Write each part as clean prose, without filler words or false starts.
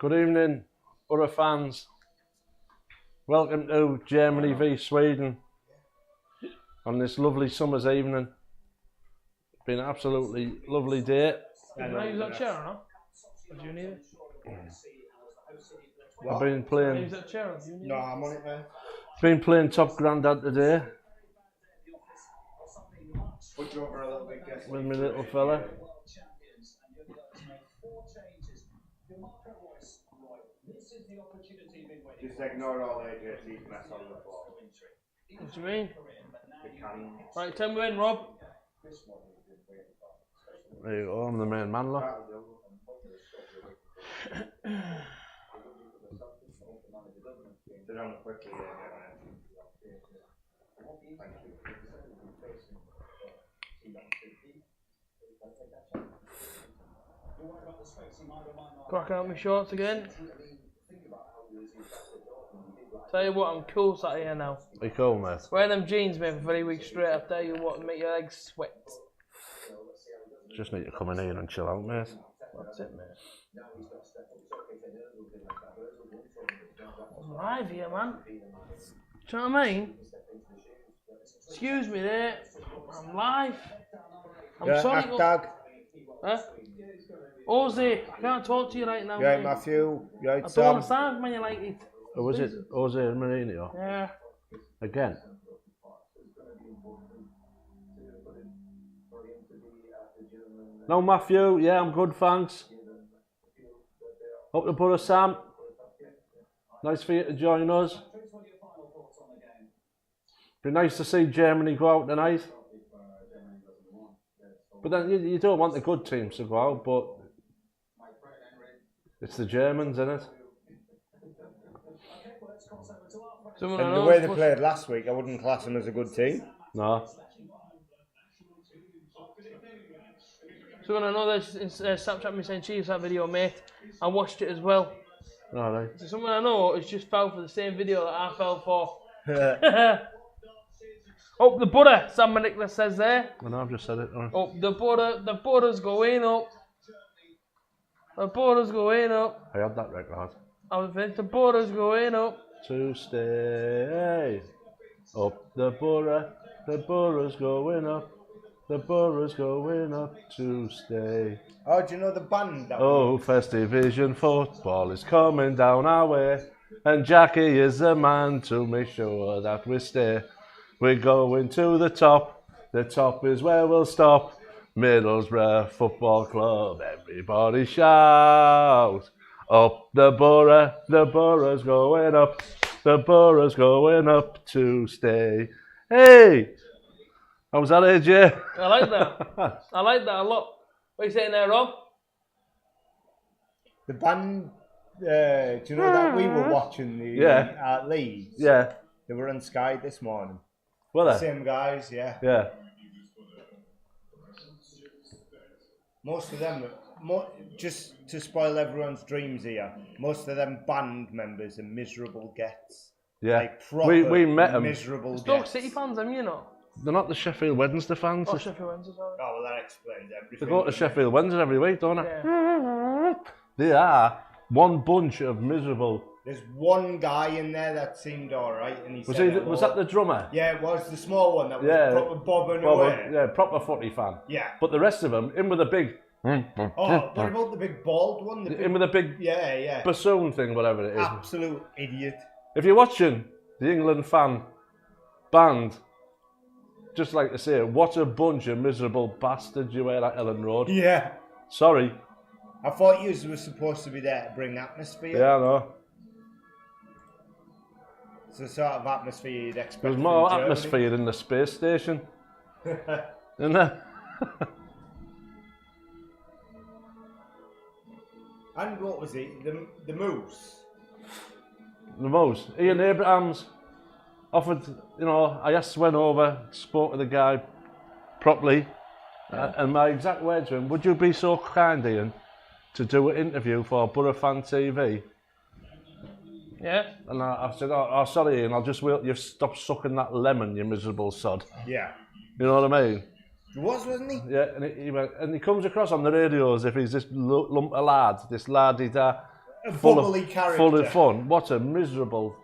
Good evening, Borough fans. Welcome to Germany v Sweden on this lovely summer's evening. It's been an absolutely lovely day. Can I use that chair or not? Or do you need it? What? I've been playing. Can I use that chair or do you need No, I'm on it, man. Been playing Top Grandad today. Put you over a little bit, guess. With my little fella. Just ignore all AJC's mess on the floor. What do you mean? The can. Right, tell me when, Rob. There you go, I'm the main man, look. Sit down quickly, Cracking out my shorts again. Tell you what, I'm cool sat here now. You cool, mate? Wearing them jeans, mate, for 3 weeks straight. I tell you what, make your legs sweat. Just need to come in here and chill out, mate. That's it, mate. I'm live here, man. Do you know what I mean? Excuse me there. I'm live. I'm sorry. Doug. Huh? Ozzy, I can't talk to you right now. You right, mate. Matthew? You right, I Sam? don't understand when you like it. Oh, was it Jose Mourinho? Yeah. Again? No, Matthew. Yeah, I'm good, thanks. Up the Borough, Sam. Nice for you to join us. Be nice to see Germany go out tonight. But then you don't want the good teams to go out, but it's the Germans, isn't it? And the way they played last week, I wouldn't class them as a good team. No. So I know there's Snapchat me saying Chiefs that video, mate. I watched it as well. Alright. So someone I know has just fell for the same video that I fell for. Up the butter, Sam Nicholas says there. I know, I've just said it. Up the butter's going up. The butter's going up. I had that record. I was thinking the butter's going up. To stay. Up the borough's going up. The borough's going up to stay. Oh, do you know the band? Oh, First Division football is coming down our way. And Jackie is the man to make sure that we stay. We're going to the top. The top is where we'll stop. Middlesbrough Football Club. Everybody shout. Up the borough's going up. The borough's going up to stay. Hey! How was that, AJ? I like that. I like that a lot. What are you saying there, Rob? The band, do you know that we were watching at Leeds? Yeah. They were on Sky this morning. Well, Same guys, yeah. Yeah. Most of them, just to spoil everyone's dreams here, most of them band members are miserable gets. Yeah. Like proper we met them. Miserable Stoke gets. City fans, you know. They're not the Sheffield Wednesday fans. Oh, Sheffield Wednesday, sorry. Oh, well, that explains everything. They go to Sheffield Wednesday every week, don't they? Yeah. They are one bunch of miserable. There's one guy in there that seemed alright, and he Was said, was that the drummer? Yeah, it was the small one that was proper bobbing Proper, away. yeah, proper footy fan. Yeah. But the rest of them, in with a big. Oh, what about the big bald one? The big, In with a big yeah. bassoon thing, whatever it is. Absolute idiot. If you're watching the England fan band, just like to say, what a bunch of miserable bastards you were at Ellen Road. Yeah. Sorry. I thought you were supposed to be there to bring atmosphere. Yeah, I know. It's the sort of atmosphere you'd expect. There's more from Germany. atmosphere in the space station. Isn't there? And what was it? The Moose. The most. Ian Abrahams offered, I went over, spoke to the guy properly, and my exact words to him, would you be so kind, Ian, to do an interview for Borofantv? Yeah. And I said, oh, sorry, Ian, I'll just wait you stop sucking that lemon, you miserable sod. Yeah. You know what I mean? He was, wasn't he? Yeah, and he went, and he comes across on the radio as if he's this lump of lad, this laddie da, bubbly character. full of fun. What a miserable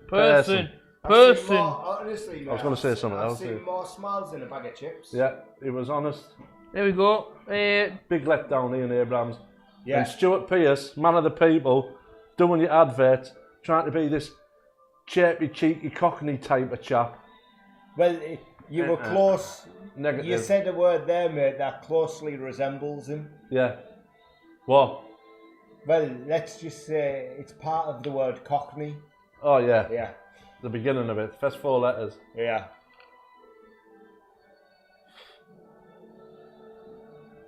Person. I've seen more, honestly, mate, I was going to say something I've else. seen more smiles than a bag of chips. Yeah, he was honest. There we go. Big letdown, Ian Abrams. Yeah. And Stuart Pearce, man of the people, doing your advert, trying to be this chirpy, cheeky, cockney type of chap. Well, you were close. Negative. You said a word there, mate, that closely resembles him. Yeah. What? Well, let's just say it's part of the word cockney. Oh, yeah. Yeah. The beginning of it. First 4 letters. Yeah.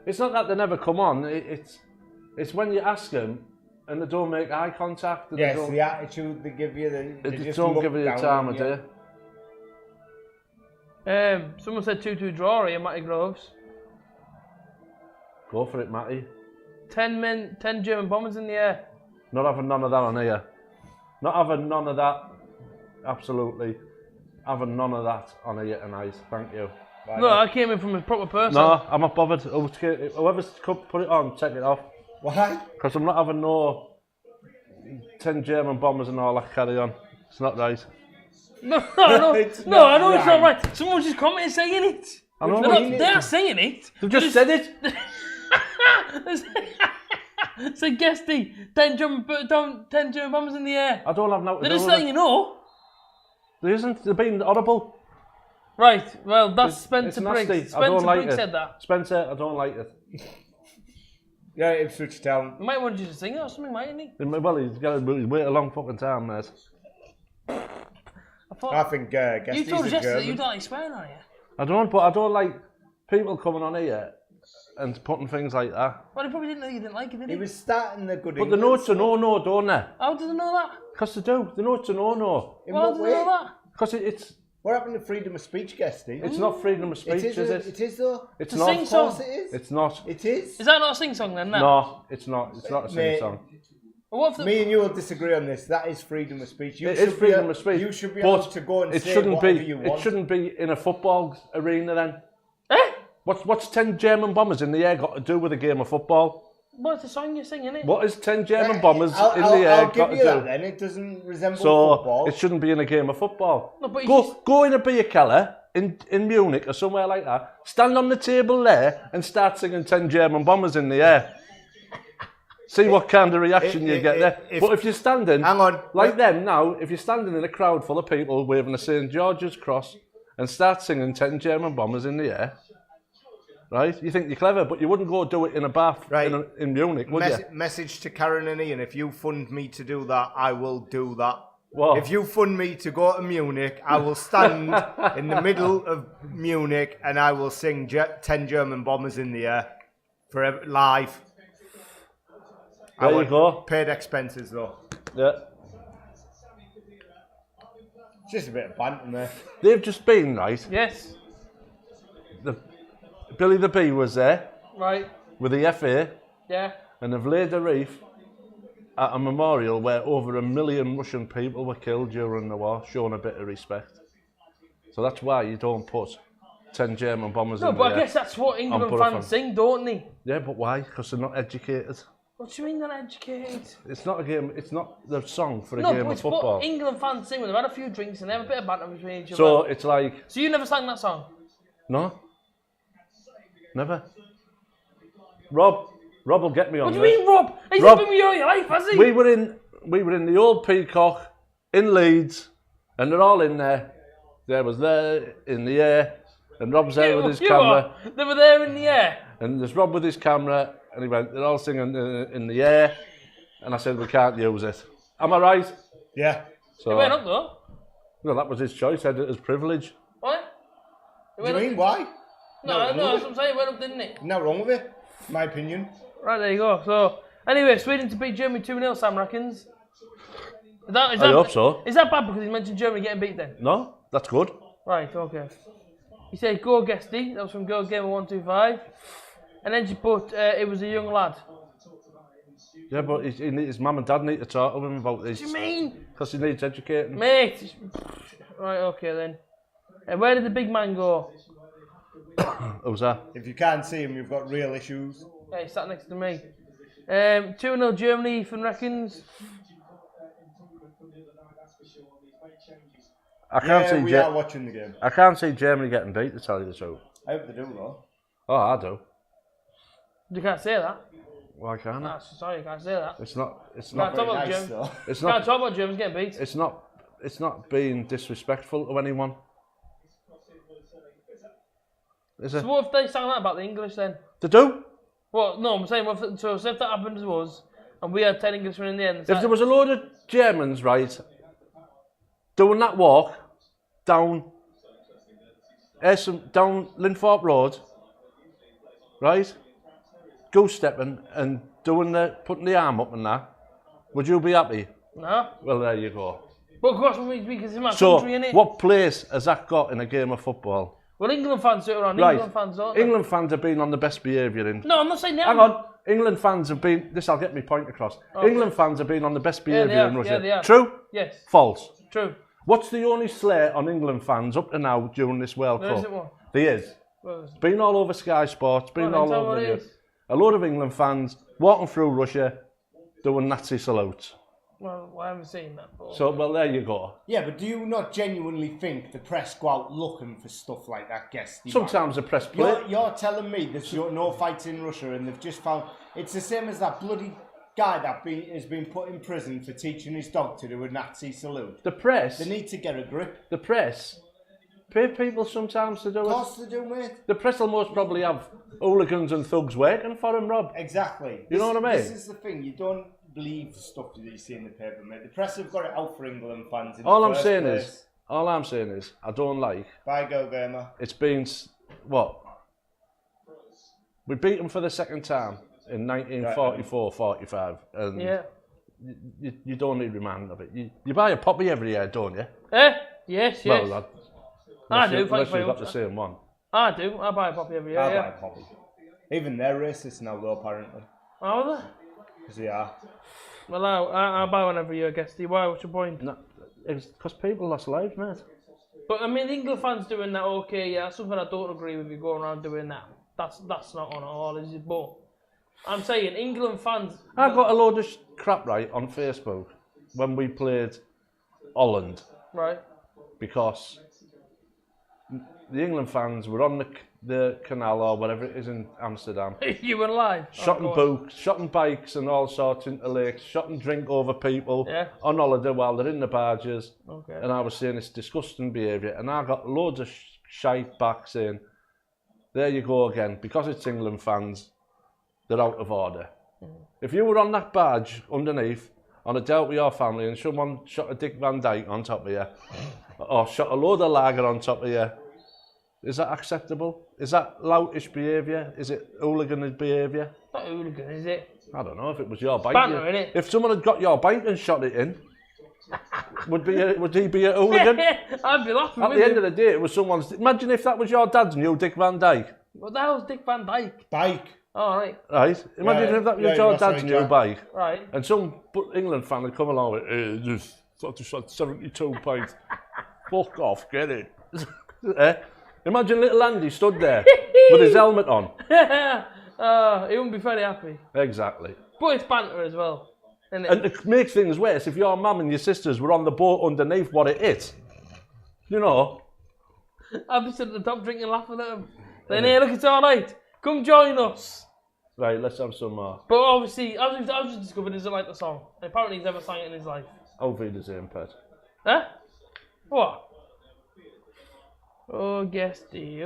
It's not that they never come on. It's when you ask them and they don't make eye contact. And Yes, they don't, the attitude they give you. They they just don't look give you the down time on of you. day. Someone said 2-2 draw here, Matty Groves. Go for it, Matty. 10 German bombers in the air. Not having none of that on here. Not having none of that. Absolutely. Having none of that on here tonight. Thank you. No, I came in from a proper person. No, I'm not bothered. Whoever's put it on, take it off. Why? Because I'm not having no 10 German bombers and all that carry on. It's not right. No, It's I not know it's not right. right. Someone just commented saying it. I know. They're not saying it. They've just said it. Say Guesty, 10 German bombers in the air. I don't have no. They're just letting you know. There isn't. They're being audible. Right, well, that's It's Spencer nasty. Briggs. I don't Spencer like Briggs it. said that. Spencer, I don't like it. Yeah, Ipswich Town. You might want you to sing it or something, mightn't he? Well, he's got to wait a long fucking time, mate. I think Guesty's You told us a yesterday German. you don't like swearing, are you? I don't, but I don't like people coming on here and putting things like that. Well, he probably didn't know you didn't like it, did he? He was starting the good But England. they know it's a no-no, don't they? How did they know that? Because they do. They know it's a no-no. In Well, how what did they know way? that? Because it's What happened to freedom of speech, Guesty? it's not freedom of speech, is it? It is though. It's a not. sing Of course song. it is. It's not. It is. Is that not a sing-song then? No, it's not. It's not a sing Mate, song. Well, what if the... Me and you will disagree on this. That is freedom of speech. You It should is be freedom a- of speech. You should be but able to go and it say shouldn't whatever be. you want. It shouldn't be in a football arena then. Eh? What's 10 German bombers in the air got to do with a game of football? What's the song you're singing, innit? What is 10 German bombers I'll in the air I'll got give to you that do? then. It doesn't resemble So football. it shouldn't be in a game of football. No, but Go in a beer keller in Munich or somewhere like that. Stand on the table there and start singing 10 German bombers in the air. See what kind of reaction you get there. But if you're standing, Hang on. like them now, if you're standing in a crowd full of people waving a St. George's cross and start singing 10 German bombers in the air, right? You think you're clever, but you wouldn't go do it in a bath Right. in Munich, would you? Message to Karen and Ian: if you fund me to do that, I will do that. What? If you fund me to go to Munich, I will stand in the middle of Munich and I will sing 10 German bombers in the air for live. There you go. Paid expenses though. Yeah. It's just a bit of banter there. They've just been, right? Yes. Billy the Bee was there Right. with the FA Yeah. and they've laid a wreath at a memorial where over 1 million Russian people were killed during the war, showing a bit of respect. So that's why you don't put 10 German bombers No, in but the I air. guess that's what England Borofantv. fans sing, don't they? Yeah, but why? Because they're not educated. What do you mean they're not educated? It's not a game. It's not the song for a No, game but of it's football. what England fans sing when they've had a few drinks and they have a bit of banter between each other. So it's like, So you never sang that song? no, never. Rob will get me on What do you this. mean, Rob? He's Rob, been with you all your life, has he? We were in the old Peacock in Leeds, and they're all in there. There was there in the air, and Rob's there with his camera, Are. They were there in the air. and there's Rob with his camera, and he went, they're all singing in the air, and I said, we can't use it. Am I right? Yeah. So, He went up though. well, that was his choice. Had it as privilege. What? He Do you went mean up. why? No, that's what I'm saying. He went up, didn't he? Not wrong with it. My opinion. Right, there you go. So, anyway, Sweden to beat Germany 2-0, Sam reckons. Is that, I hope so. Is that bad because he mentioned Germany getting beat then? No, that's good. Right, okay. He said, go Guesty. That was from Girl Gamer 125. And then she put, it was a young lad. Yeah, but his mum and dad need to talk to him about this. What do you mean? Because he needs educating. Mate. Right, okay then. And where did the big man go? Who's that? If you can't see him, you've got real issues. Yeah, he sat next to me. 2-0 Germany, Ethan reckons. I can't see we are watching the game. I can't see Germany getting beat, to tell you the truth. I hope they do, though. Oh, I do. You can't say that. Why can't I? Sorry, you can't say that. It's not. It's Can't not. talk about Nice, Germans. though. It's Can't not. talk about Germans getting beat. It's not. It's not being disrespectful to anyone. Is it? So what if they sang that about the English then? They do. Well, no, I'm saying, so if that happened to us, and we had 10 Englishmen in the end, If there was a load of Germans, right, doing that walk down down Linthorpe Road, right, goose stepping and putting the arm up and that, would you be happy? No. Well, there you go. But of course, because it's my So, country, innit? what place has that got in a game of football? Well, England fans do it around. Right. England fans don't they? England fans have been on the best behaviour in. No, I'm not saying that. Hang on. England fans have been. This, I'll get my point across. Okay. England fans have been on the best Yeah, behaviour they in are. Russia. Yeah, they are. True? Yes. False. True. What's the only slur on England fans up to now during this World There Cup? isn't one. There is. Well, it's- Been all over Sky Sports. Been Well, all then tell over what the it news. is. A load of England fans walking through Russia doing Nazi salutes. Well, I haven't seen that. But So, well, there you go. Yeah, but do you not genuinely think the press go out looking for stuff like that, Guesty? Sometimes the press play. You're telling me there's no fights in Russia and they've just found... It's the same as that bloody guy that has been put in prison for teaching his dog to do a Nazi salute. The press. They need to get a grip. The press. Pay people sometimes to do Of it. course they do, mate. The press will most probably have hooligans and thugs working for them, Rob. Exactly. You know what I mean? This is the thing. You don't believe the stuff that you see in the paper, mate. The press have got it out for England fans. All I'm saying is, I don't like. Bye, Go Gamer. It's been what? We beat them for the second time in 1944-45, and yeah. you don't need remind of it. You buy a poppy every year, don't you? Yes. Well, I do. Thank unless you you've very got much. the same one. I do. I buy a poppy every year. I Yeah. buy a poppy. Even they're racist now, though, apparently. Are they? Because they are. Well, I buy one every year, I guess. Why? What's your point? No, it's because people lost lives, mate. But I mean, England fans doing that, okay, yeah, that's something I don't agree with you going around doing that. That's not on at all, is it? But I'm saying England fans. I got a load of crap right on Facebook when we played Holland Right. because the England fans were on the canal or whatever it is in Amsterdam. You were live. Shotting bikes and all sorts into lakes, shotting drink over people Yeah. on holiday while they're in the barges. Okay. And I was saying it's disgusting behaviour. And I got loads of shite back saying, there you go again, because it's England fans, they're out of order. If you were on that barge underneath, on a date with your family, and someone shot a Dick Van Dyke on top of you, or shot a load of lager on top of you, is that acceptable? Is that loutish behaviour? Is it hooligan behaviour? Not hooligan, is it? I don't know if it was your bike. Banter, innit? If someone had got your bike and shot it in, would he be a hooligan? I'd be laughing At with the end you. of the day, it was someone's. Imagine if that was your dad's new Dick Van Dyke, What the hell's Dick Van Dyke? Bike. Oh, right. right? Imagine Yeah, if that was yeah, your that's dad's right, new yeah. bike, Right. and some England fan had come along with, hey, just thought you shot 72 pints. Fuck off, get it. Eh? Imagine little Andy stood there with his helmet on. He wouldn't be very happy. Exactly. But it's banter as well. Isn't it? And to make things worse, if your mum and your sisters were on the boat underneath what it hit, you know. I'd be sitting at the top drinking, laughing at him. Then, hey, look, it's all right. Come join us. Right, let's have some more. But obviously, I've just discovered he doesn't like the song. Apparently, he's never sang it in his life. Auf Wiedersehen, pet. Huh? What? Oh, Guesty,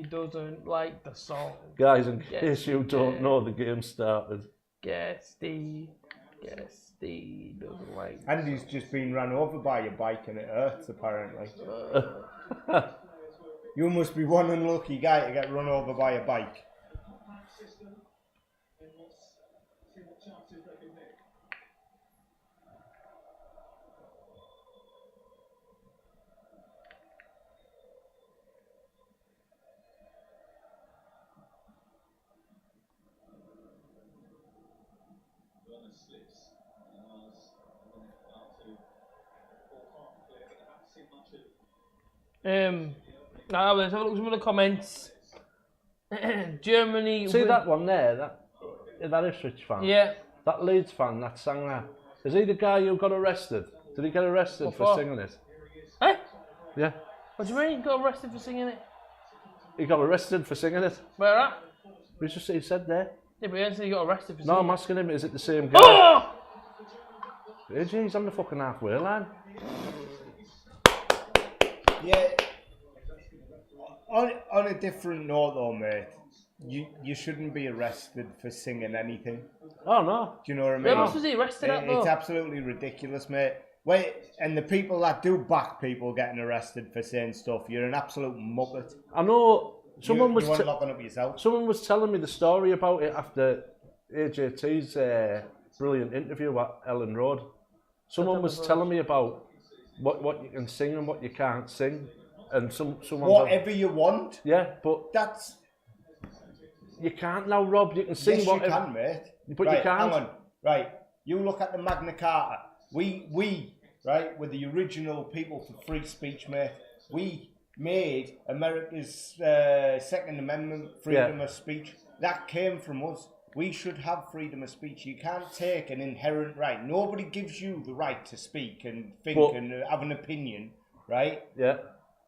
doesn't like the song. Guys, in case you don't know, the game started. Guesty doesn't like. Andy's just been run over by your bike and it hurts, apparently. You must be one unlucky guy to get run over by a bike. Let's have a look at some of the comments. Germany. See that one there? that Ipswich fan? Yeah. That Leeds fan that sang that. Is he the guy who got arrested? Did he get arrested What for for? singing it? Eh? Yeah. What do you mean? Got arrested for singing it? He got arrested for singing it. Where at? He said there. Yeah, but he actually got arrested for No, singing I'm asking him, is it the same guy? Oh! He's on the fucking halfway line. Yeah. On a different note though, mate, you shouldn't be arrested for singing anything. Oh no. Do you know what I mean? Where else was he arrested at though? It's absolutely ridiculous, mate. Wait, and the people that do back people getting arrested for saying stuff, you're an absolute muppet. I know someone You was weren't locking up yourself. someone was telling me the story about it after AJT's brilliant interview at Ellen Road. Someone was telling me about what you can sing and what you can't sing, and someone. Whatever you want. Yeah, but That's you can't now, Rob. You can sing yes, whatever. you can, mate. But right, you can't. Hang on. Right, you look at the Magna Carta. We right, were the original people for free speech, mate. We made America's Second Amendment, freedom of speech. That came from us. We should have freedom of speech. You can't take an inherent right. Nobody gives you the right to speak and think and have an opinion, right? Yeah.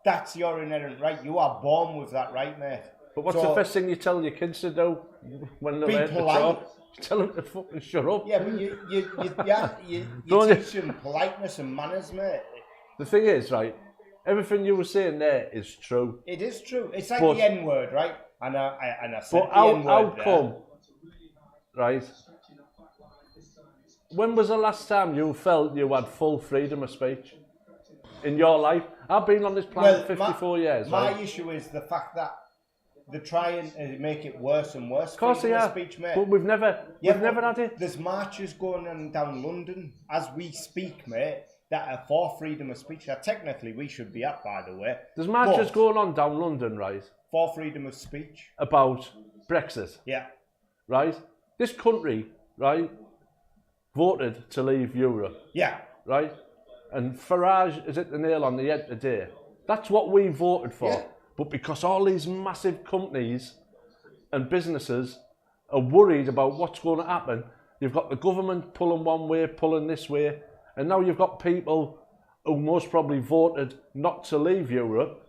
That's your inherent right. You are born with that right, mate. But what's the first thing you tell your kids to do when they learn to talk? Tell them to fucking shut up. Yeah, but you teach them politeness and manners, mate. The thing is, right, everything you were saying there is true. It is true. It's like the N-word, right? And I said But the N-word how there. come, right, when was the last time you felt you had full freedom of speech in your life? I've been on this planet 54 years, My right? issue is the fact that they're trying to make it worse and worse. Of course they freedom are, of speech, mate. but we've never had it. There's marches going on down London as we speak, mate, that are for freedom of speech. That technically we should be at, by the way. There's marches going on down London, right? For freedom of speech. About Brexit. Yeah. Right? This country, right, voted to leave Europe. Yeah. Right? And Farage is hit the nail on the head today. That's what we voted for. Yeah. But because all these massive companies and businesses are worried about what's going to happen, you've got the government pulling one way, pulling this way, and now you've got people who most probably voted not to leave Europe,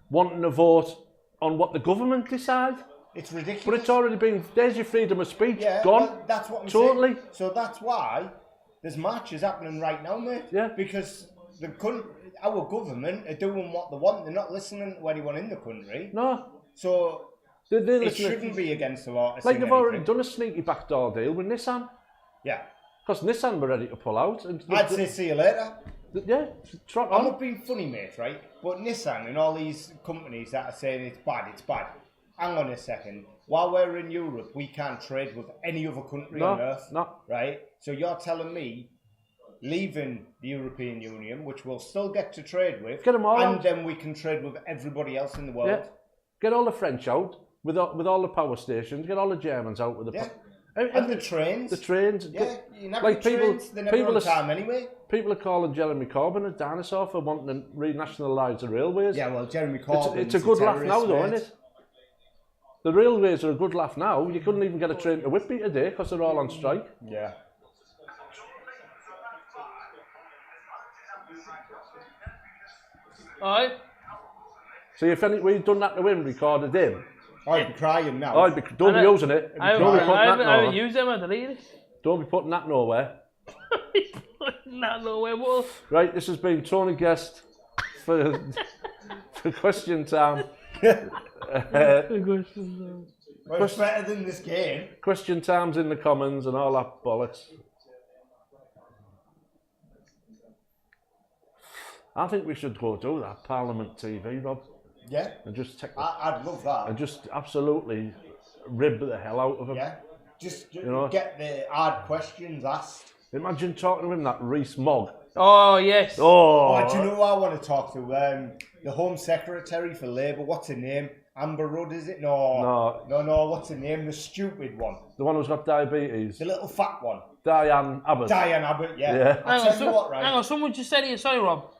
wanting to vote on what the government decide. It's ridiculous. But it's already been, there's your freedom of speech, gone. Well, that's what I'm totally. saying. So that's why there's marches happening right now, mate. Yeah. Because our government are doing what they want. They're not listening to anyone in the country. No. So it shouldn't be against the law. Like they've already done a sneaky backdoor deal with Nissan. Yeah. Because Nissan were ready to pull out. And I'd say see you later. Yeah, trot I'm on. not being funny, mate, right? But Nissan and all these companies that are saying it's bad. Hang on a second. While we're in Europe, we can't trade with any other country on earth. No. Right? So you're telling me leaving the European Union, which we'll still get to trade with, Get them all and out. then we can trade with everybody else in the world. Yeah. Get all the French out with all the power stations. Get all the Germans out with the And the trains. The trains. Yeah, you never like people, trains, they're never on time anyway. People are calling Jeremy Corbyn a dinosaur for wanting to renationalise the railways. Yeah, well, Jeremy Corbyn. It's a good laugh now, though, isn't it? The railways are a good laugh now. You couldn't even get a train to Whitby today because they're all on strike. Yeah. Alright. So if we'd done that to him, recorded him, I'd be crying now. don't be using it. I haven't used them, I deleted it. Don't be putting that nowhere. Not nowhere, what? Right, this has been Tony Guest for question time. Well, it's better than this game. Question time's in the Commons and all that bollocks. I think we should go do that, Parliament TV, Rob. Yeah. And just take I'd love that. and just absolutely rib the hell out of him. Yeah. Just know? get the hard questions asked. Imagine talking to him, that Rees Mogg. Oh, yes. Oh, Do you know who I want to talk to? The Home Secretary for Labour. What's her name? Amber Rudd, is it? No. What's her name? The stupid one. the one who's got diabetes. The little fat one. Diane Abbott. Diane Abbott, yeah. Yeah. I'll tell you what, right? Hang on, someone just said here, sorry, Rob.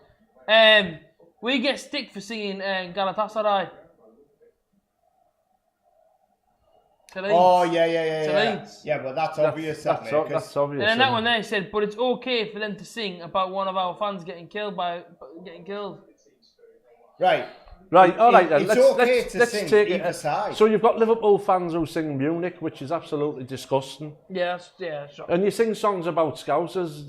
We get stick for singing Galatasaray. To Leeds. Oh, yeah. To Leeds. Yeah, but that's obvious, That's mate, 'cause- obvious. And then that isn't one it? there said, but it's okay for them to sing about one of our fans getting killed. Right. Right, all right then. It's okay to sing take either it. side. So you've got Liverpool fans who sing Munich, which is absolutely disgusting. Yeah, sure. And you sing songs about Scousers.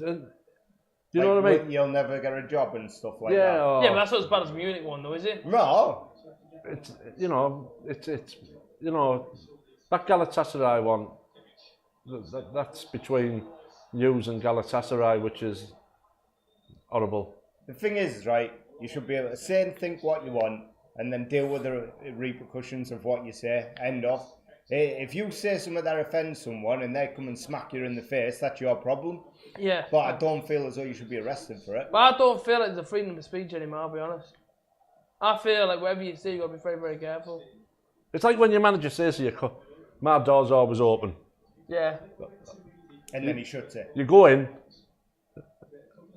You know what I mean? You'll never get a job and stuff like Yeah. that. Or Yeah, but that's not as bad as the Munich one, though, is it? No. it's that Galatasaray one. That's between yous and Galatasaray, which is horrible. The thing is, right, you should be able to say and think what you want and then deal with the repercussions of what you say. End of. If you say something that offends someone and they come and smack you in the face, that's your problem. Yeah. But I don't feel as though you should be arrested for it. But I don't feel like there's a freedom of speech anymore, I'll be honest. I feel like whatever you say, you've got to be very, very careful. It's like when your manager says to you, "My door's always open." Yeah. And then he shuts it. You go in,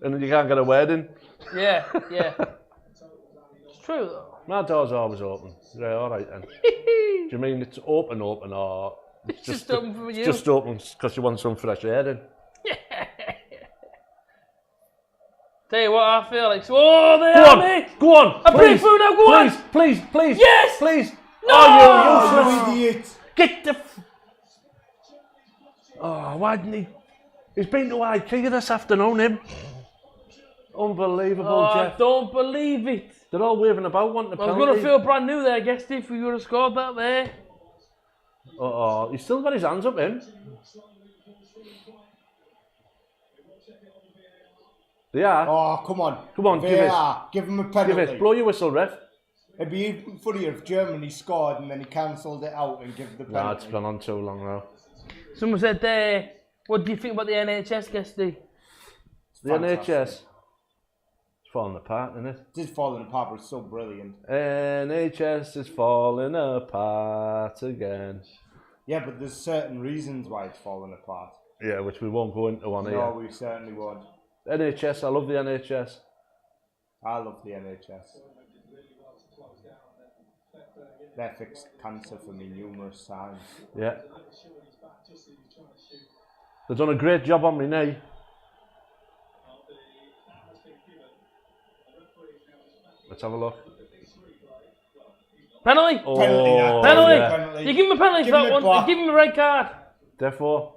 and then you can't get a word in. Yeah. It's true, though. My door's always open. Yeah, all right then. Do you mean it's open, or It's just open for you. Just open because you want some fresh air in? Tell you what, I feel like. Oh, they Go are on, me! go on. I'm bringing food now, go on! Please. Yes! Please. No! Oh, you idiot! get the. Oh, why didn't he? He's been to IKEA this afternoon, him. Unbelievable, Oh, Jeff. I don't believe it. They're all waving about wanting a I was penalty. going to feel brand new there, guess if we would have scored that there. Oh, he's still got his hands up, him. They are. Oh, come on. Come on, They give it. are. Give him a penalty. Give it. Blow your whistle, ref. It'd be even funnier if Germany scored and then he cancelled it out and give the penalty. Nah, it's gone on too long now. Someone said, what do you think about the NHS, Guesty? The Fantastic. NHS. It's falling apart, isn't it? It is falling apart, but it's so brilliant. NHS is falling apart again. Yeah, but there's certain reasons why it's falling apart. Yeah, which we won't go into on No, here. we certainly won't. NHS, I love the NHS. I love the NHS. They fixed cancer for me numerous times. Yeah. They've done a great job on my knee. Let's have a look. Penalty! Oh, Penalty! yeah. Penalty. You give him a penalty Give for him that a one, block. give him a red card. Therefore,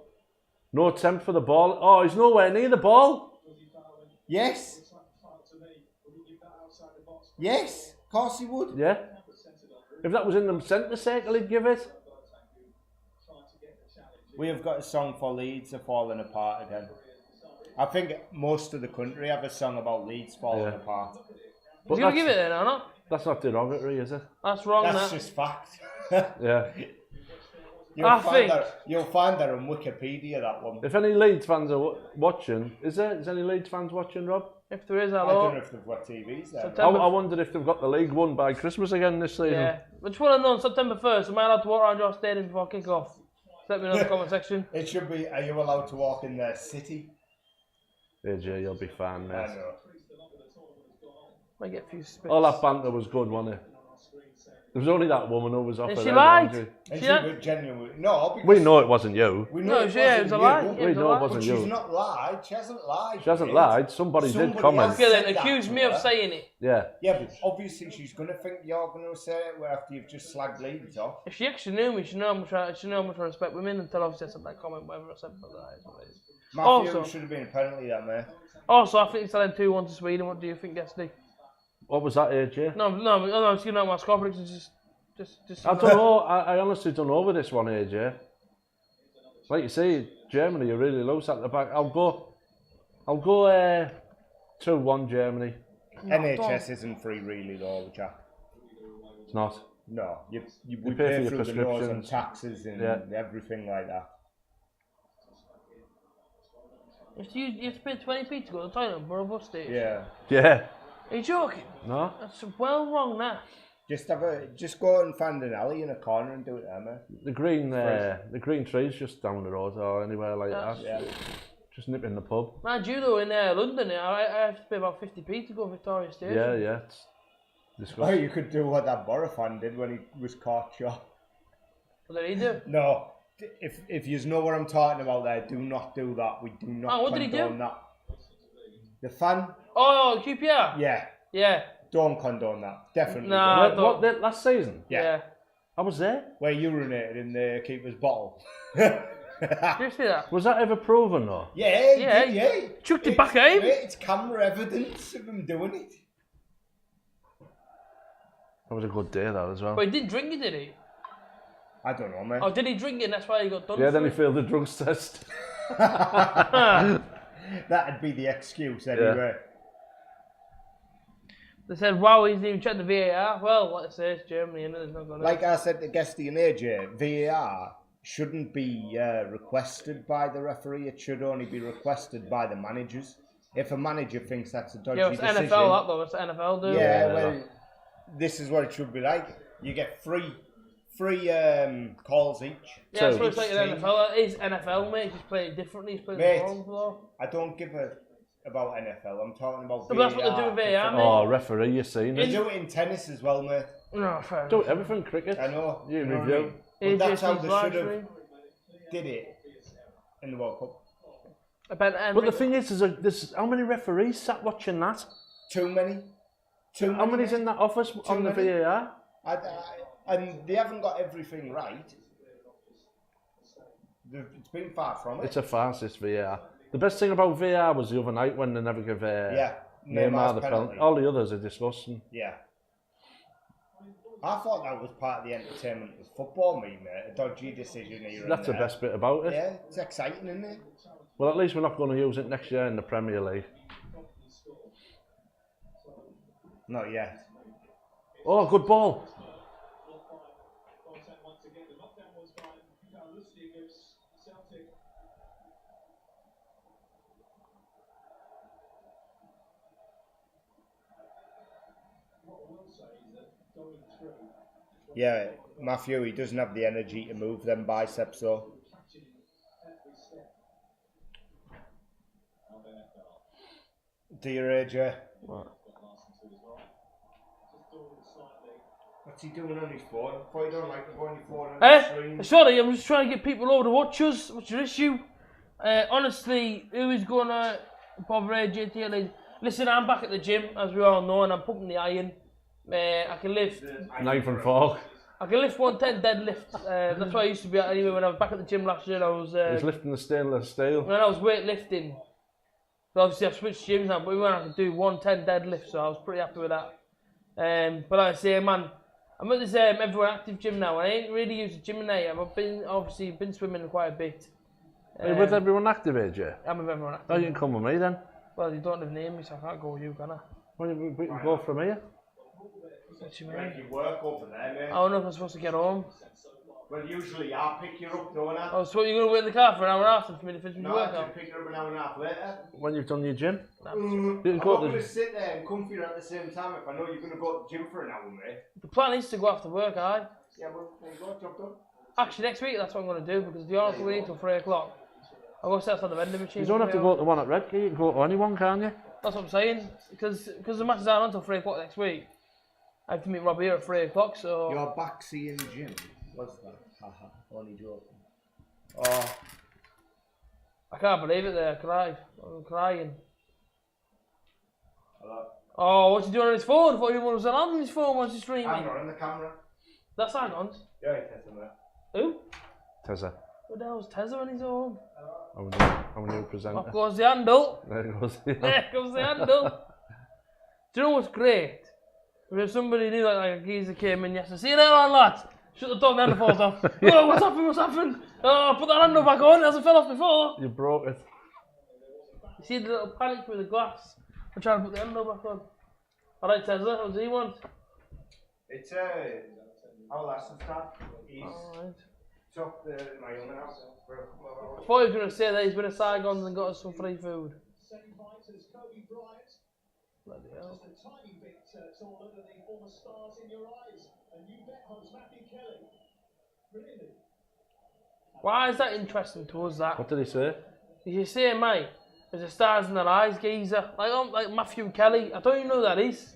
no attempt for the ball. Oh, he's nowhere near the ball. Yes. Yes. Of course he would. Yeah. If that was in the centre circle, he'd give it. We have got a song for Leeds are falling apart again. I think most of the country have a song about Leeds falling Yeah. apart. But He's going to give that's- it then, or not? That's not derogatory, is it? That's wrong, That's that. just fact. Yeah. I think- You'll find that on Wikipedia, that one. If any Leeds fans are watching, is any Leeds fans watching, Rob? If there is, I don't hello. know if they've got TVs there. September- I wondered if they've got the league won by Christmas again this season. Yeah. I just want to know on September 1st, am I allowed to walk around your stadium before kick-off? Let me know in the comment section. It should be, are you allowed to walk in their city? AJ, you'll be fine, I mate. know. Might get a few spits. All that banter was good, wasn't it? There was only that woman who was off And her she head, lied. wasn't And She she had- was genuinely... No, because... We know it wasn't you. We No, know it was a you, lie. Yeah, We it was a know lie. it wasn't But you. she's not lied. She hasn't lied. She hasn't mate. lied. Somebody did comment. Okay, then said that accuse to me of her. saying it. Yeah. Yeah, but obviously she's going to think you're going to say it after you've just slagged Leeds off. If she actually knew me, she know how much I respect women until obviously I said that comment, whatever I said, but that is what it is. Matthew Also- should have been a penalty, that mate. Also, I think it's selling 2-1 to Sweden. What do you think, Guesty? What was that, AJ? No, I'm just giving out my score predictions. Just. I don't know. I honestly don't know with this one, AJ. Like you say, Germany are really loose at the back. I'll go 2-1 Germany. NHS isn't free really though, Jack. It's not. No, we pay pay for your through the nose and prescriptions. taxes and Yeah. everything like that. You have to pay 20p to go to the toilet for a bus station. Yeah. Yeah. Are you joking? No. That's well wrong, that. Just go and find an alley in a corner and do it there, mate. The green tree's just down the road or anywhere like that. Yeah. Just nip in the pub. Mind you though, in London, I have to pay about 50p to go to Victoria Station. Yeah. It's Or disgusting. you could do what that Borofantv did when he was caught short. What did he do? No. If you know what I'm talking about there, do not do that. We do not what did he condone do? that. The fan? Oh, QPR? Yeah. Yeah. Don't condone that. Definitely Nah, don't. What, the last season? Yeah. I was there. Where you urinated in the keeper's bottle. Did you see that? Was that ever proven though? Yeah, Yeah, yeah. chucked it back at him. It's camera evidence of him doing it. That was a good day that as well. But he didn't drink it, did he? I don't know, man. Oh, did he drink it and that's why he got done? Yeah, for then he it? failed the drugs test. That'd be the excuse anyway. They said, wow, he didn't even check the VAR. Well, let's say it's Germany, and there's not going to... Like I said to Guesty and AJ, VAR shouldn't be requested by the referee. It should only be requested by the managers. If a manager thinks that's a dodgy Yeah, it's decision... NFL, that though. It's the NFL, dude. Yeah, well, this is what it should be like. You get free calls each. Yeah, that's what it's like in Each team. NFL. It is NFL, mate. He's playing differently. He's playing Mate. the wrong floor. I don't give a about NFL. I'm talking about No, but that's what they do with VAR, mate. Oh, referee, you seen They it? do it in tennis as well, mate. No, fair Do enough. everything cricket. I know. You know what I review. mean? But that's how AJC's they live should have stream. did it in the World Cup. I bet But the thing is, there's how many referees sat watching that? Too many. How many's in that office on the many. VAR? And they haven't got everything right. It's been far from it. It's a farce, this VAR. The best thing about VAR was the other night when they never give Yeah. Neymar the penalty. penalty. All the others are disgusting. Yeah. I thought that was part of the entertainment of football, mate. A dodgy decision here That's the and there. best bit about it. Yeah, it's exciting, isn't it? Well, at least we're not going to use it next year in the Premier League. Not yet. Oh, good ball. Yeah, Matthew, he doesn't have the energy to move them biceps, though. Dear AJ. What? What's he doing on his phone? I thought you don't like to go on your phone on the stream. Sorry, I'm just trying to get people over to watch us. What's your issue? Honestly, who is going to bother AJ Taylor? Listen, I'm back at the gym, as we all know, and I'm pumping the iron. I can lift. Knife and fork. I can lift 110 deadlift. That's what I used to be at anyway. When I was back at the gym last year, I was. He's lifting the stainless steel. When I was weightlifting. So obviously I've switched gyms now, but when I could do 110 deadlift, so I was pretty happy with that. But like I say, man, I'm at this Everyone Active gym now, and I ain't really used the gym in there. I've been swimming quite a bit. Are you with Everyone Active, AJ? I'm with Everyone Active. Oh, you can come with me then. Well, you don't live near me, so I can't go with you, can I? Well, we can go from here. What you Make mean? you work over there, mate. I don't know if I'm supposed to get home. Well, usually I'll pick you up, don't I? Oh, so you're going to wait in the car for an hour and a half for me to finish my No, I workout? just pick you up an hour and a half later. When you've done your gym. I'm You can not go to going the... to sit there and comfy at the same time if I know you're going to go to the gym for an hour, mate. The plan is to go after work, aye. Yeah, well, there you go, job done. Actually, next week that's what I'm going to do, because the order we need till 3 o'clock. I'll go sit outside the vending machine. You don't have to go to the one at Redkey, you can go to anyone, can you? That's what I'm saying, because the matches aren't until 3 o'clock next week. I have to meet Rob here at 3 o'clock, so... Your backseat in the gym. What's that? Haha, only joking. Oh, I can't believe it there, I'm crying. hello. Oh, what's he doing on his phone? I thought he was on his phone while he's streaming. I'm not on the camera. That's Hang-On. Yeah, it's in there. Who? Tessa, What the hell's Tezza on his own? our new presenter. Off goes the handle. There it goes. There goes the handle. Do you know what's great? If somebody knew like a geezer came in yesterday, see you later on, lads. Shut the door, the handle falls off. Oh, what's happened? What's happened? Oh, put that handle back on. It hasn't fell off before. You broke it. You see the little panic through the glass. I'm trying to put the handle back on. Alright, Tezza, what does he want? It's our lesson start. He's Alright. took my young out for a couple of I hours. thought he was going to say that he's been to Saigon and got us some free food. Bloody hell. Why is that interesting to us, that? What did he say? You say, mate, there's a stars in their eyes geezer. Like Matthew Kelly. I don't even know who that is.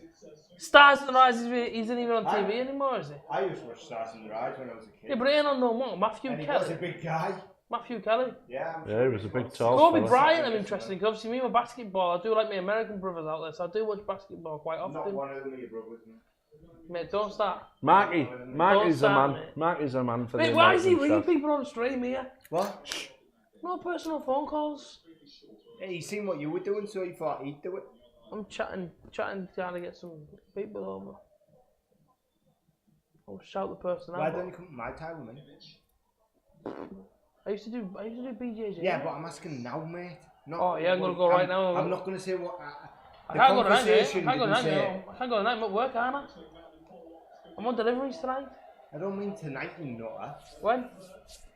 Stars in the Rise isn't even on TV anymore, is he? I used to watch Stars in the Rise when I was a kid. Yeah, but he ain't on no more. Matthew And he Kelly. was a big guy. Matthew Kelly. Yeah, I'm Yeah, sure he was a big tall Kobe fella. Bryant, I'm interested because obviously me and my basketball, I do like my American brothers out there, so I do watch basketball quite Not often. one of them, your brothers. Mate, don't start. Marky's a start, man. mate. Marky's a man for Mate, the why is he American ringing stuff. people on the stream here? What? No personal phone calls. Hey, he seen what you were doing, so he thought he'd do it. I'm chatting, trying to get some people over. I'll shout the person Why out. don't you come to my time with me? I used to do BJJ. Yeah, but I'm asking now, mate. Not, Oh, yeah, I'm gonna go right now. I'm not going to say what. I The can't go tonight, mate. I conversation can't go didn't tonight, say mate. I can't go tonight. I'm at work, aren't I? I'm on deliveries tonight. I don't mean tonight, you nutter. When?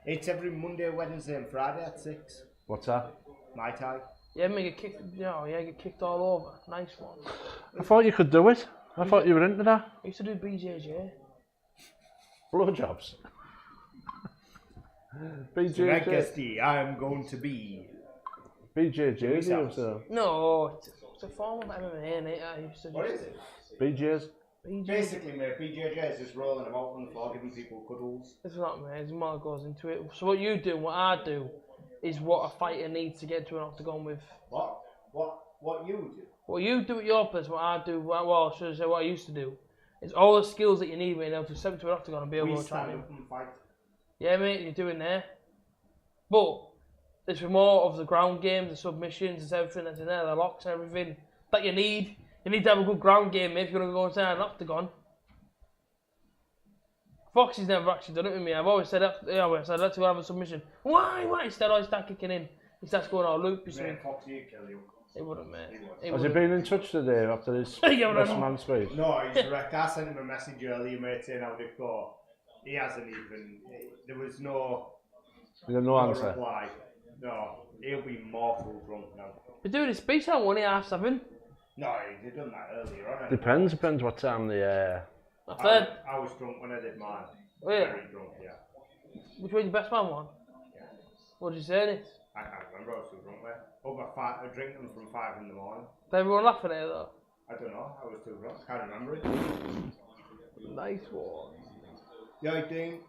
It's every Monday, Wednesday, and Friday at 6. What's that? My time. Yeah, me get kicked. Get kicked all over. Nice one. I thought you could do it. I thought you were into that. I used to do BJJ. Blowjobs. Tonight, BJJ. Guesty, I'm going to be. BJJ, Jimmy you Savile. so. No, it's a form of MMA, innit? I used to What just is it? BJs. BJJ. Basically, mate, BJJ is just rolling about on the floor, giving people cuddles. It's not, mate. It's more that goes into it. So what you do, what I do, is what a fighter needs to get to an octagon with. What you do? What you do at your place, what I do, well, should I say what I used to do, is all the skills that you need, mate, to step to an octagon and be We able to stand try. up and fight. Yeah, mate, you're doing there. But it's for more of the ground games, the submissions, it's everything that's in there, the locks and everything that you need. You need to have a good ground game, mate, if you're going to go inside an octagon. Foxy's never actually done it with me. I've always said, let's go have a submission. Why? Instead, I start kicking in. He starts going all loopy. Mate, Foxy would kill you. He wouldn't, mate. He Has he wouldn't. been in touch today after his Yeah, best but man speech? No, he's wrecked. I sent him a message earlier, mate, saying how they'd go. He hasn't even. There was no. You got no answer. reply. No, he'll be mortal drunk now. But doing his speech on 1:30. No, he'd done that earlier on. Depends what time the. I've heard. I was drunk when I did mine. Oh, yeah. Very drunk, yeah. Which one's your best man one? Yeah. What did you say this? I can't remember, I was too drunk there. Over 5, drinking from 5 in the morning. Did everyone laughing at it though? I don't know, I was too drunk, can't remember it. Nice one. Yeah, Dean.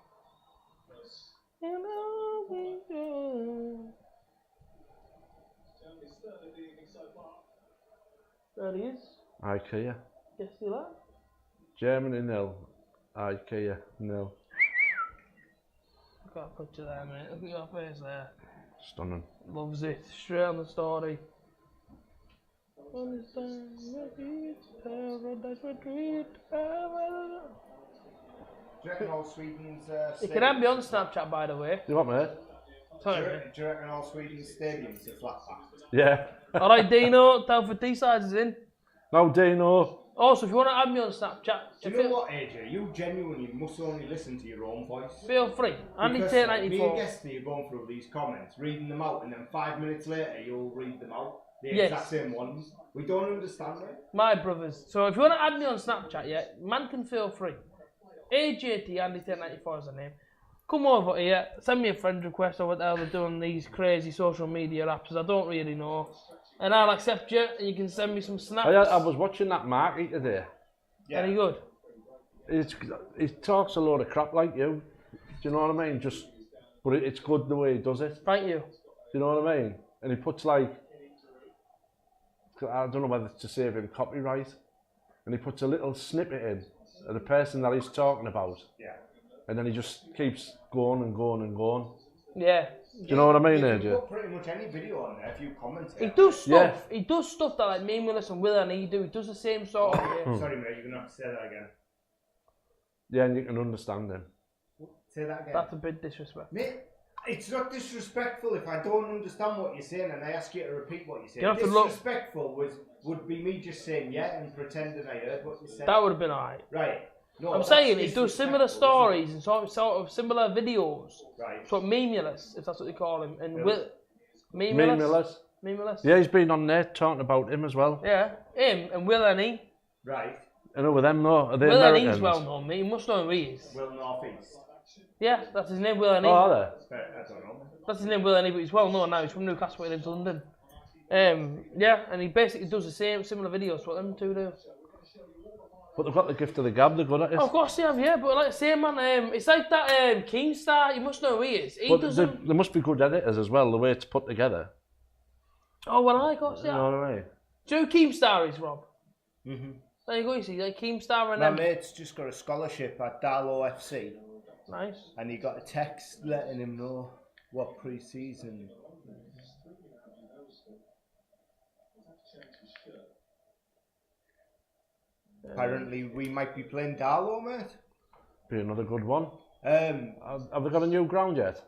There he is. IKEA. Guess you that? Germany 0. IKEA 0. Look at that picture there, mate. Look at your face there. Stunning. Loves it. Straight on the story. Do you reckon all Sweden's You can have me on Snapchat, by the way. You want me? Sorry, mate. Do you reckon all Sweden's stadiums are flat packed? Yeah. Alright, Dino, down for T-sides is in. No, Dino. Also, if you want to add me on Snapchat, Do you know what, AJ? You genuinely must only listen to your own voice. feel free. Andy Because, Tate like, me and 94. Guesty are going through these comments, reading them out, and then 5 minutes later you'll read them out. The Yes. exact same ones. We don't understand it. My brothers. So if you want to add me on Snapchat, yeah, man can feel free. AJT Andy Tate 94 is the name. Come over here, send me a friend request or whatever they're doing these crazy social media apps. I don't really know. And I'll accept you, and you can send me some snaps. I was watching that Marky today. Yeah. Any good? He talks a load of crap like you. Do you know what I mean? But it's good the way he does it. Thank you. Do you know what I mean? And he puts like, I don't know whether to save him copyright, and he puts a little snippet in of the person that he's talking about, Yeah. and then he just keeps going and going and going. Yeah. Do you know what I mean, You can AJ? put pretty much any video on there if you comment He it. does stuff. Yeah. He does stuff that like me, Willis, and Will and he do. He does the same sort of. Yeah. Sorry, mate, you're going to have to say that again. Yeah, and you can understand him. Say that again. That's a bit disrespectful. Mate, it's not disrespectful if I don't understand what you're saying and I ask you to repeat what you're saying. You have to look- Disrespectful would be me just saying yeah and pretending I heard what you said. That would have been alright. Right. No, I'm that's saying he does similar disrespectful, stories and sort of similar videos. isn't it? Right. So Memulous, if that's what they call him, and Who? Will. Me Memulous. Millers. Memulous. Yeah, he's been on there talking about him as well. Yeah, him and Will and he. Right. I know with them though. Are they Will and Americans? he's well known, mate. You must know who he is. Will Northeast. Yeah, that's his name, Will and Oh, he. are they? I don't know. That's his name, Will and he, but he's well known now. He's from Newcastle, but he lives in London. Yeah, and he basically does the same similar videos to what them two do. But they've got the gift of the gab, they're good at it. Oh, of course they have, yeah. But like I say, man, it's like that Keemstar. You must know who he is. He But doesn't. they must be good editors as well, the way it's put together. Oh, well, I got You know what I mean? Do you know who Keemstar is, Rob? Mm-hmm. There you go, you see, like Keemstar and My them. mate's just got a scholarship at Darlow FC. Nice. And he got a text letting him know what pre-season. Apparently, we might be playing Darlow, mate. Be another good one. Um, Have they got a new ground yet?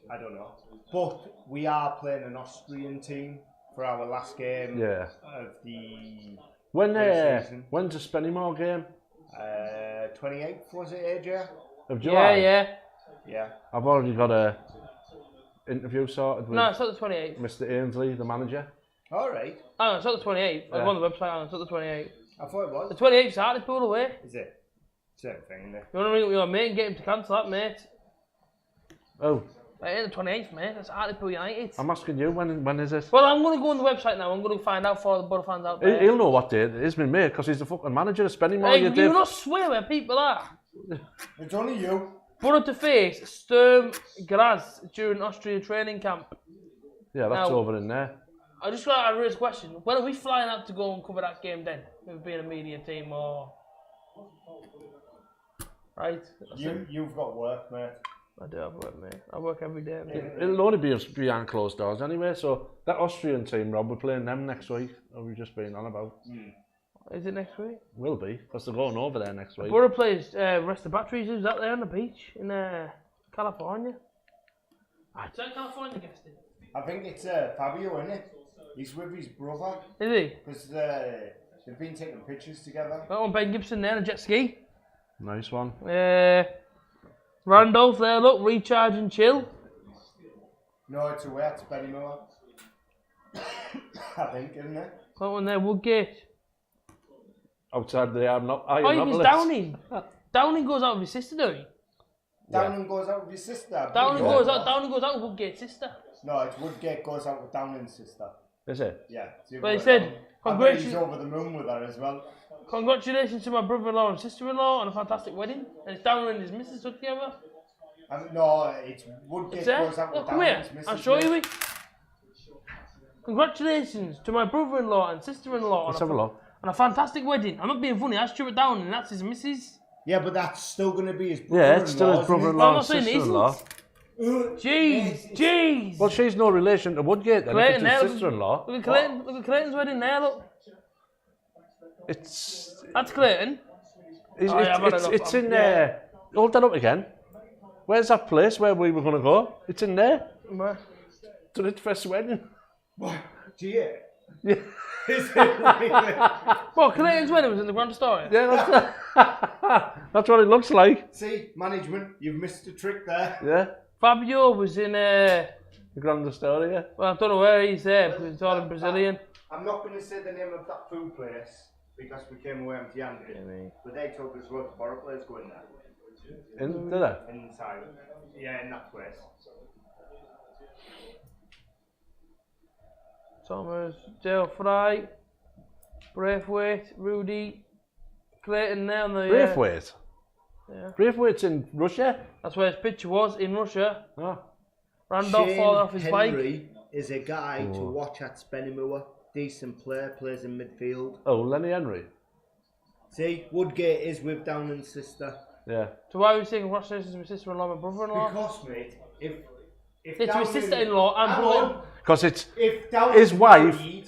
I don't know. But we are playing an Austrian team for our last game Yeah. of the When's the Spennymoor game? 28th, was it, AJ? Of July? Yeah. Yeah. I've already got a interview sorted with No, it's not the 28th. Mr. Ainsley, the manager. All right. Oh, no, it's not the 28th. Yeah. I'm on the website, it's not the 28th. I thought it was. The 28th is Hartlepool away. Is it? Same thing, isn't it? You want to ring up your mate and get him to cancel that, mate? Oh, It ain't the 28th, mate. That's Hartlepool United. I'm asking you, when is it? Well, I'm going to go on the website now. I'm going to find out for the Borough fans out there. He'll know what date it is, my mate, because he's the fucking manager of Spennymoor. Hey, you you div. not swear where people are. It's only you. Borough to face Sturm Graz during Austria training camp. Yeah, that's Now- over in there. I just got to raise a question. When are we flying out to go and cover that game then? With being a media team or... Right? You've got work, mate. I do have work, mate. I work every day, mate. It'll only be behind closed doors anyway, so that Austrian team, Rob, we're playing them next week. We've just been on about. Is it next week? Will be, because they're going over there next week. Borough plays Rest of Batteries. Who's that there on the beach in California? Is that California guesting? I think it's Fabio, isn't it? He's with his brother. Is he? Because they've been taking pictures together. That one, Ben Gibson there on a jet ski. Nice one. Randolph there, look, recharge and chill. No, it's away at Spennymoor. I think, isn't it? That one there, Woodgate. Outside the Oh, he's Downing. Downing goes out with his sister, don't he? Downing goes out with his sister. Downing goes out with Woodgate's sister. No, it's Woodgate goes out with Downing's sister. Is it? Yeah. Well, he said, I bet he's over the moon with her as well. Congratulations to my brother-in-law and sister-in-law on a fantastic wedding. And it's Downing and his missus stood together. No, it's Woodgate goes out with Look, come here, Downing's missus. I'll show you it. Congratulations to my brother-in-law and sister-in-law Let's have a look. on a fantastic wedding. I'm not being funny, that's Stuart Downing and that's his missus. Yeah, but that's still going to be his brother-in-law. Yeah, it's still his brother-in-law I'm and not saying it sister-in-law. Jeez. Well, she's no relation to Woodgate then, Clayton if it's there, his sister-in-law. Look at Clayton's wedding there, look. It's That's Clayton. it's in there. Hold that up again. Where's that place where we were going to go? It's in there. Where? To its first wedding. What? Gee, Yeah. is it really? Well, Clayton's wedding was in the Grand Astoria. Yeah, that's what it looks like. See, management, you've missed a trick there. Yeah. Fabio was in, The Grand Astoria. well, I don't know where he's there, because it's all in Brazilian. I'm not going to say the name of that food place because we came away empty-handed. But they told us loads of Borough players going there. Did they? Inside. Yeah, in that place. Thomas, Dale Fry, Braithwaite, Rudy, Clayton there on the... Braithwaite. Yeah. Braithwaite's in Russia. That's where his picture was, in Russia. Oh. Randolph Shane falling off his bike. Henry is a guy to watch at Spennymoor. Decent player, plays in midfield. Oh, Lenny Henry. See, Woodgate is with Downing's sister. Yeah. So why are we saying congratulations to my sister-in-law and my brother-in-law? Because, mate, if It's my Downing- sister-in-law and Hang brother. on. Because it's If Downing's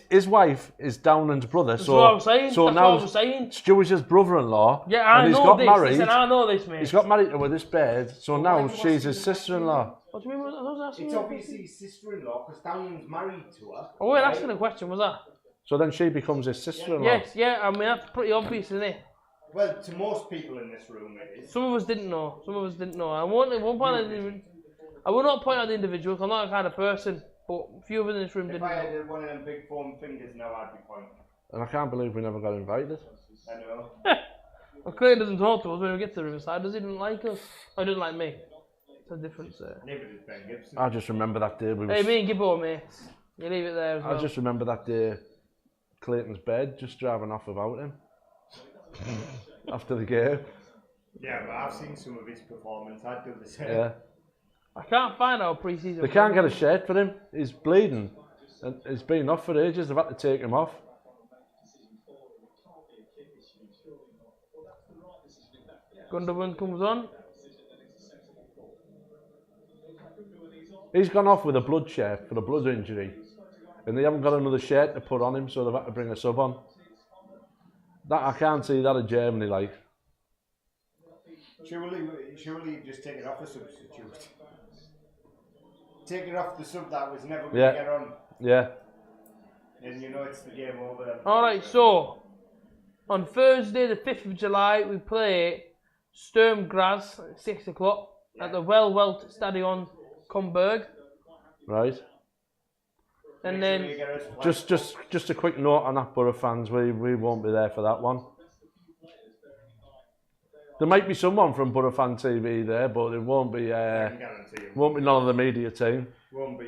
his wife is Downing's brother. That's so what I'm saying. so That's now what I'm saying. Stuart's his brother-in-law. Yeah, I and he's know got this. married. Listen, I know this, mate. He's got married to her with this bed. So now she's his sister-in-law. What do you mean? I was asking It's you. obviously his sister-in-law because Downing's married to her. I wasn't right? asking a question, was that? So then she becomes his sister-in-law. Yes, yeah, I mean, that's pretty obvious, isn't it? Well, to most people in this room it is. Some of us didn't know. I won't, at one point, I will not point out the individuals. I'm not that kind of person. But a few of us in this room If didn't I know. had one of them big foam fingers now, I'd be pointing. And I can't believe we never got invited. I know. Well, Clayton doesn't talk to us when we get to the Riverside. Does he? Didn't like us. Oh, he didn't like me. It's a difference there. Neither did Ben Gibson. I just remember that day we Hey, was, me and Gibbo, mates. You leave it there as well. I just remember that day Clayton's bed just driving off without him. after the game. Yeah, but I've seen some of his performance. I'd do the same. Yeah. I can't find our pre-season. They can't get a shirt for him. He's bleeding. And he's been off for ages. They've had to take him off. Gundogan comes on. He's gone off with a blood shirt for a blood injury. And they haven't got another shirt to put on him, so they've had to bring a sub on. That I can't see that in Germany, like. Surely just take it off a substitute. Take it off the sub that was never going to get on. Yeah. And you know it's the game over then. Alright, so on Thursday the 5th of July we play Sturm Graz at 6 o'clock at the Welt Stadion Comberg. Right. And then just a quick note on that, Borough fans, we won't be there for that one. There might be someone from Borofantv TV there, but it won't be none of the media team.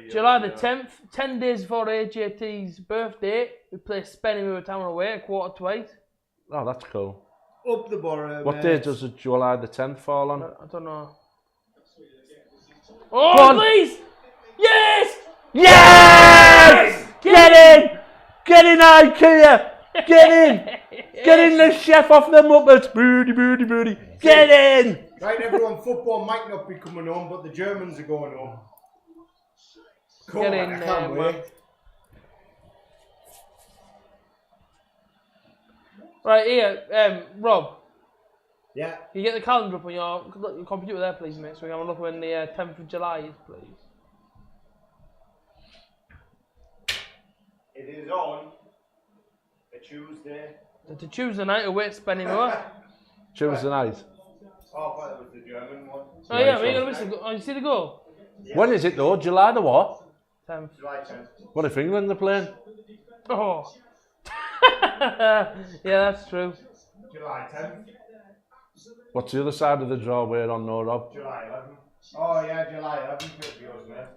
July the 10th, 10 days before AJT's birthday, we play Spennymoor Town away at 7:45. Oh, that's cool. Up the Borough. What day does July the 10th fall on? I don't know. Oh, please! Yes! Yes! Get in! Get in, IKEA! Get in! Get in, the chef off the Muppets! Booty, booty, booty! Get in! Right, everyone, football might not be coming home, but the Germans are going home. Come Get on, in I can't there, wait. Right, here, Rob. Yeah. Can you get the calendar up on your computer there, please, mate, so we can have a look when the 10th of July is, please. It is on a Tuesday. It's a Tuesday night away at Spennymoor. Tuesday night. Oh, I thought it was the German one. Oh yeah, we're going to miss the goal. Oh, you see the goal? Yeah. When is it though? July the what? 10th. July 10th. What if England are playing? Oh. Yeah, that's true. July 10th. What's the other side of the draw we're on now, Rob? July 11th. Oh yeah, July 11th. It'll be yours, mate.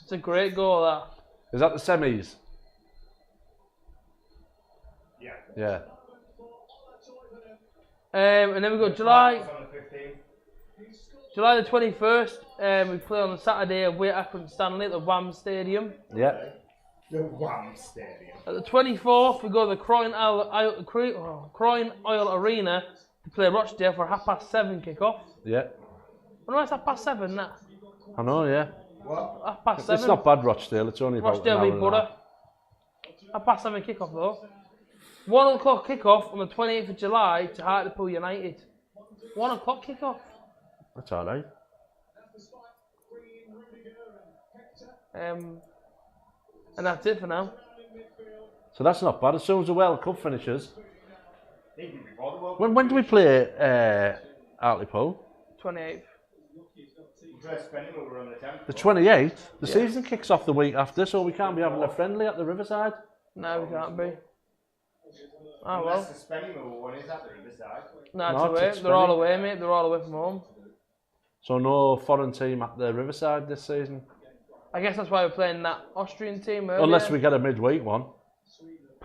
It's a great goal, that. Is that the semis? Yeah. Yeah. And then we got July It's on the 15th. July the 21st. We play on the Saturday away at Accrington Stanley at the Wham Stadium. Yeah. The Wham Stadium. At the 24th, we go to the Croydon Oil Arena to play Rochdale for 7:30 kick-off. Yeah. Oh, no, it's 7:30, nah. I know, yeah. What? 7:30. It's not bad, Rochdale. It's only about Rochdale an v hour Borough. 7:30 kick-off, though. 1 o'clock kick-off on the 28th of July to Hartlepool United. 1 o'clock kick-off. That's all right. And that's it for now. So that's not bad. As soon as the World Cup finishes. Even before the World When do we play Hartlepool? 28th. We play Spennymoor on the 10th. The 28th? The season kicks off the week after, so we can't be having a friendly at the Riverside. No, we can't be. Oh well. Unless the Spennymoor one is at the Riverside. No, it's No, away. it's They're all Spenny. away, mate. They're all away from home. So no foreign team at the Riverside this season. I guess that's why we're playing that Austrian team earlier. Unless we get a midweek one.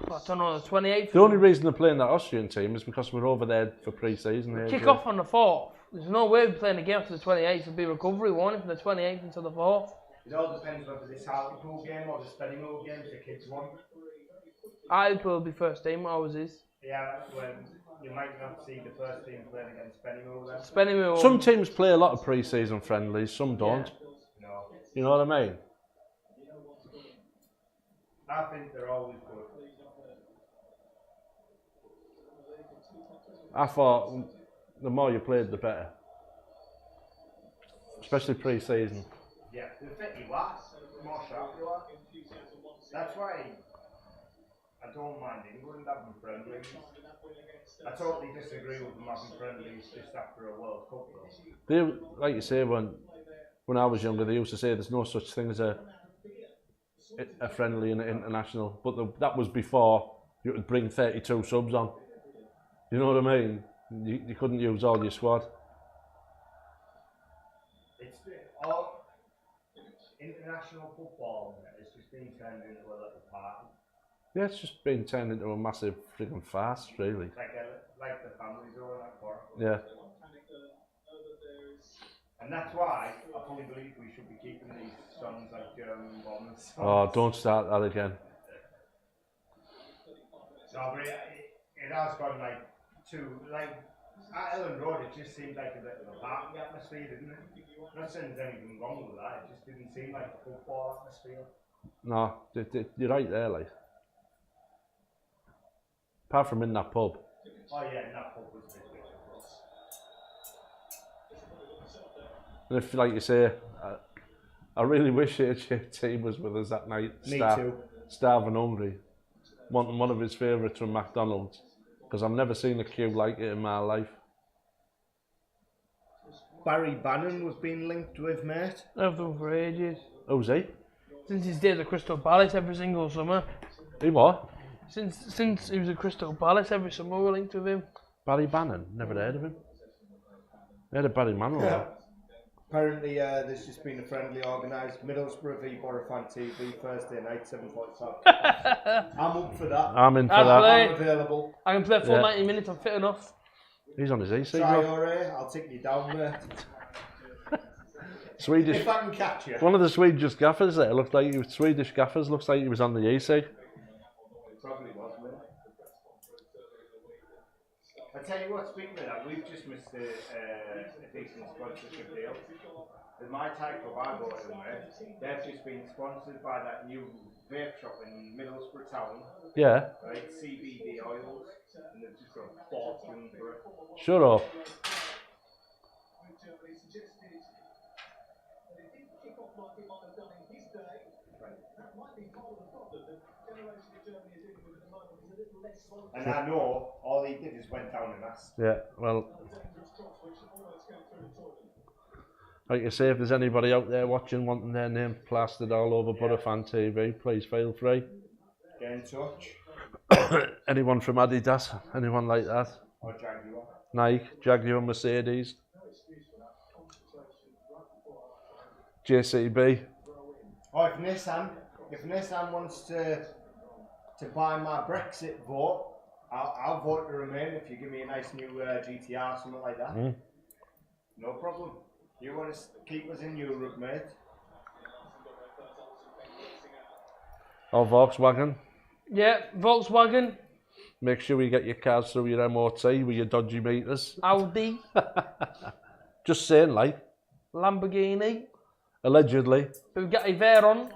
I don't know, the 28th. The only reason they're playing that Austrian team is because we're over there for pre-season. Kick off on the 4th. There's no way we're playing a game after the 28th. It'll be recovery, won't it, from the 28th until the 4th. It all depends whether this Hartlepool game or the Spennymoor game the kids won. Hartlepool will be first team, always is. Yeah, when you might not see the first team playing against Spennymoor then. Spennymoor. Some teams play a lot of pre-season friendlies, some don't. No. You know what I mean? I think they're always good. I thought the more you played, the better. Especially pre-season. Yeah, the fitter you are, the more sharp you are. That's why I don't mind England having friendlies. I totally disagree with them having friendlies just after a World Cup though. They, like you say, when I was younger, they used to say there's no such thing as a friendly and an international. But that was before you could bring 32 subs on. You know what I mean? You couldn't use all your squad. It's all international football has just been turned into a little party. Yeah, it's just been turned into a massive frigging farce, really. Like the families all that for. Yeah. And that's why I fully believe we should be keeping these songs like German bombers songs. Oh, don't start that again. No, but it has gone like at Ellen Road, it just seemed like a bit of a party atmosphere, didn't it? Not saying there's anything wrong with that, it just didn't seem like a football atmosphere. No, you're right there, like. Apart from in that pub. Oh yeah, and that pub was a bit weird. And if, like you say, I really wish your team was with us that night. Me too. Starving hungry. Wanting one of his favourites from McDonald's. Because I've never seen a queue like it in my life. Barry Bannon was being linked with, mate. I've done for ages. Who's he? Since his days at Crystal Palace every single summer. He what? Since he was at Crystal Palace every summer we're linked with him. Barry Bannon? Never heard of him. Heard of Barry Manilow. Yeah. Apparently, there's just been a friendly organised Middlesbrough v Borofantv Thursday night, 7:45. I'm up for that. I'm in for I'll that. play. I'm available. I can play full Yeah. 90 minutes, I'm fit enough. He's on his EC. Try look. your A, I'll take you down, mate. Swedish. If I can catch you. One of the Swedish gaffers there looked like he was Swedish gaffers. Looks like he was on the EC. Probably was, mate. I tell you what, speaking of that, we've just missed a decent sponsorship deal. With my type of I bought them with, they've just been sponsored by that new vape shop in Middlesbrough town, Yeah. right? CBD oils, and they've just got a fortune for it. Shut up. And I know all he did is went down and asked. Yeah, well, like you say, if there's anybody out there watching wanting their name plastered all over Borofantv, please feel free. Get in touch. Anyone from Adidas, anyone like that? Or Jaguar. Nike, Jaguar, Mercedes, JCB. Or if Nissan wants to buy my Brexit vote, I'll vote to remain if you give me a nice new GTR, something like that. No problem. You want to keep us in Europe, mate? Or Volkswagen. Yeah, Volkswagen, Make sure you get your cars through your MOT with your dodgy meters. Audi, Just saying, like, Lamborghini, allegedly. Bugatti Veyron,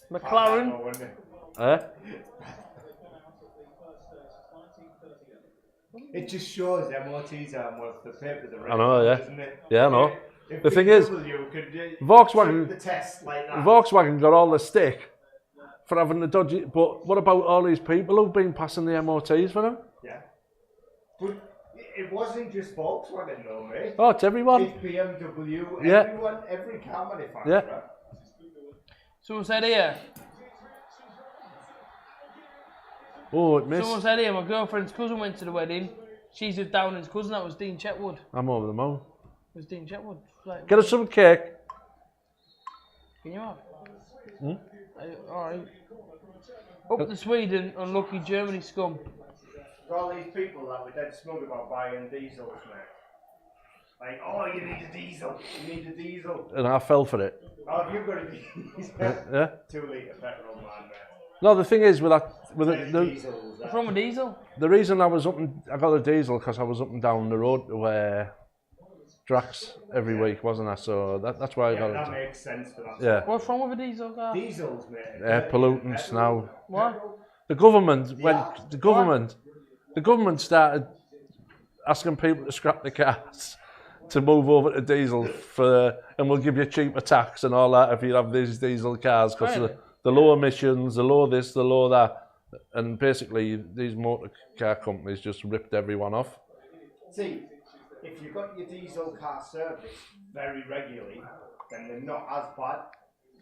McLaren. Oh, wouldn't it? Eh? It just shows MOTs aren't worth the paper they're written I know, on, yeah. doesn't it? Yeah, I know. If The thing is, BMW could Volkswagen- trip the test like that. Volkswagen got all the stick for having the dodgy, but what about all these people who've been passing the MOTs for them? Yeah. But it wasn't just Volkswagen though, mate. Oh, it's everyone. It's BMW, Yeah. everyone, every car manufacturer. Someone said here, Oh, it missed. my girlfriend's cousin went to the wedding. She's with Downing's cousin, that was Dean Chetwood. I'm over the moon. It was Dean Chetwood. Like, Get us some cake. can you have? Alright. Up to Sweden, unlucky Germany scum. For all these people that were dead smug about buying diesels, mate. Like, oh, you need a diesel. You need a diesel. And I fell for it. Oh, have you got a diesel? Yeah. 2 litre petrol, man, mate. No, the thing is with that, Diesels, What's wrong with diesel? the reason I got a diesel because I was up and down the road to Drax every week, wasn't I? So that's why I yeah, got that it. makes sense for that. Yeah. What's wrong with a diesel car? Diesels, mate. Air pollutants now. What? The government started asking people to scrap the cars to move over to diesel and we'll give you cheaper tax and all that if you have these diesel cars because Really? the low emissions, the low this, the low that, and basically these motor car companies just ripped everyone off. See, if you've got your diesel car serviced very regularly, then they're not as bad,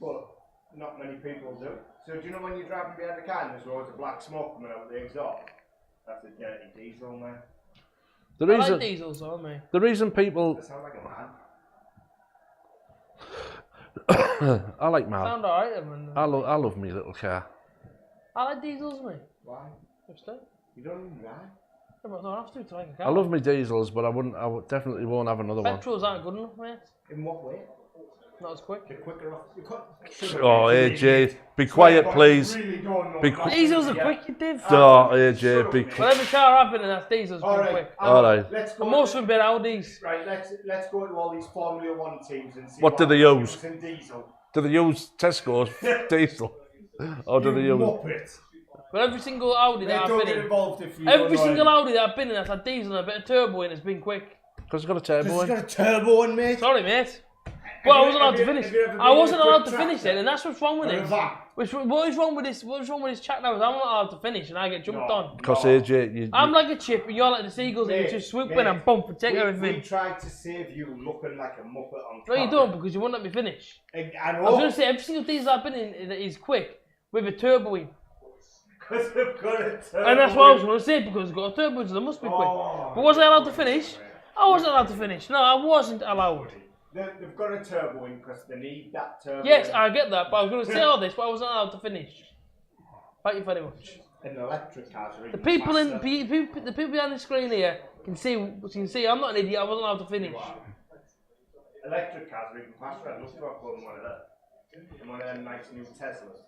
but not many people do. So do you know when you're driving behind the car and there's loads of black smoke coming out of the exhaust? That's a dirty diesel, man. The I reason, like diesels, though, mate. the reason people, That sounds like a man. I like my, Sound alright, man. I love me little car. I like diesels, mate. Why? Just do. You don't even drive. Yeah, but I don't have to like a car. I love my diesels, but definitely won't have another one. Petrols aren't good enough, mate. In what way? Not as quick. The quicker off. Oh, AJ, be quiet, please. Be quiet. Diesels are quick, you div. Oh, AJ, be quiet. Well, every car I've been in, that's diesels been quick. Alright. Let's go. And most of them been Audis. Right, let's go to all these Formula 1 teams and see What do they use? Diesel. Do they use Tesco's diesel? Or do they use... Muppet. But every single Audi that I've Don't been get in, involved if you every don't single know Audi that I've been in that's had diesel and a bit of turbo in has been quick. Because it's got a turbo It's in. got a turbo in, mate. Sorry, mate. But I wasn't allowed to finish. I wasn't allowed to quick finish it, and that's what's wrong with Or a it. van. What is wrong with this? What's wrong with this chat now? Is I'm not allowed to finish, and I get jumped on. Because AJ, I'm like a chip, and you're like the seagulls, and you Mate, just swoop mate, in and bump and take We everything. tried to save you looking like a muppet on No, you camera. don't, because you won't let me finish. I I was going know. to say, every single diesel I've been in is quick, with a turbo in. Because they've got a turbo. And that's what I was going to say, because it's got a turbo, so they must be quick. Oh, But was I allowed to finish? I wasn't allowed to finish. No, I wasn't allowed. They've got a turbo in because they need that turbo. Yes, in. I get that, but I was going to say all this, but I wasn't allowed to finish. Thank you very much. And electric cars are The even people faster. the people behind the screen here can see. I'm not an idiot. I wasn't allowed to finish. Electric cars are even faster. I'd love to have one of them. And one of them nice new Teslas.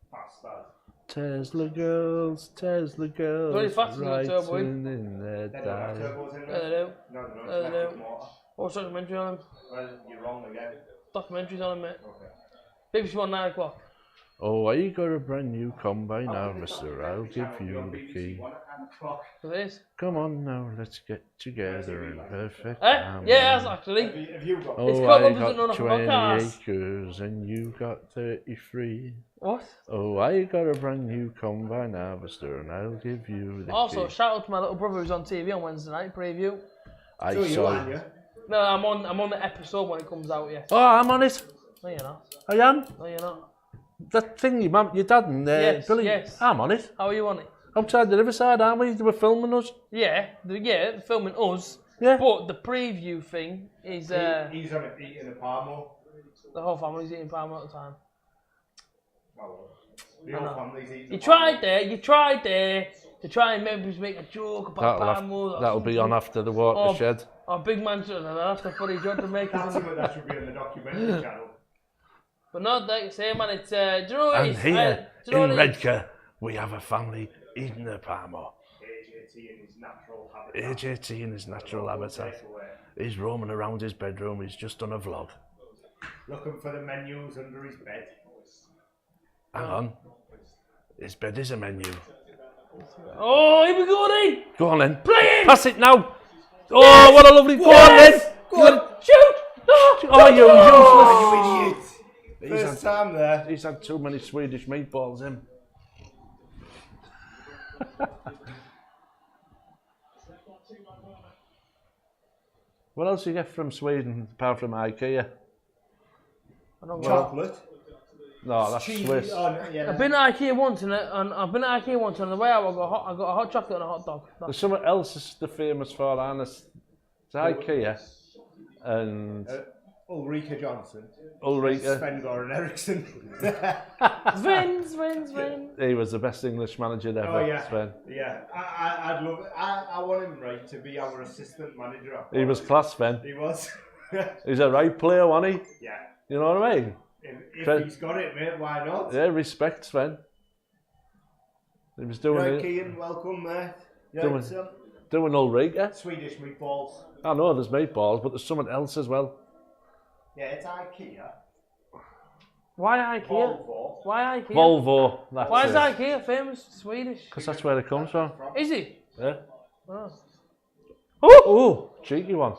Faster. Tesla girls, Very fast with the turbo writing in their They don't have diary. turbos in Yeah, they them. do. No, they don't. Yeah, they Electric do. motor. What's documentary on them? Well, you're wrong again. Documentaries on them, mate. Okay. BBC One 9 o'clock. Oh, I got a brand new combine now, mister. I'll give you the key. It is. Come on now, let's get together in perfect Eh? harmony. Yeah, that's actually. Have you got? It's Oh, called I Love Doesn't Know got Nothing About 20 Cars. acres and you got 33. What? Oh, I got a brand new combine harvester and I'll give you the Also, key. shout out to my little brother who's on TV on Wednesday night preview. I So you saw are, yeah? No, I'm on the episode when it comes out. Yeah. Oh, I'm on it. No, you're not. I am. No, you're not. That thing your dad and Yes, Billy. yes. I'm on it. How are you on it? Outside the riverside, aren't we? They were filming us. Yeah, they're filming us. Yeah. But the preview thing is He's on it eating a Parmo. the whole family's eating palm at the time. Oh, the whole family's eating You a tried there to try and maybe make a joke about That'll be on after the watershed. Or Big Man should have that's a funny joke to make. That's something that should be on the documentary channel. But not like I say, man, it's do you know what it And is? here Do you know in what it is? Redcar, we have a family eating a palmo. AJT in his natural habitat. AJT in his natural habitat. He's roaming around his bedroom. He's just done a vlog. Looking for the menus under his bed. Hang on. His bed is a menu. Oh, here we go then! Go on then. Play it! Pass it now. Oh, what a lovely... Go on then. Go on, shoot! No! Oh, you Oh, you idiot! He's First time there. He's had too many Swedish meatballs in. What else do you get from Sweden apart from IKEA? I don't know. Chocolate. No, that's Cheese. Swiss. Oh, no, yeah, I've been to IKEA once, and I've been to IKEA once, and on the way out, I got a hot chocolate and a hot dog. There's something else that's they're famous for, and it's IKEA and Ulrika Johnson. Ulrika. Sven-Goran Eriksson. Sven. He was the best English manager ever, Oh yeah, Sven. yeah. I'd love it. I want him right to be our assistant manager. He was class, Sven. He was. He's a right player, wasn't he? Yeah. You know what I mean? If he's got it, mate, why not? Yeah, respect, Sven. He was doing Right, it, Kean, welcome, mate. Yeah, Doing- it's, doing Ulrika. Swedish meatballs. I know there's meatballs, but there's something else as well. Yeah, it's IKEA. Why IKEA? Volvo. Why IKEA? Volvo. That's Why is it. IKEA famous? Swedish. Because that's where it comes from. Is it? Yeah. Oh. Oh, cheeky one.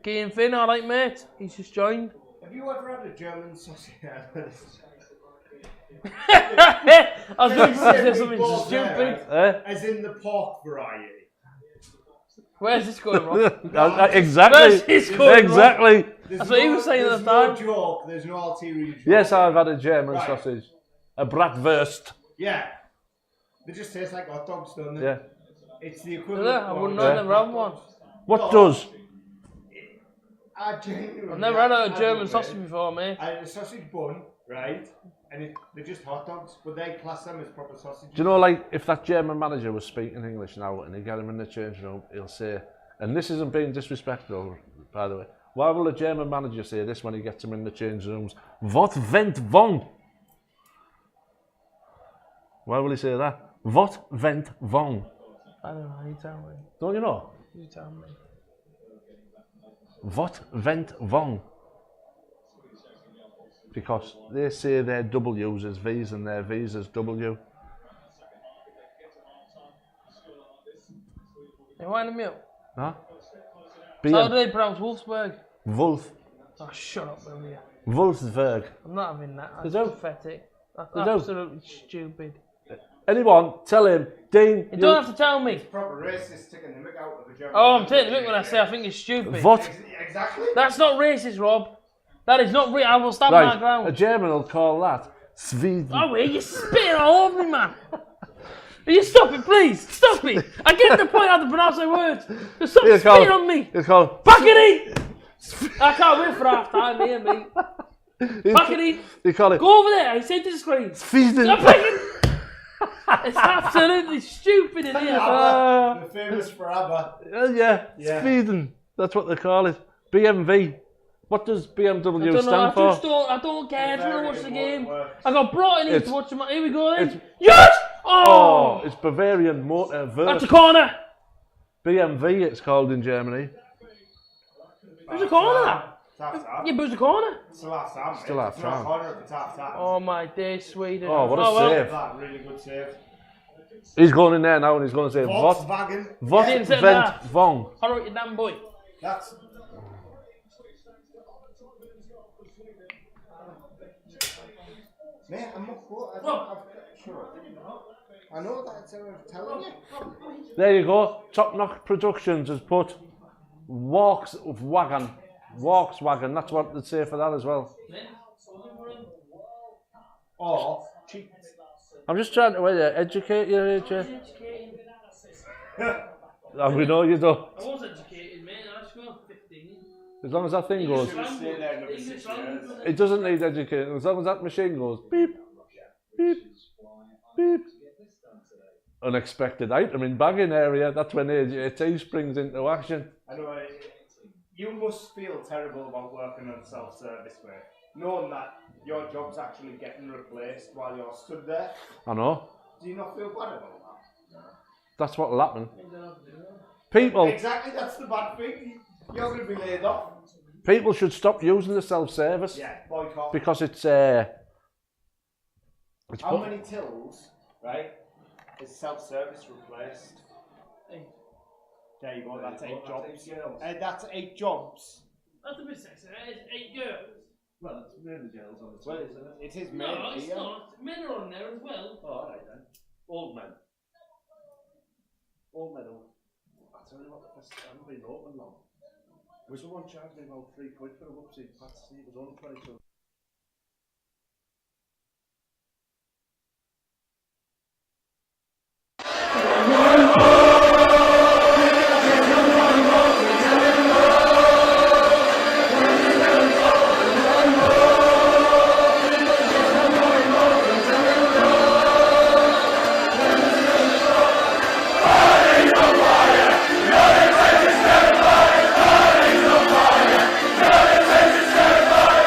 Kean Finn, I like mate. He's just joined. Have you ever had a German sausage? I was going to say something Meatballs stupid. there, As in the pork variety. Where's this going wrong? Exactly. Where's this going Exactly. That's what he was saying at the time. There's no joke, there's no ulterior joke. Yes, I've had a German Right. sausage. A bratwurst. Yeah. They just taste like hot dogs, don't they? Yeah. It's the equivalent. Yeah, I wouldn't know, Yeah. I've never had one. What does? I genuinely. I've never had a I German love sausage it. before, mate. I had a sausage bun right? And they're just hot dogs, but they class them as proper sausages. Do you know, like, if that German manager was speaking English now and you get him in the changing room, he'll say, and this isn't being disrespectful, by the way, why will a German manager say this when he gets him in the changing rooms? What went wrong? Why will he say that? What went wrong? I don't know, you tell me. Don't you know? You tell me. What went wrong? Because they say their W's as V's and their V's as W. You want a milk? Huh? So how do they pronounce Wolfsburg? Wolf. Oh, shut up, will you? Wolfsburg. I'm not having that. That's They do. pathetic. That's They do. absolutely stupid. Anyone, tell him, Dean. You don't have to tell me. It's proper racist taking the mick out of a German. Oh, I'm taking the mick when I say I think it's stupid. What? Exactly. That's not racist, Rob. That is not I will stand Right, my ground. a German will call that Sweden. Oh, wait, you're spitting all over me, man. Will you stop it, please? Stop it. I get the point how to pronounce my words. Just stop It's spitting called- on me. It's called. Back it in. I can't wait for half time here, mate. Back it in. They call it Go over there. I said to the screen. Sweden. I'm back in. It's absolutely stupid in here. They're famous for ABBA. Yeah, Sweden. That's what they call it. BMW. What does BMW I don't know. stand for? I don't care. I just want to watch the game. Works. I got brought in here It's- to watch the match. Here we go then. it's- Yes! Oh, Oh! it's Bavarian Motor That's a Werk. corner. BMW, it's called in Germany. It was a corner. It's half time. Yeah, but it was a corner. Still half time. mate. Still half It's not time. a corner if it's half time. Oh my days, Sweden. Oh, what a well. save. That really good save. He's going in there now and he's going to say, what? Volkswagen. What Didn't say went that. wrong? Alright, you damn boy. That's. Mate, I'm not quote. Sure. I know that's what I'm telling you. There you go. Top Knock Productions has put Volkswagen. Volkswagen, that's what they'd say for that as well. Or cheat. I'm just trying to educate you, AJ. And we know you don't. I was educated, mate. I was going 15. As long as that thing goes, Should we stay there another 6 years? it doesn't need educating. As long as that machine goes beep, beep, beep. Unexpected item in bagging area, that's when AJT springs into action. I know. You must feel terrible about working on self-service, mate. Knowing that your job's actually getting replaced while you're stood there. I know. Do you not feel bad about that? That's what'll happen. People Exactly, that's the bad thing. You're going to be laid off. people should stop using the self-service Yeah, boycott. because it's How put- many tills, right, is self-service replaced? 8. There you go, that's 8 jobs. That's 8 jobs. That's a bit sexy. It's 8 girls. Well, it's mainly girls on the Well, tour, isn't it? it is No, mainly, it's yeah. not. Men are on there as well. Oh, alright then. Old men. Old men. I tell you what, the first time I've been open long. Was someone charged me about £3 for a whoopsie? It was only 22.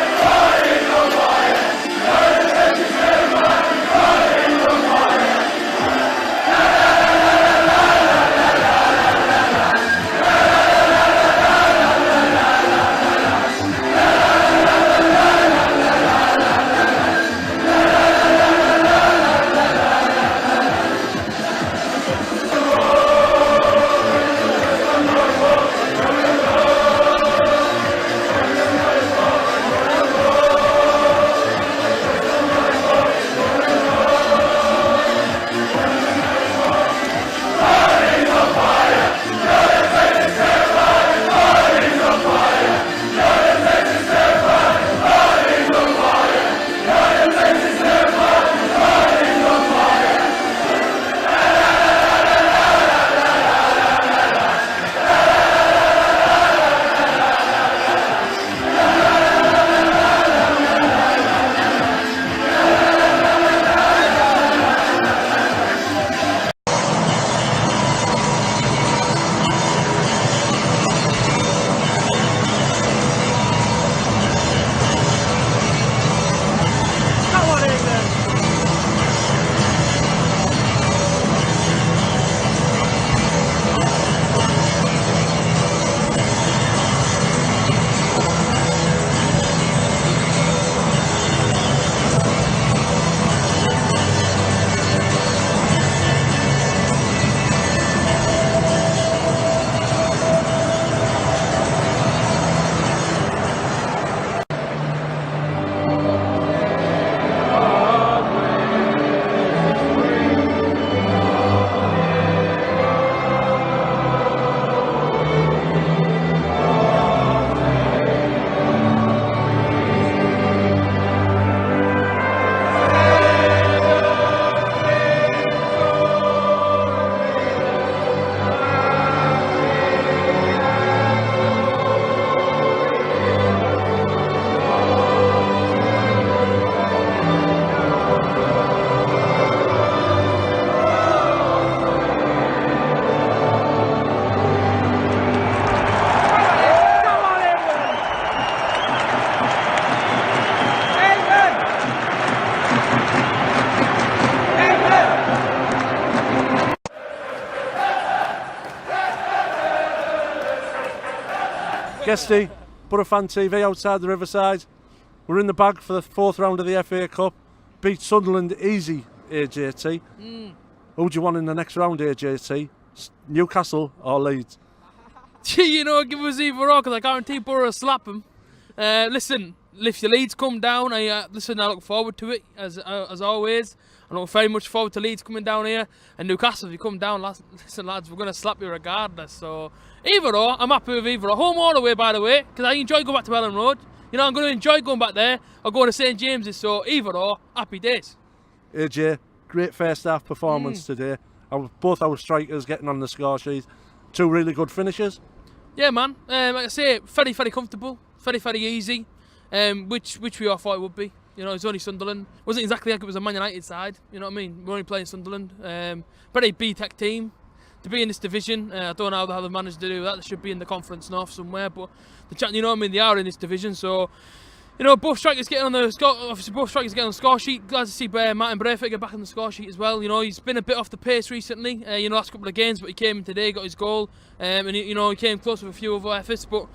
Fire! Guesty, Borofantv outside the Riverside. We're in the bag for the 4th round of the FA Cup. Beat Sunderland easy, AJT. Who do you want in the next round, AJT? Newcastle or Leeds? You know, give us either or, because I guarantee Borough will slap them. Listen, if your Leeds come down, I look forward to it, as always. I look very much forward to Leeds coming down here. And Newcastle, if you come down, listen lads, we're going to slap you regardless. So, either or, I'm happy with either or. Home or away, by the way, because I enjoy going back to Ellen Road. You know, I'm going to enjoy going back there. I'll go to St James's, so either or, happy days. AJ, great first half performance today. Both our strikers getting on the score sheet. 2 really good finishes. Yeah, man. Like I say, very, very comfortable, very, very easy, which we all thought it would be. You know, it's only Sunderland. It wasn't exactly like it was a Man United side. You know what I mean? We're only playing Sunderland. Very B-Tech team. To be in this division, I don't know how they managed to do that. They should be in the Conference North somewhere, but you know what I mean? They are in this division, so. You know, both strikers getting on the score. Obviously, both strikers getting on the score sheet. Glad to see Martin Borofantv get back on the score sheet as well. You know, he's been a bit off the pace recently. Last couple of games, but he came in today, got his goal, and he came close with a few other efforts. But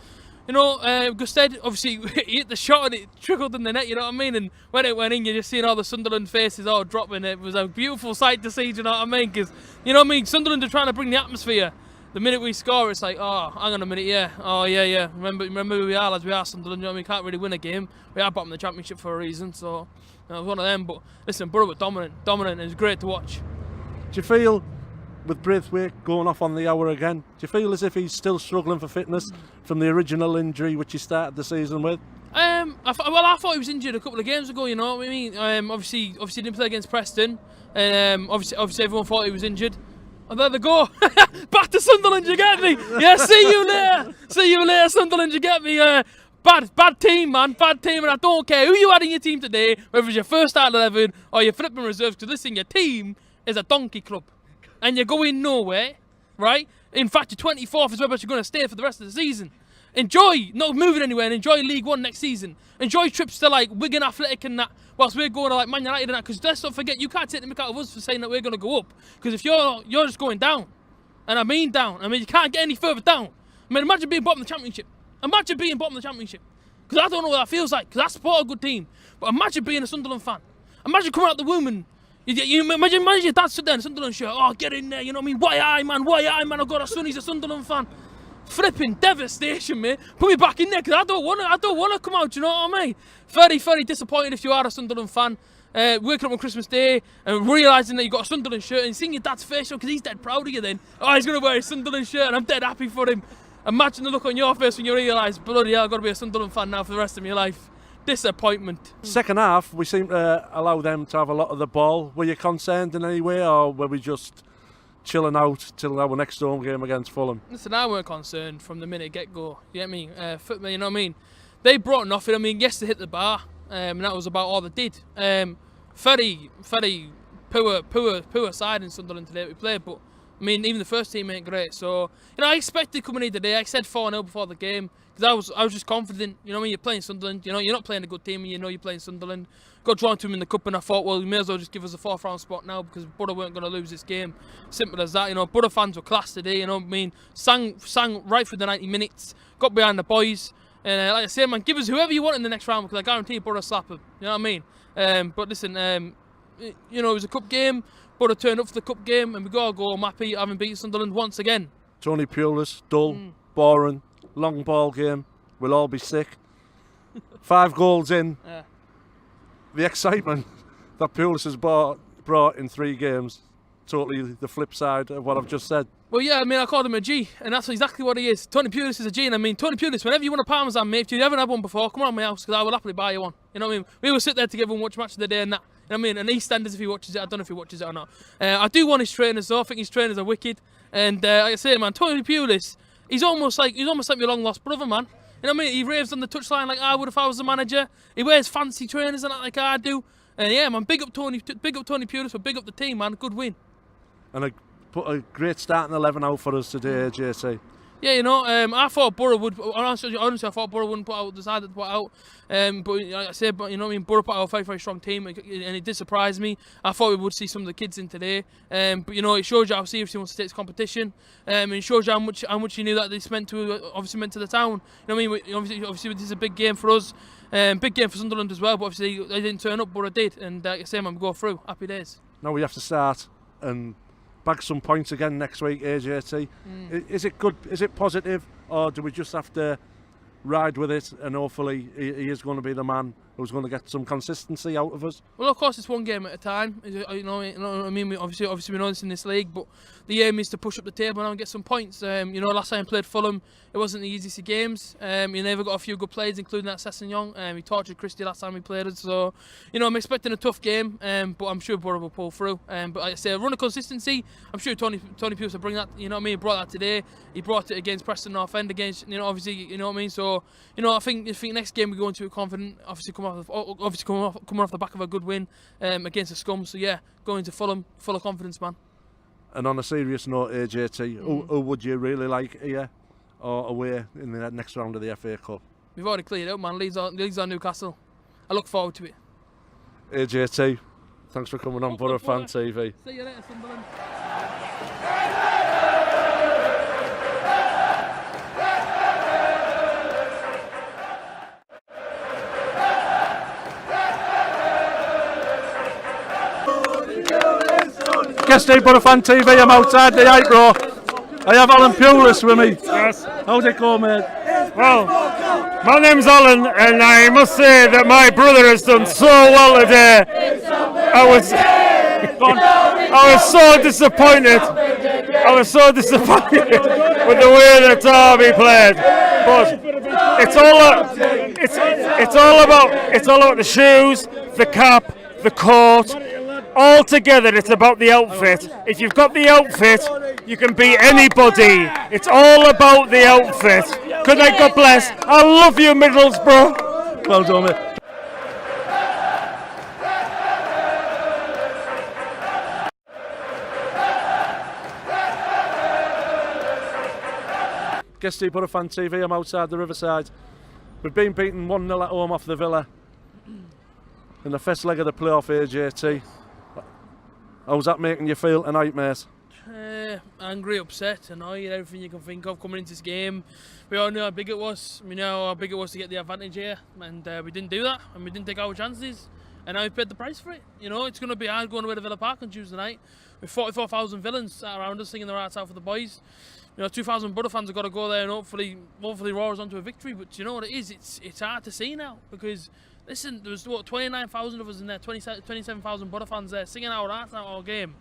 Gusted, obviously, he hit the shot and it trickled in the net. You know what I mean? And when it went in, you're just seeing all the Sunderland faces all dropping. It was a beautiful sight to see. Do you know what I mean? Because you know what I mean. Sunderland are trying to bring the atmosphere. The minute we score, it's like, oh, hang on a minute, yeah. Oh, yeah. Remember who we are, lads. We are Sunderland. You know what I mean? We can't really win a game. We are bottom of the Championship for a reason. So, it was one of them. But listen, Borough were dominant. And it was great to watch. Do you feel, with Braithwaite going off on the hour again, do you feel as if he's still struggling for fitness from the original injury which he started the season with? I thought he was injured a couple of games ago. You know what I mean? Obviously, didn't play against Preston, and obviously everyone thought he was injured. And there they go. Back to Sunderland, you get me? Yeah, see you later, Sunderland, you get me? Bad team, man, bad team, and I don't care who you had in your team today, whether it's your first start 11 or your flipping reserves, because listen, your team is a donkey club, and you're going nowhere, right? In fact, your 24th is where you're going to stay for the rest of the season. Enjoy not moving anywhere and enjoy League One next season. Enjoy trips to like Wigan Athletic and that, whilst we're going to like Man United and that. Because let's not forget, you can't take the mick out of us for saying that we're going to go up. Because if you're just going down, and I mean down, you can't get any further down. Imagine being bottom of the Championship. Imagine being bottom of the Championship. Because I don't know what that feels like. Because I support a good team. But imagine being a Sunderland fan. Imagine coming out the womb and imagine your dad stood there in a Sunderland shirt. Oh, get in there. You know what I mean? Why I, man? I've got a son. He's a Sunderland fan. Flipping devastation, mate. Put me back in there because I don't want to come out. You know what I mean? Very, very disappointed if you are a Sunderland fan. Waking up on Christmas Day and realising that you got a Sunderland shirt and seeing your dad's face because he's dead proud of you. Then he's gonna wear a Sunderland shirt and I'm dead happy for him. Imagine the look on your face when you realise, bloody hell, I've got to be a Sunderland fan now for the rest of my life. Disappointment. Second half, we seem to allow them to have a lot of the ball. Were you concerned in any way, or were we just chilling out till our next home game against Fulham? Listen, I weren't concerned from the minute get-go. You get me? You know what I mean? They brought nothing. I mean, yes, they hit the bar, and that was about all they did. Very, very poor side in Sunderland today that we played, but I mean, even the first team ain't great. So, I expected coming in today. I said 4-0 before the game because I was just confident. You know what I mean? You're playing Sunderland. You're not playing a good team, and you're playing Sunderland. Got drawn to him in the cup, and I thought, well, you may as well just give us a 4th round spot now because Borough weren't going to lose this game. Simple as that. Borough fans were class today. You know what I mean? Sang right through the 90 minutes. Got behind the boys, and like I say, man, give us whoever you want in the next round because I guarantee Borough slap them. You know what I mean? But listen, it was a cup game. Borough turned up for the cup game, and we got to go happy having beaten Sunderland once again. Tony Pulis, dull, boring, long ball game. We'll all be sick. 5 goals in. Yeah. The excitement that Pulis has brought in 3 games, totally the flip side of what I've just said. Well, yeah, I mean, I called him a G, and that's exactly what he is. Tony Pulis is a G, and I mean, Tony Pulis, whenever you want a Parmesan, mate, if you haven't had one before, come on my house, because I will happily buy you one. You know what I mean? We will sit there together and watch Match of the Day and that. You know what I mean? And EastEnders, if he watches it, I don't know if he watches it or not. I do want his trainers, though. I think his trainers are wicked. And like I say, man, Tony Pulis, he's almost like my long-lost brother, man. You know what I mean? He raves on the touchline like I would if I was the manager. He wears fancy trainers and that like I do. And yeah, man, big up Tony Pulis, but big up the team, man. Good win. And put a great starting 11 out for us today, JC. Yeah, you know, I thought Borough would. Honestly, I thought Borough wouldn't put out, decided to put out. But like I said, but you know what I mean, Borough put out a very, very strong team, and it did surprise me. I thought we would see some of the kids in today. But you know, it shows you how serious he wants to take this competition. And it shows you how much he knew that this meant to the town. You know what I mean? Obviously, this is a big game for us. Big game for Sunderland as well. But obviously, they didn't turn up, Borough did, and like I say, man, we go through. Happy days. Now we have to start and bag some points again next week, AJT. Is it good? Is it positive, or do we just have to ride with it and hopefully he is going to be the man who's going to get some consistency out of us? Well, of course, it's one game at a time. You know what I mean? Obviously, we know this in this league, but the aim is to push up the table now and get some points. You know, last time I played Fulham, it wasn't the easiest of games. He never got a few good players, including that Sessegnon. He tortured Christie last time we played it. So, you know, I'm expecting a tough game, but I'm sure Borough will pull through. But like I say, a run of consistency, I'm sure Tony Pulis will bring that. You know what I mean? He brought that today. He brought it against Preston North End, against, you know, obviously, you know what I mean? So, you know, I think next game we go into it confident. Obviously, coming off the back of a good win against the Scum. So yeah, going to Fulham full of confidence, man. And on a serious note, AJT, who would you really like here or away in the next round of the FA Cup? We've already cleared it out, man. Leeds on Newcastle. I look forward to it. AJT, thanks for coming on Borofantv TV. See you later, Sunderland. Guest day, Borofantv TV, I'm outside the 8 row. I have Alan Pulis with me. Yes. How's it going, mate? Well, my name's Alan, and I must say that my brother has done so well today. I was so disappointed. I was so disappointed with the way that Derby played. But it's all about the shoes, the cap, the coat. All together, it's about the outfit. If you've got the outfit, you can beat anybody. It's all about the outfit. Good night, God bless. I love you, Middlesbrough. Well done, mate. Guest day, Borofantv TV, I'm outside the Riverside. We've been beaten 1-0 at home off the Villa in the first leg of the playoff, AJT. How's that making you feel tonight, mate? Angry, upset, annoyed, everything you can think of coming into this game. We all knew how big it was. We know how big it was to get the advantage here, and we didn't do that, and we didn't take our chances. And now we paid the price for it. You know, it's going to be hard going away to Villa Park on Tuesday night with 44,000 villains sat around us singing the right out for the boys. You know, 2,000 Borough fans have got to go there and hopefully roar us onto a victory. But you know what it is? It's hard to see now because. Listen, there was 29,000 of us in there, 27,000 Borough fans there, singing our hearts out all game.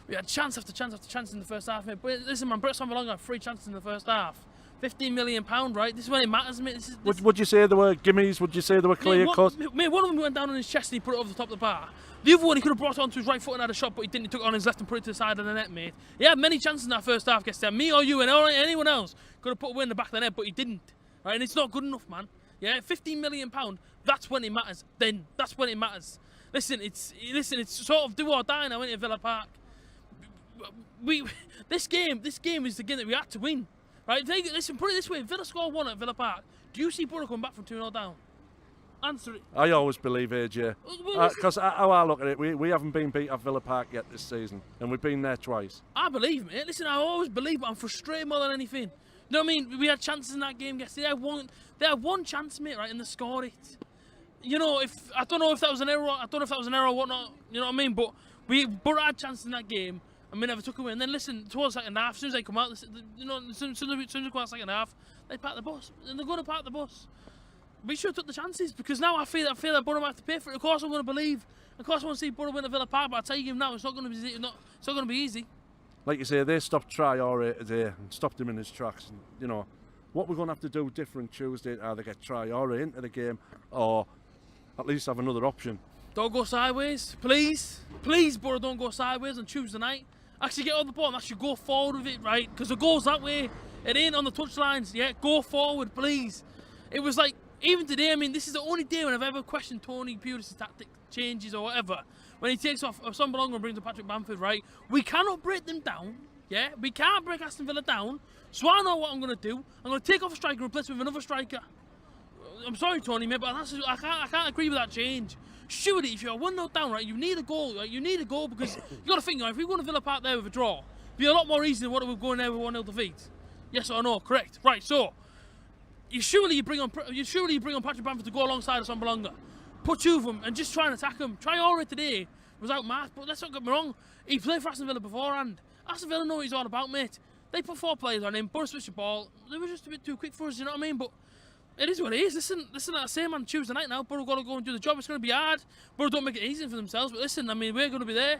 We had chance after chance after chance in the first half, mate. But listen, man, Brits on Malonga had 3 chances in the first half. £15 million, right? This is when it matters, mate. Would you say there were gimmies? Would you say there were clear cuts? Mate, one of them went down on his chest and he put it over the top of the bar. The other one, he could have brought it onto his right foot and had a shot, but he didn't. He took it on his left and put it to the side of the net, mate. He had many chances in that first half, guess that. Me or you and anyone else could have put away in the back of the net, but he didn't. Right? And it's not good enough, man. Yeah, £15 million. That's when it matters. Then that's when it matters. Listen, it's sort of do or die now, isn't it, Villa Park? This game is the game that we had to win, right? Listen, put it this way: Villa score 1 at Villa Park. Do you see Borough come back from 2-0 down? Answer it. I always believe AJ, because how I look at it, we haven't been beat at Villa Park yet this season, and we've been there twice. I believe, mate. Listen, I always believe, but I'm frustrated more than anything. You know what I mean? We had chances in that game yesterday. They had one chance, mate, right, and they scored it. You know, I don't know if that was an error. I don't know if that was an error or whatnot. You know what I mean? But Borough had chances in that game, and we never took away. And then listen, towards the second half, as soon as they come out, you know, as soon as they come out the second half, they park the bus, and they're going to park the bus. We should have took the chances because now I feel that Borough might have to pay for it. Of course, I'm going to believe. Of course, I want to see Borough win at Villa Park, but I tell you now, it's not going to be easy. Like you say, they stopped Traore today and stopped him in his tracks. And, you know, what we're going to have to do different Tuesday to either get Traore into the game or at least have another option. Don't go sideways, please. Please, Borough, don't go sideways on Tuesday night. Actually get on the ball and actually go forward with it, right? Because the goal's that way. It ain't on the touchlines. Yeah, go forward, please. It was like, even today, I mean, this is the only day when I've ever questioned Tony Pulis' tactic changes or whatever. When he takes off Son Belonga and brings in Patrick Bamford, right? We cannot break them down. Yeah, we can't break Aston Villa down. So I know what I'm going to do. I'm going to take off a striker and replace him with another striker. I'm sorry, Tony, mate, but I can't agree with that change. Surely, if you're 1-0 down, right, you need a goal. Right? You need a goal because you got to think, right, if we go to Villa Park there with a draw, it'd be a lot more easy than what we're going there with 1-0 defeat. Yes or no? Correct. Right. So, you bring on Patrick Bamford to go alongside us on Bologna. Put two of them and just try and attack them. Traore today was outmatched, but let's not get me wrong. He played for Aston Villa beforehand. Aston Villa know what he's all about, mate. They put 4 players on him, Borough switched the ball. They were just a bit too quick for us, you know what I mean? But it is what it is. Listen, like I say, man, Tuesday night now, Borough got to go and do the job. It's going to be hard. Borough don't make it easy for themselves, but listen, I mean, we're going to be there.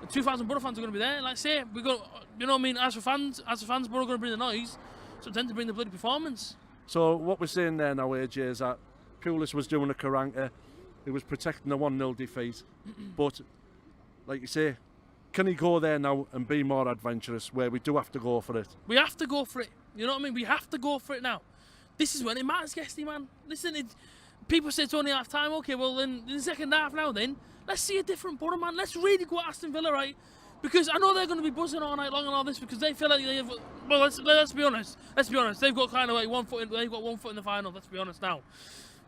The 2,000 Borough fans are going to be there. Like I say, we're going, you know what I mean? As for fans, Borough are going to bring the noise, so tend to bring the bloody performance. So what we're saying there now, AJ, is that Pulis was doing a Karanka. He was protecting a 1-0 defeat. But, like you say, can he go there now and be more adventurous, where we do have to go for it? We have to go for it. You know what I mean? We have to go for it now. This is when it matters, Guesty, man. Listen, people say it's only half time. Okay, well, in the second half now, then, let's see a different Borough, man. Let's really go at Aston Villa, right? Because I know they're going to be buzzing all night long and all this because they feel like they have. Well, let's be honest. Let's be honest. They've got kind of like they've got 1 foot in the final. Let's be honest now.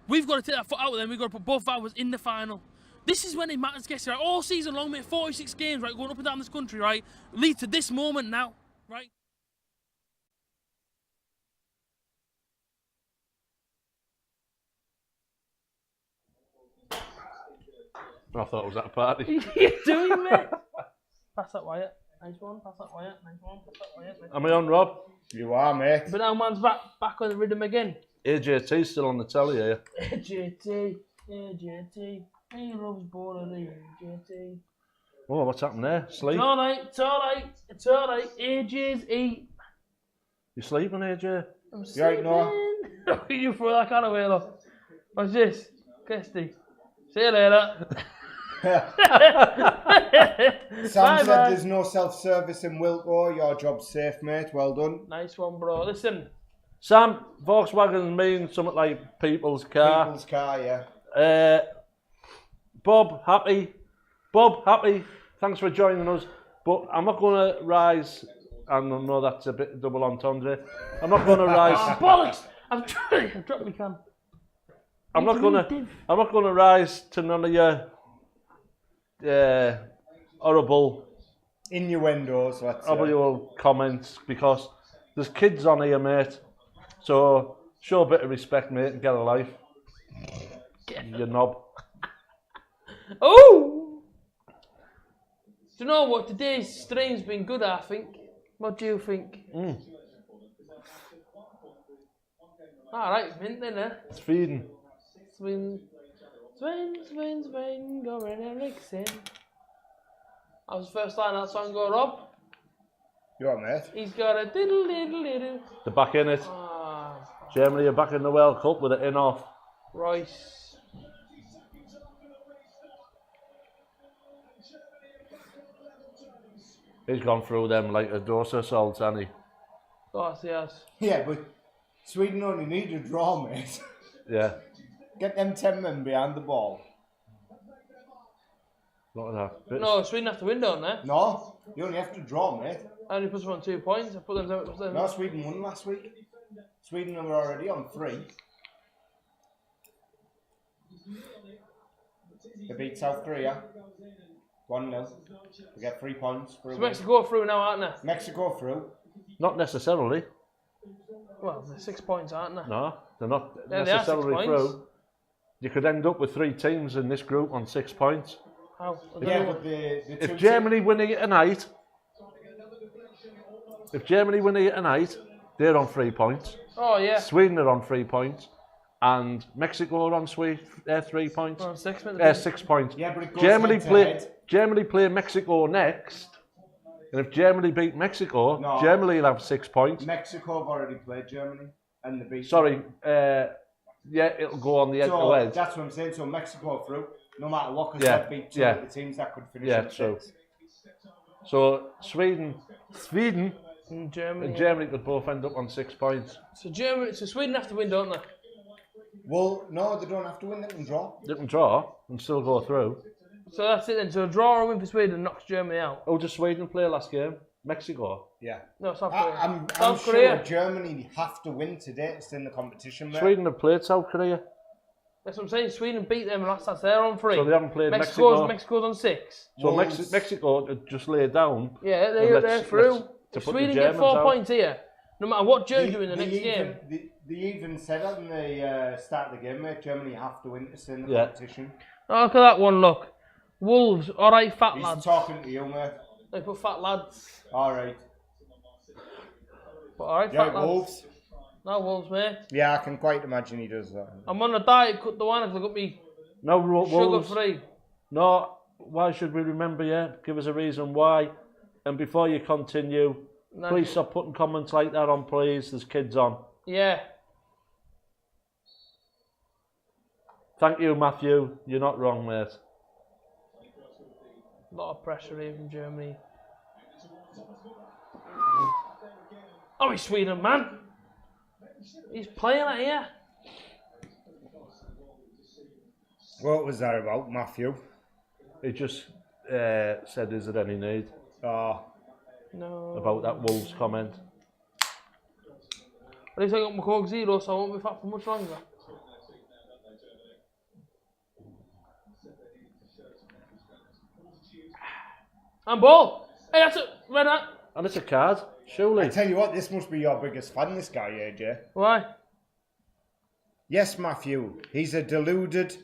We've got to take that foot out of them. We've got to put both ours in the final. This is when it matters, Guesty, right? All season long, mate, 46 games, right, going up and down this country, right, lead to this moment now, right? I thought it was at a party. What are you doing, mate? Pass that Wyatt. Nice one. Pass that Wyatt. Nice one. Pass that Wyatt. Nice. Am I on, Rob? You are, mate. But now man's back on the rhythm again. AJT's still on the telly here. AJT. He loves bowling, AJT. Oh, what's happened there? Sleep? It's alright. AJ's eat. You sleeping, AJ? I'm You right, Noah? sleeping. You throw that kind of way, look. What's this? Kirsty. See you later. Sam said there's no self-service in Wilko. Your job's safe, mate. Well done. Nice one, bro. Listen. Sam, Volkswagen means something like people's car. People's car, yeah. Bob, happy. Thanks for joining us. But I'm not going to rise. I know that's a bit double entendre. I'm not going to rise. Bollocks! I've dropped my can. I'm not going to rise to none of your horrible Innuendos, let's say. horrible comments because there's kids on here, mate. So show a bit of respect, mate, and get a life. You knob. Oh! Do you know what? Today's stream's been good, I think. What do you think? Alright, it's mint then, eh? It's feeding. Swing, going Ericsson. That was the first line of that song go, Rob. You are, mate. He's got a diddle diddle diddle. They're back in it. Germany are back in the World Cup with it in off. Royce. He's gone through them like a dose of salt, hasn't he? Of course he has. Yeah, but Sweden only need a draw, mate. Yeah. Get them 10 men behind the ball. Look at that. No, Sweden have to win, don't they? No, you only have to draw, mate. I only put them on 2 points. I put them down. No, Sweden won last week. Sweden were already on 3. They beat South Korea 1-0. They get 3 points. So Mexico through now, aren't they? Mexico through. Not necessarily. Well, they're 6 points, aren't they? No, they're not Yeah, they are 6 necessarily points. through. You could end up with 3 teams in this group on 6 points. How? Yeah, but the two If Germany win it tonight, they're on 3 points. Oh, yeah. Sweden are on 3 points, and Mexico are on 3 points. We're on 6 minutes. 6 points. Yeah, but it goes Germany play Mexico next, and if Germany beat Mexico, No. Germany will have 6 points. Mexico have already played Germany, and they beat. Sorry, yeah, it'll go on the head to So head. that's what I'm saying. So Mexico through, no matter what, because Yeah, they beat 2 yeah. of the teams that could finish. Yeah, in true. 6. So Sweden, And Germany. and Germany could both end up on 6 points. So Sweden have to win, don't they? Well, no, they don't have to win. They can draw. They can draw and still go through. So that's it then. So a draw or win for Sweden knocks Germany out. Oh, does Sweden play last game? Mexico. Yeah. No, South Korea. I'm South sure Korea. Germany have to win today to stay in the competition, mate. Sweden have played South Korea. That's what I'm saying. Sweden beat them last time. They're on 3. So they haven't played Mexico. Mexico's on 6. So Wolves. Mexico had just laid down. Yeah, And they're through. to If put the Sweden get Germans 4 out. points here, no matter what Germany do in the next game. They even said at the start of the game, mate, Germany have to win to stay in the Yeah. competition. Oh, look at that one, look. Wolves, alright, fat He's lads. talking to you, mate. They put fat lads. Alright. But alright, Yeah, fat lads. Wolves. No Wolves, mate. Yeah, I can quite imagine he does that. I'm on a diet, cut the one, I've got me No, Wolves. sugar free. No, why should we remember you? Give us a reason why. And before you continue, No, please stop putting comments like that on, please. There's kids on. Yeah. Thank you, Matthew. You're not wrong, mate. A lot of pressure here from Germany. Oh, he's Sweden, man. He's playing it here. What was that about, Matthew? He just said, is there any need Oh, No. about that Wolves comment. At least I got my Coke Zero, so I won't be fat for much longer. And ball. Hey, that's it. Red hat. And it's a card, surely. I tell you what, this must be your biggest fan, this guy, AJ. Why? Yes, Matthew, he's a deluded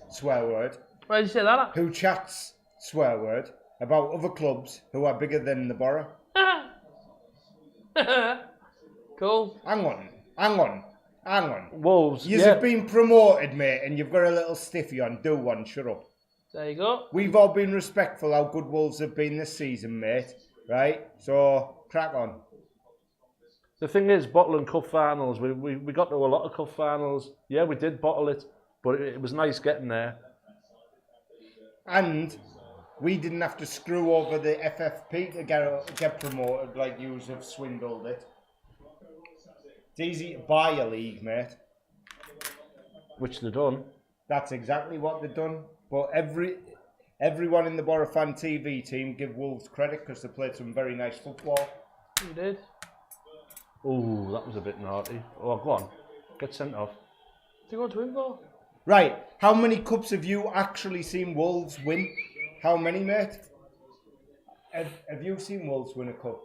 swear word Why did you say that? who chats swear word about other clubs who are bigger than the borough. Cool. Hang on. Wolves, You've yeah. been promoted, mate, and you've got a little stiffy on. Do one, shut up. There you go. We've all been respectful how good Wolves have been this season, mate. Right? So, crack on. The thing is, bottling cup finals, we got to a lot of cup finals. Yeah, we did bottle it, but it was nice getting there. And we didn't have to screw over the FFP to get promoted like you have swindled it. It's easy to buy a league, mate. Which they done. That's exactly what they've done. But everyone in the Borofantv team give Wolves credit because they played some very nice football. You did. Ooh, that was a bit naughty. Oh, go on. Get sent off. Do you want to win ball? Right, how many cups have you actually seen Wolves win? How many, mate? Have you seen Wolves win a cup?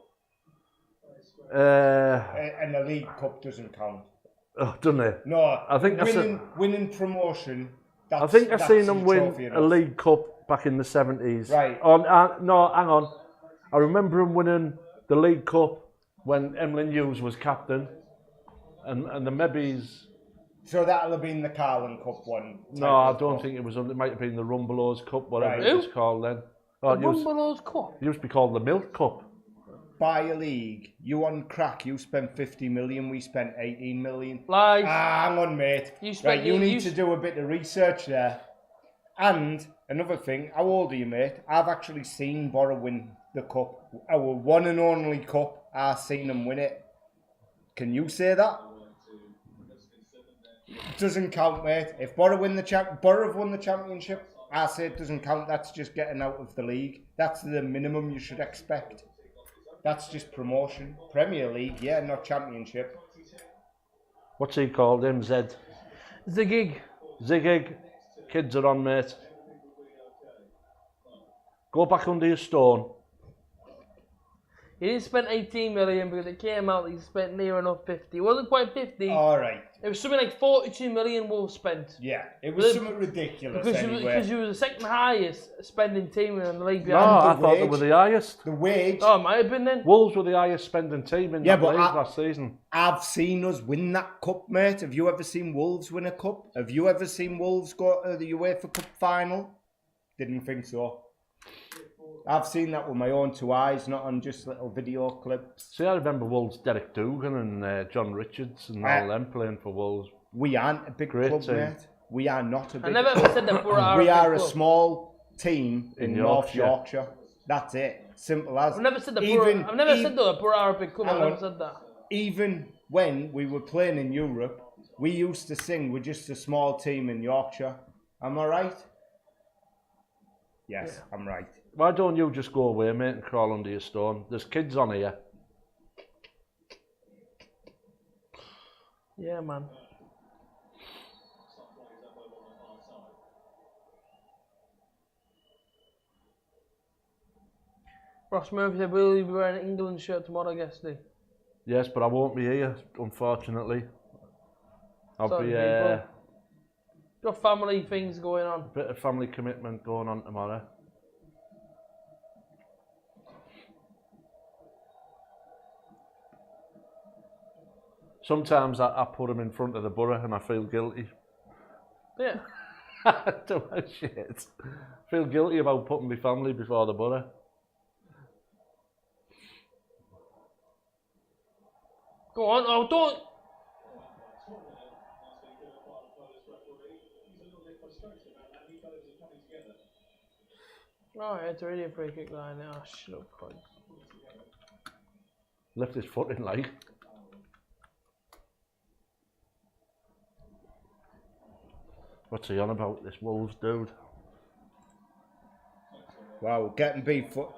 And the League Cup doesn't count. Oh, doesn't they? No, I think winning promotion. I think I've that's seen them your win trophy a enough. League Cup back in the 70s. Right. No, hang on. I remember them winning the League Cup when Emlyn Hughes was captain. And the Mebbies... So that'll have been the Carlin Cup one. No, I don't think it was. It might have been the Rumbelows Cup, whatever Right. it was called then. Oh, The Rumbelows Cup. it used to be called the Milk Cup. Buy a league. You on crack. You spent 50 million. We spent 18 million. Lies. Hang on, mate. You spent- Right, you you- need you to s- do a bit of research there. And another thing, how old are you, mate? I've actually seen Borough win the cup. Our one and only cup. I've seen them win it. Can you say that? Doesn't count, mate. If Borough have won the championship, I say it doesn't count. That's just getting out of the league. That's the minimum you should expect. That's just promotion. Premier League, yeah, not championship. What's he called? MZ. The gig. Zigig. Kids are on, mate. Go back under your stone. He didn't spend 18 million because it came out that he spent near enough 50. It wasn't quite 50. All right. It was something like 42 million Wolves spent. Yeah, it was something ridiculous anyway. Because you were the second highest spending team in the league. No, behind. I the thought they wage. were the highest. The wage. Oh, it might have been then. Wolves were the highest spending team in Yeah, that but league last season. I've seen us win that cup, mate. Have you ever seen Wolves win a cup? Have you ever seen Wolves go to the UEFA Cup final? Didn't think so. I've seen that with my own two eyes, not on just little video clips. See, I remember Wolves, Derek Dugan and John Richards and all them playing for Wolves. We aren't a big Great club, team. mate. We are not a big I never club. ever said that Borough We a are big a club. small team in North Yorkshire. Yorkshire. That's it. Simple as. I've never said that Even- Borough. I've never e- said that Borough are a big club. I've Hang never on. said that. Even when we were playing in Europe, we used to sing, we're just a small team in Yorkshire. Am I right? Yes, I'm right. Why don't you just go away, mate, and crawl under your stone? There's kids on here. Yeah, man. Ross Murphy said, will you be wearing an England shirt tomorrow, Guesty? Yes, but I won't be here, unfortunately. I'll Sorry, be people. Got family things going on. a bit of family commitment going on tomorrow. Sometimes I put them in front of the borough and I feel guilty. Yeah. Don't know shit. Feel guilty about putting my family before the borough. Go on. Oh, don't. Oh, yeah, it's already a free kick line now. Oh, shut up, Christ. Left his foot in like. What's he on about, this Wolves dude? Wow, getting beat foot.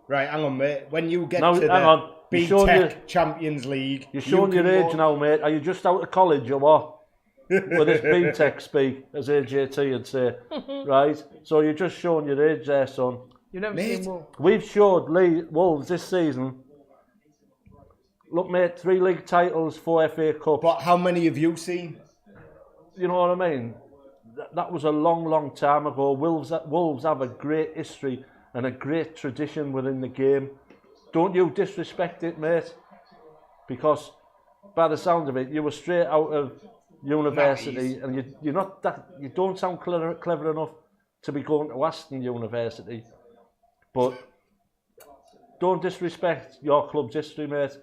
Right, hang on, mate. When you get No, to hang the on. BTEC Champions League, You're showing your age now, mate. Are you just out of college or what? With this BTEC speak, as AJT would say. Right? So you're just showing your age there, son. You've never Mate. seen Wolves. We've showed Wolves this season. Look, mate, 3 league titles, 4 FA Cups. But how many have you seen? You know what I mean? That was a long, long time ago. Wolves have a great history and a great tradition within the game. Don't you disrespect it, mate? Because by the sound of it, you were straight out of university, and you're not that. You don't sound clever enough to be going to Aston University. But don't disrespect your club's history, mate.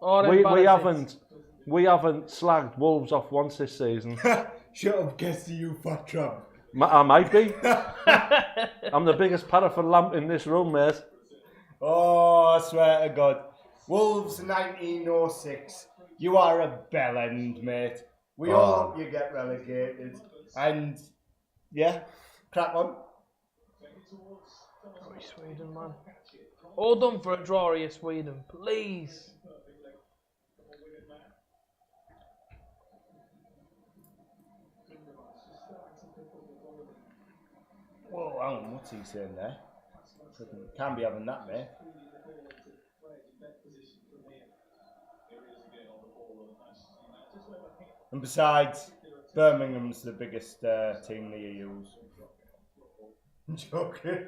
We haven't slagged Wolves off once this season. Shut up, Guesty, you fat tramp. I might be. I'm the biggest paraffin lamp in this room, mate. Oh, I swear to God. Wolves 1906. You are a bellend, mate. We all hope you get relegated. And, yeah, crack on. Sorry, Sweden, man. All done for a draw here, Sweden. Please. Whoa, hang on, what's he saying there? Can't be having that, mate. And besides, Birmingham's the biggest team they use. I'm joking.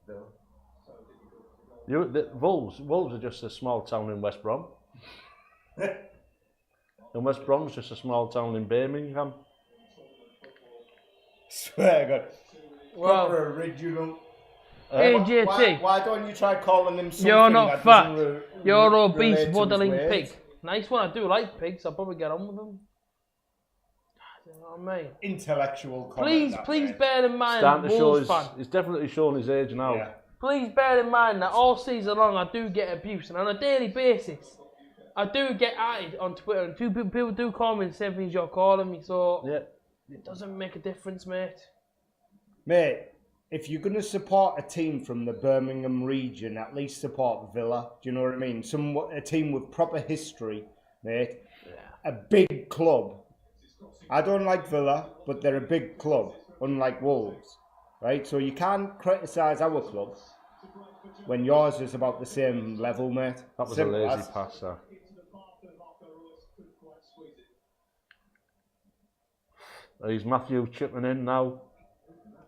No. Wolves are just a small town in West Brom. And West Brom's just a small town in Birmingham. Swear to God. Well, Proper original. AJT. Why don't you try calling him something? You're not that fat. doesn't You're relate obese, to his waddling ways? pig. Nice one. I do like pigs. I'll probably get on with them. You know what I mean? Intellectual comment. Please bear in mind, Starting to show Wolves fan. he's definitely showing his age now. Yeah. Please bear in mind that all season long I do get abuse, and on a daily basis, I do get added on Twitter, and people do call me the same things you're calling me, so Yeah. it doesn't make a difference, mate. Mate, if you're going to support a team from the Birmingham region, at least support Villa. Do you know what I mean? A team with proper history, mate. Yeah. A big club. I don't like Villa, but they're a big club, unlike Wolves. Right? So you can't criticise our club when yours is about the same level, mate. That was Simple a lazy as. pass, sir. He's Matthew chipping in now.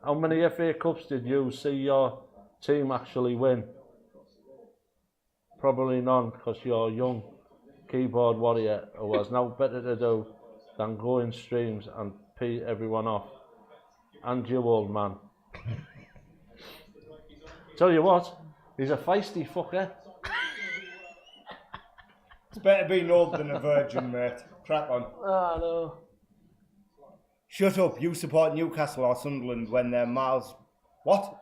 How many FA Cups did you see your team actually win? Probably none, because you're a young keyboard warrior who has now better to do than go in streams and pee everyone off. And you, old man. Tell you what, he's a feisty fucker. It's better being old than a virgin, mate. Crack on. Ah, no. Shut up, you support Newcastle or Sunderland when they're miles... What?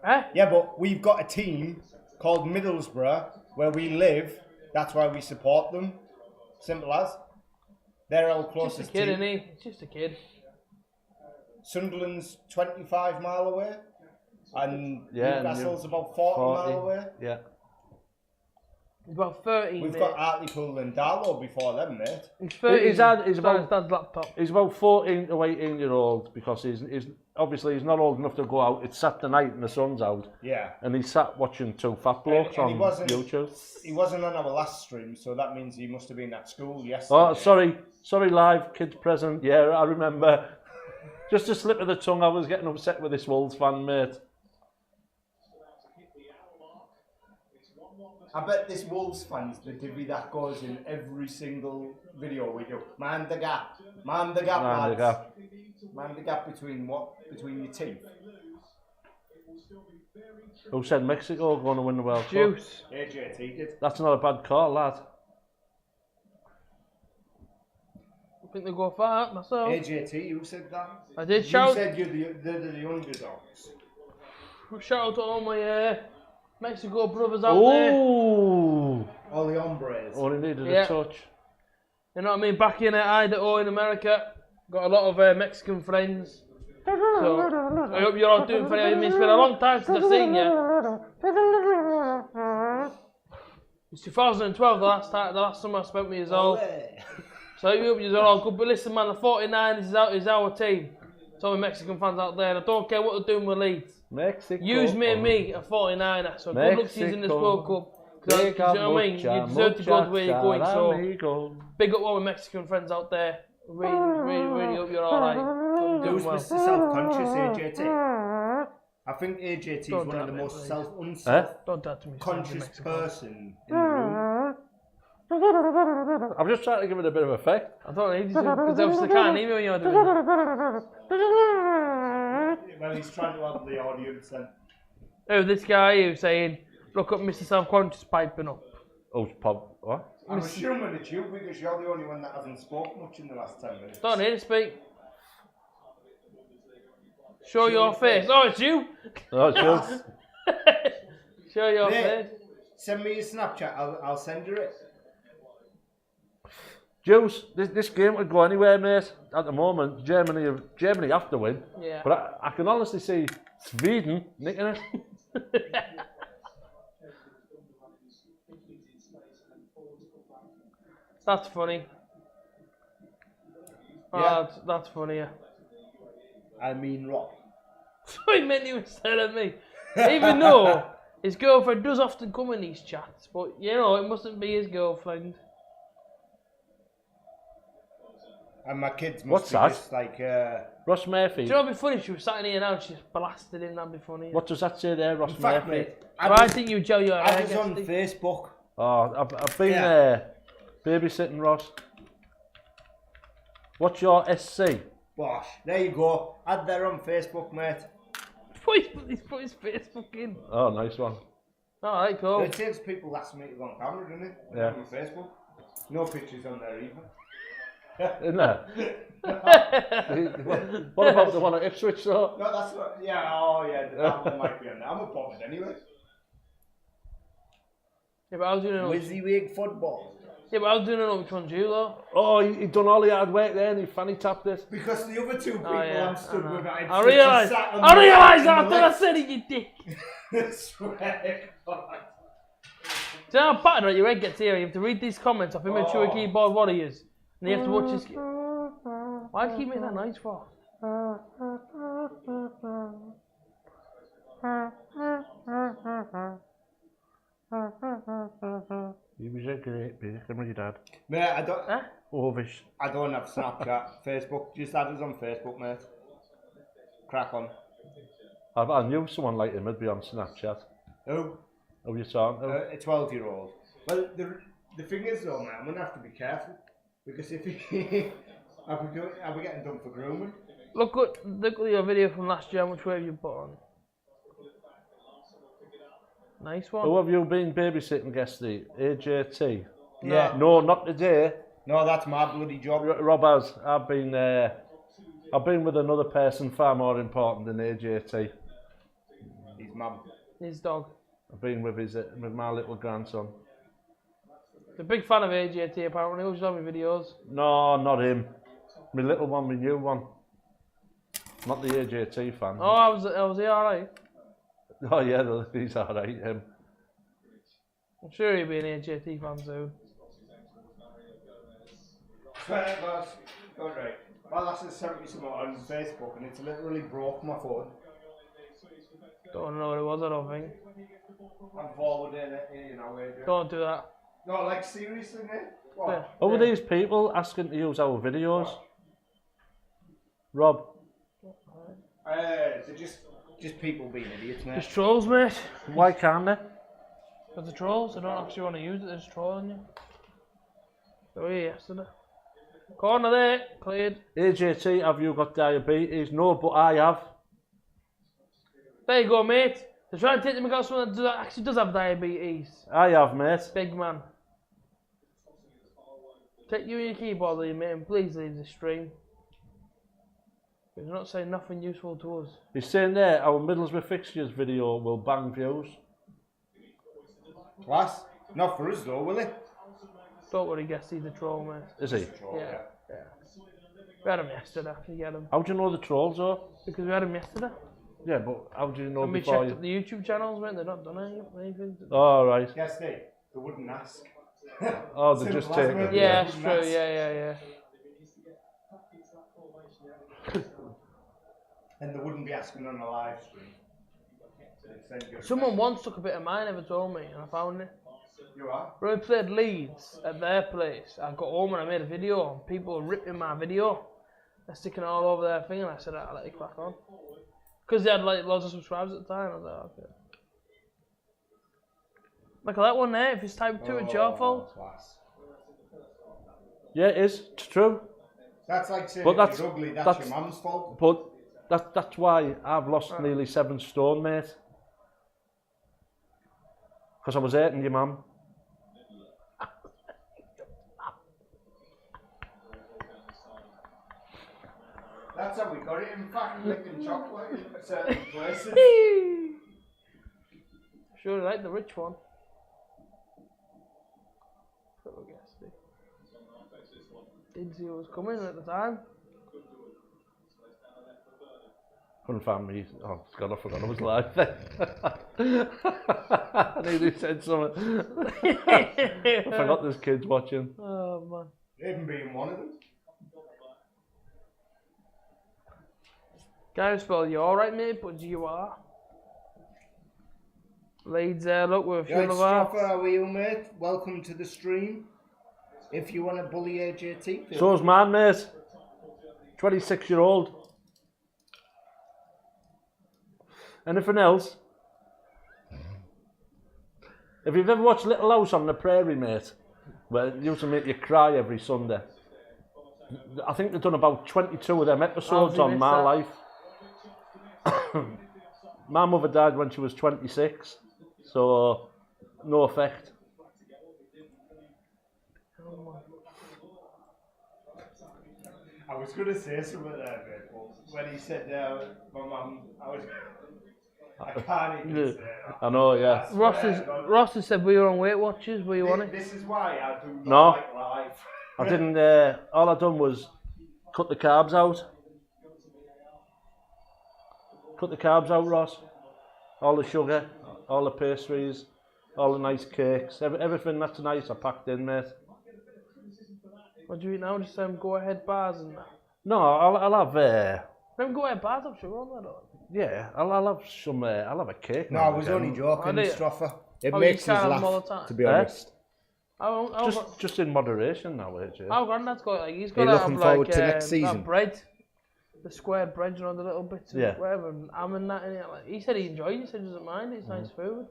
Eh? Yeah, but we've got a team called Middlesbrough where we live. That's why we support them. Simple as. They're our Just a closest kid, team. isn't he? It's just a kid. Sunderland's 25 mile away, and Yeah, Newcastle's about 40 mile away. Yeah. He's about 13. We've mate. got Hartlepool and Darlow before them, mate. He's 13. He's had- he's He's on about- his dad's laptop. He's about 14 to 18 year old because he's obviously he's not old enough to go out. It's Saturday night and the sun's out, Yeah. and he sat watching two fat blokes And on he wasn't- YouTube. He wasn't on our last stream, so that means he must have been at school yesterday. Oh, sorry, live kids present. Yeah, I remember. Just a slip of the tongue. I was getting upset with this Wolves fan, mate. I bet this Wolves fan's the divvy that goes in every single video we do. Man the gap, Man the lads. gap. Man the gap between what? Between your teeth. Who said Mexico going to win the World Cup? Juice. AJT did. That's not a bad call, lad. I think they go far myself. AJT, who said that? I did You shout. said they're the underdogs. Shout out to all my Mexico brothers out there. Oh, All the hombres. only needed Yeah. a touch. You know what I mean? Back in Idaho in America, got a lot of Mexican friends. So I hope you're all doing very well. It's been a long time since I've seen you. It's 2012, the last summer I spent with you all. Ole. So I hope you're all good. But listen, man, the 49 is our team. So the Mexican fans out there, and I don't care what they're doing with Leeds. Mexico. Use me a 49er. So good luck to you in this World Cup. 'Cause you know what I mean? You deserve to go where you're going. So big up all the Mexican friends out there. Really hope you're alright. Who's Well. Mr. Self-conscious, AJT? I think AJT is Don't one of doubt the me, most please. self-conscious Don't touch me. person in the room. I'm just trying to give it a bit of effect. I don't need you to, because obviously I can't hear me when you're doing that. Well, he's trying to help the audience then. Oh, this guy who's saying, look up Mr. Self-Conscious piping up. Oh, pop. What? I'm assuming it's you because you're the only one that hasn't spoken much in the last 10 minutes. Don't need to speak. Show your face. Oh, it's you. Oh, just. Show your Mate, face. send me your Snapchat, I'll send you it. Juice, this game could go anywhere, mate. At the moment, Germany have to win. Yeah. But I can honestly see Sweden nicking it. That's funny. Oh, Yeah. that's funny. Yeah. I mean, Rob. So he meant he was telling me. Even though his girlfriend does often come in these chats, but you know, it mustn't be his girlfriend. And my kids must What's be that? just like, Ross Murphy. Do you know what'd be funny? She was sat in here now and she just blasted him, that'd be funny. What does that say there, Ross in fact, Murphy? mate, Well, I think you gel your I hair, was on Gesty. Facebook. Oh, I've been Yeah. there. Babysitting, Ross. What's your SC? Bosh, there you go. Add there on Facebook, mate. He's put his Facebook in. Oh, nice one. Alright, cool. It saves people asking me to go on camera, doesn't it? Yeah. On Facebook. No pictures on there either. Isn't there? What about the one at Ipswich, though? No, that's what. Yeah, oh yeah, that one might be on there. I'm a bothered anyway. Yeah, but I was doing know. WYSIWYG football. Yeah, but I was doing know which one's you though. Oh, he done all the hard work there and he fanny tapped it. Because the other two people yeah, I'm stood I know. with at I Ipswich realise. sat on I the realise that on after the I left. said it, you dick. I swear to God. Do you know how bad right, your head gets here? You have to read these comments off immature keyboard warriors, and you have to watch this. Why do you keep making that noise for? He was a great bit, my dad. Mate, I don't have Snapchat, Facebook. Just add us on Facebook, mate. Crack on. I knew someone like him would be on Snapchat. Who? Who are you talking to? A 12-year-old. Well, the thing is though, man, I'm gonna have to be careful because if he, are we getting done for grooming? Look at your video from last year. How much weight have you put on? Nice one. Who have you been babysitting, Guesty? AJT? Yeah. No, not today. No, that's my bloody job. Rob has. I've been with another person far more important than AJT. His mum. His dog. I've been with my little grandson. He's a big fan of AJT apparently. He always on my videos. No, not him. My little one, my new one. Not the AJT fan. Oh, I was he alright? Oh yeah, he's alright, him. I'm sure he'll be an AJT fan soon. Swear, boss. Go right. My lass has sent me something on Facebook and it's literally broke my phone. Don't know what it was, I don't think. I'm forwarding it, you know, where Don't do that. No, like seriously, mate? What? Yeah. Who are these people asking to use our videos? Rob, They're just people being idiots, mate. Just trolls, mate. why can't they? Because the trolls, they don't actually want to use it, they're just trolling you. They were here yesterday. Corner there, cleared. AJT, have you got diabetes? No, but I have. There you go, mate. They're trying to take them against someone that actually does have diabetes. I have, mate. Big man. Take you and your keyboard, there, mate, and please leave the stream. He's not saying nothing useful to us. He's saying there, our Middlesbrough fixtures video will bang views. Class? Not for us though, will it? Don't worry, guess he's a troll, mate. Is he? Yeah. We had him yesterday, you get him. How do you know the trolls are? Because we had him yesterday. Yeah, but how do you know And we before checked you... up the YouTube channels, mate, they're not done anything. Oh, right. Guess they wouldn't ask. Oh, they just take it. Yeah, that's true, yeah. And they wouldn't be asking on a live stream. Someone once took a bit of mine, never told me, and I found it. You are? When we played Leeds at their place, I got home and I made a video, and people were ripping my video. They're sticking it all over their thing, and I said, I'll let you crack on. Because they had like loads of subscribers at the time, I was like, okay. Look at that one there, if it's type 2, it's your fault. Class. Yeah, it is. It's true. That's like saying But if you're ugly, that's your mum's fault. But that's why I've lost nearly 7 stone, mate. Because I was hating your mum. That's how we got it. In fact, licking chocolate in certain places. Sure, like the rich one. Didn't see what was coming at the time. Couldn't find me. Oh, God, I forgot I was live then. I nearly said something. I forgot there's kids watching. Oh, man. Even being one of them. Can't spell you alright, mate, but you are. Leeds there, look, we're a few Right, of our. Stroffer, how are you, mate? Welcome to the stream. If you want to bully AJT, So's man, mate. 26-year-old. Anything else? If you've ever watched Little House on the Prairie, mate, where it used to make you cry every Sunday, I think they've done about 22 of them episodes on my life. My mother died when she was 26, so no effect. I was going to say something there, mate, but when he said my mum, I can't even say that. I know, yeah. Ross has said we were on Weight Watchers, were you on it? This is why I do not No. like live. I didn't, all I done was cut the carbs out. Cut the carbs out, Ross. All the sugar, all the pastries, all the nice cakes, everything that's nice I packed in, mate. What do you eat now? Just go ahead bars and that? No, I'll have, Them go ahead bars have sugar on that, don't yeah, I'll have some, I'll have a cake. No, I was only joking, did you? Stroffer. It Oh, makes you can't us have them all the laugh, time? to be honest. Just in moderation now, AJ. Our granddad's got like, he's Are got you to have looking like forward to next season? that bread. The square bread, you know, the little bits of Yeah. whatever, and ham and that in it. Like, he said he enjoyed it, he said he doesn't mind it, it's nice food.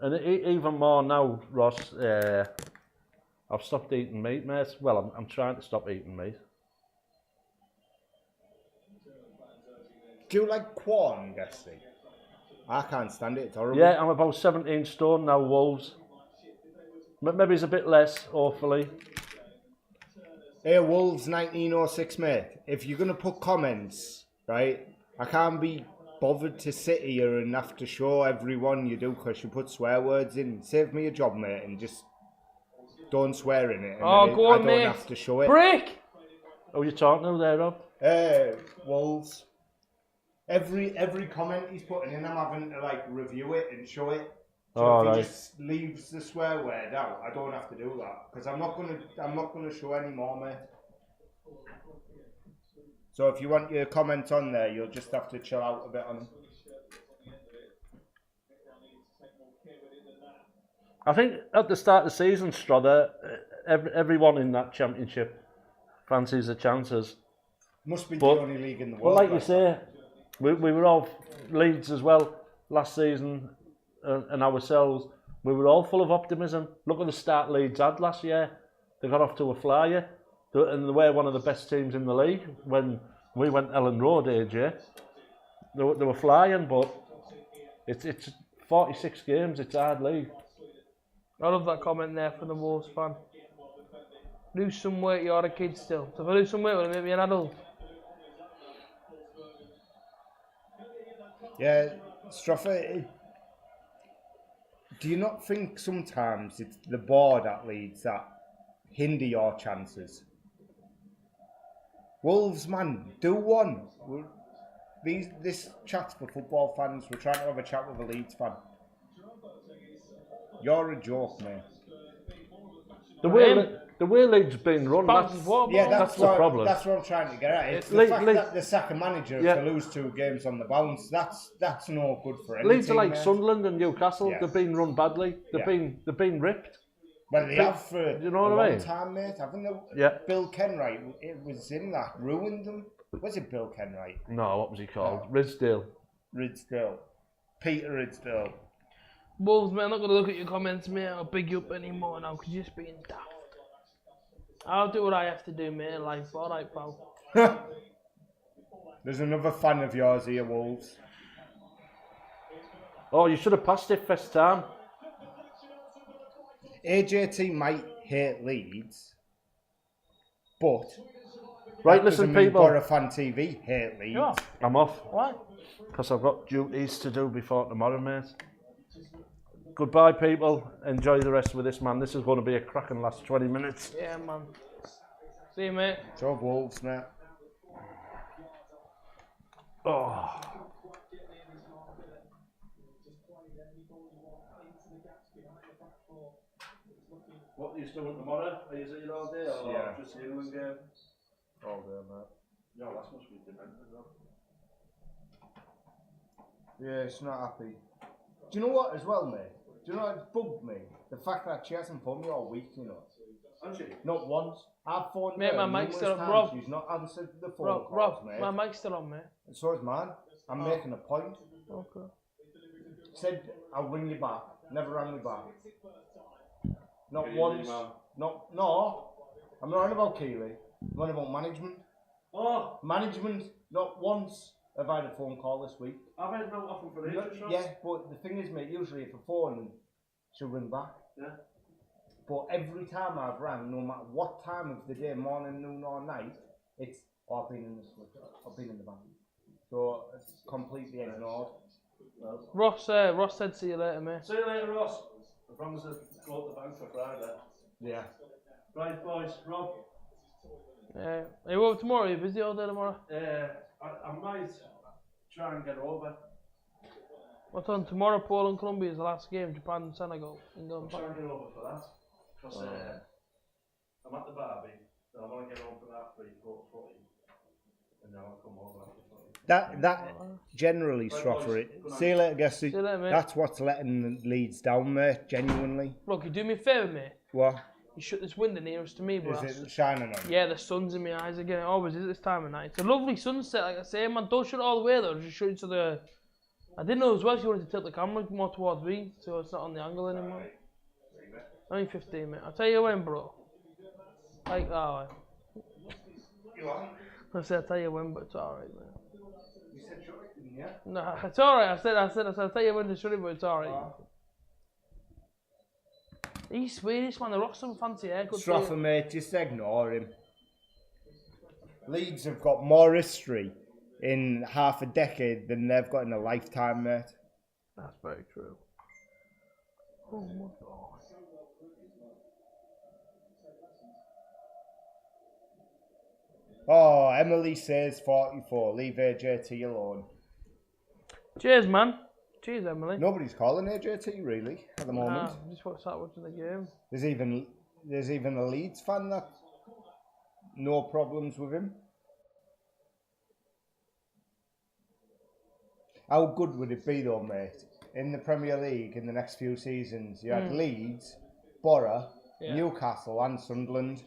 And even more now, Ross, I've stopped eating meat, mate. Well, I'm trying to stop eating meat. Do you like corn, Dusty? I can't stand it, it's horrible. Yeah, I'm about 17 stone now, Wolves. Maybe it's a bit less, hopefully. Hey, Wolves 1906, mate. If you're going to put comments, right, I can't be bothered to sit here and have to show everyone you do because you put swear words in. Save me a job, mate, and just don't swear in it. And Oh, then go on, I mate. don't have to show it. Break! Who are you talking to there, Rob? Wolves. Every comment he's putting in, I'm having to like review it and show it. So Oh, if right. he just leaves the swear word out, I don't have to do that because I'm not gonna show any more, mate. So if you want your comment on there, you'll just have to chill out a bit on them. I think at the start of the season, Strother, everyone in that championship fancies the chances. Must be But- the only league in the But world. like you say, we were all Leeds as well last season, and ourselves. We were all full of optimism. Look at the start Leeds had last year. They got off to a flyer, and they were one of the best teams in the league when we went Ellen Road, AJ. They were flying, but it's 46 games. It's a hard league. I love that comment there from the Wolves fan. Lose some weight, you're a kid still. So if I lose some weight, will it make me an adult? Yeah, Stroffer, do you not think sometimes it's the board at Leeds that hinder your chances? Wolves, man, do one. This chat's for football fans. We're trying to have a chat with a Leeds fan. You're a joke, mate. The way Leeds been run, Bounces water Yeah, ball. that's the problem. That's what I'm trying to get at. It's the Le- fact Le- that they sack a manager Yeah. to lose 2 games on the bounce. That's no good for any Leeds team, are like mate. Sunderland and Newcastle. Yeah. They've been run badly. They've Yeah. been ripped. Well, they have for you know what a I long mean? time, mate, haven't they? Yeah. Bill Kenwright, it was him that ruined them. Was it Bill Kenwright? No, what was he called? Ridsdale. Ridsdale. Peter Ridsdale. Wolves, mate, I'm not going to look at your comments, mate. I'll big you up anymore now because you're just being daft. I'll do what I have to do, mate, in life. Alright, pal. There's another fan of yours here, Wolves. Oh, you should have passed it first time. AJT might hate Leeds, but Right, that listen, doesn't mean people. Borofantv hate Leeds. Yeah. I'm off Why? because I've got duties to do before tomorrow, mate. Goodbye, people. Enjoy the rest with this, man. This is going to be a cracking last 20 minutes. Yeah, man. See you, mate. So Wolves, mate. Oh. What are you doing tomorrow? Are you here all day or Yeah. just the England game? All day, mate. Yeah, that must be demented, though. Yeah, it's not happy. Do you know what, as well, mate? Do you know what's bugged me? The fact that she hasn't phoned me all week, you know. Hasn't she? Not once. I've phoned Mate, her my mic's numerous still on. times. Rob. She's not answered the phone Rob, calls, mate. my mic's still on, mate. And so is mine. I'm making a point. Okay. Said I'll ring you back. Never rang me back. Not Keely, once. man. No. I'm not on about Keely. I'm on about management. Oh, Management. Not once have I had a phone call this week. I've had no offer for No, ages. yeah, but the thing is, mate, usually if I phone, she'll ring back. Yeah. But every time I've rang, no matter what time of the day, morning, noon or night, it's, oh, I've been in the slip, I've been in the bank. So it's completely ignored. Ross said see you later, mate. See you later, Ross. I promise to go to the bank for Friday. Yeah. Right, boys. Rob. Are you over tomorrow? Are you busy all day tomorrow? I might try and get over. What's on tomorrow? Poland, Colombia is the last game. Japan and Senegal. I'll try and get over for that. Because I'm at the Barbie, and I want to get on for that 3-4 footy. And then I'll come over after footy. That generally, Stroffer, see you later, guys. See you later, mate. That's what's letting the Leeds down, mate, genuinely. Look, you do me a favour, mate. What? You shut this window nearest to me, bro. Is it shining on you? Yeah, the sun's in my eyes again. It always is this time of night. It's a lovely sunset, like I say, man. Don't shut it all the way though. Just shut it to the. I didn't know as well. She wanted to tilt the camera more towards me, so it's not on the angle anymore. Only 15 minutes. I'll tell you when, bro. Like, alright. You are? I said I'll tell you when, but it's alright, man. You said shut it, didn't you? No, it's alright. I said I'll tell you when to shut it, but it's alright. He's Swedish, man. The rock's some fancy haircut. Stroffer, mate, just ignore him. Leeds have got more history in half a decade than they've got in a lifetime, mate. That's very true. Oh my god. Oh, Emily says 44. Leave AJT alone. Cheers, man. Cheers, Emily. Nobody's calling AJT really at the moment. Just watching the game. There's even a Leeds fan that no problems with him. How good would it be though, mate? In the Premier League in the next few seasons, you had Leeds, Borough, Newcastle, and Sunderland.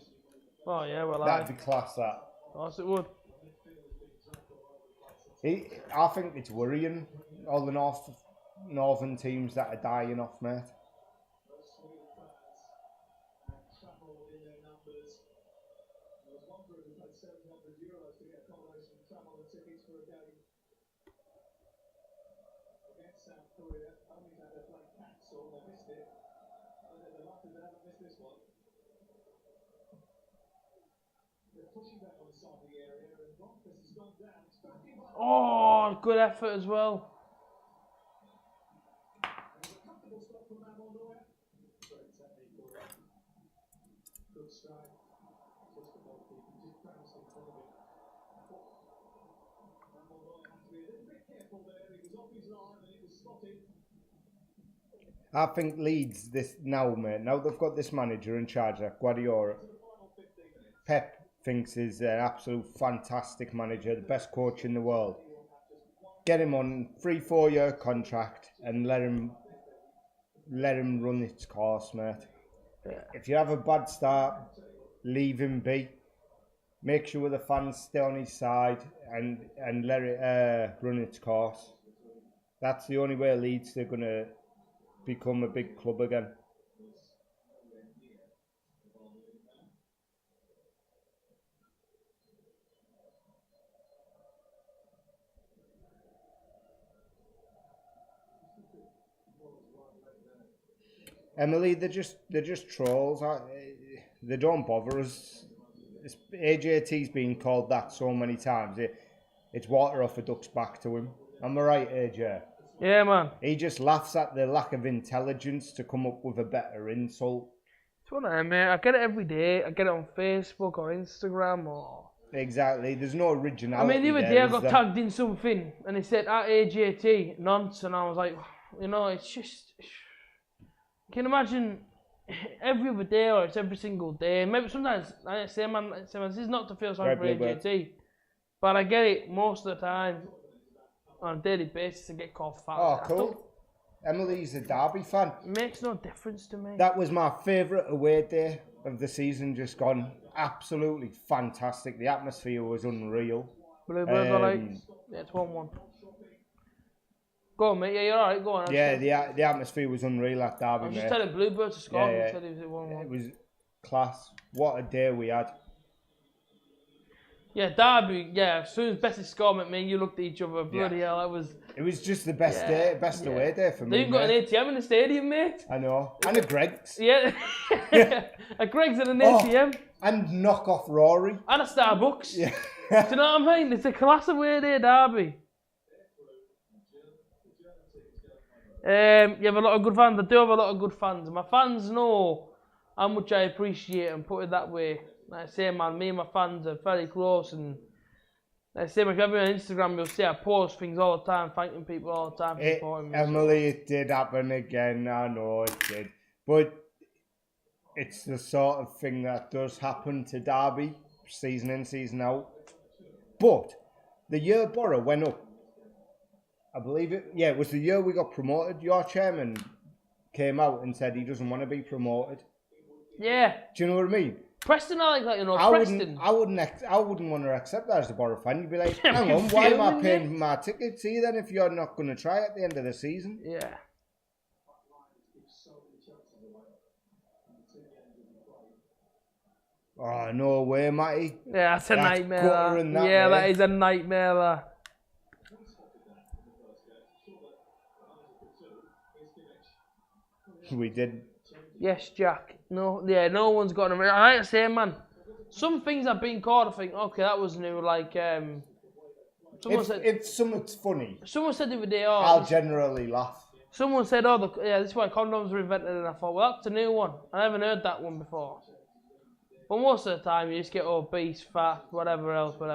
Oh yeah, well That'd be class. That. Yes, it would. I think it's worrying all the northern teams that are dying off, mate. Oh, good effort as well. I think Leeds now, mate. Now they've got this manager in charge, like Guardiola. Pep thinks he's an absolute fantastic manager, the best coach in the world. Get him on 3-4 year contract and let him run its course, mate. Yeah. If you have a bad start, leave him be. Make sure the fans stay on his side and let it run its course. That's the only way Leeds are gonna become a big club again. Emily, they're just trolls. They don't bother us. AJT's been called that so many times. It's water off a duck's back to him. Am I right, AJ? Yeah, man. He just laughs at the lack of intelligence to come up with a better insult. It's one of them, mate. I get it every day. I get it on Facebook or Instagram or... Exactly. There's no originality. I mean, the other day I got tagged in something and it said at AJT, nonce, and I was like, you know, it's just... Can you imagine every other day or it's every single day? Maybe sometimes, I say, man, this is not to feel sorry for AJT, but I get it most of the time on a daily basis. I get called fat. Oh, cool. Emily's a Derby fan. It makes no difference to me. That was my favourite away day of the season just gone. Absolutely fantastic. The atmosphere was unreal. Bluebirds are like, yeah, it's 1-1. Go on, mate. Yeah, you're alright. Go on. Yeah, the atmosphere was unreal at Derby, I was just telling Bluebirds to score. Yeah. Said it was 1-1. It was class. What a day we had. Yeah, Derby. Yeah, as soon as Bessie scored at me, you looked at each other. Bloody hell, that was. It was just the best day, best away day for me. They even got an ATM in the stadium, mate. I know, and a Greggs. Yeah, a Greggs and an ATM. And knock off Rory. And a Starbucks. Yeah. Do you know what I mean? It's a class away day, Derby. You have a lot of good fans. I do have a lot of good fans. My fans know how much I appreciate them, put it that way. Like I say, man, me and my fans are very close. And like I say, if you have me on Instagram, you'll see I post things all the time, thanking people all the time for supporting me. Emily, it did happen again. I know it did. But it's the sort of thing that does happen to Derby, season in, season out. But the year Borough went up, I believe it was the year we got promoted. Your chairman came out and said he doesn't want to be promoted. Yeah. Do you know what I mean? Preston are like that, you know. Preston. I wouldn't want to accept that as a Borough fan. You'd be like, hang on, why am I paying my tickets here then if you're not going to try at the end of the season? Yeah. Oh, no way, Matty. Yeah, that's a nightmare. That is a nightmare. That. We did. Yes, Jack. No one's got them. I like to say, man, some things I've been caught, I think, okay, that was new. Like, if something's funny, someone said the other day, I'll generally laugh. Someone said, this is why condoms were invented, and I thought, well, that's a new one. I haven't heard that one before. But most of the time, you just get obese, fat, whatever else. But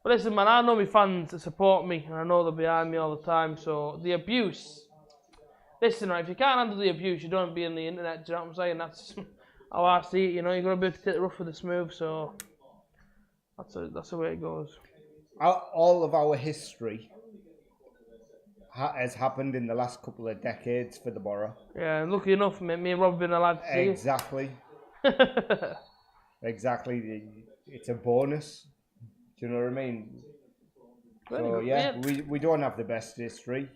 listen, man, I know my fans that support me, and I know they're behind me all the time. So the abuse, listen, right, if you can't handle the abuse, you don't be on the internet. Do you know what I'm saying? That's how I see it. You know, you got to be able to take the rough with the smooth. So that's the way it goes. All of our history has happened in the last couple of decades for the borough. Yeah, and lucky enough, me and Rob have been allowed to see Exactly. Exactly. It's a bonus. Do you know what I mean? So yeah, we don't have the best history.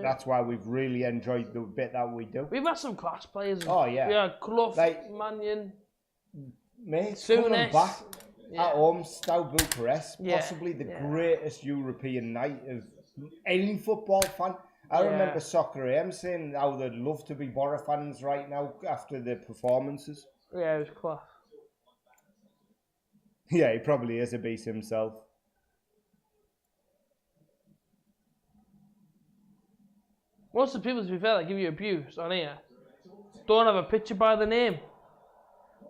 That's why we've really enjoyed the bit that we do. We've had some class players. Oh yeah. Yeah, Clough, like, Mannion, mate, Souness. coming back at home, Steaua Bucharest, Yeah, possibly the greatest European night of any football fan. I remember Soccer AM saying how they'd love to be Borough fans right now after the performances. Yeah, it was class. Yeah, he probably is a beast himself. Most of the people, to be fair, that give you abuse on here don't have a picture by the name.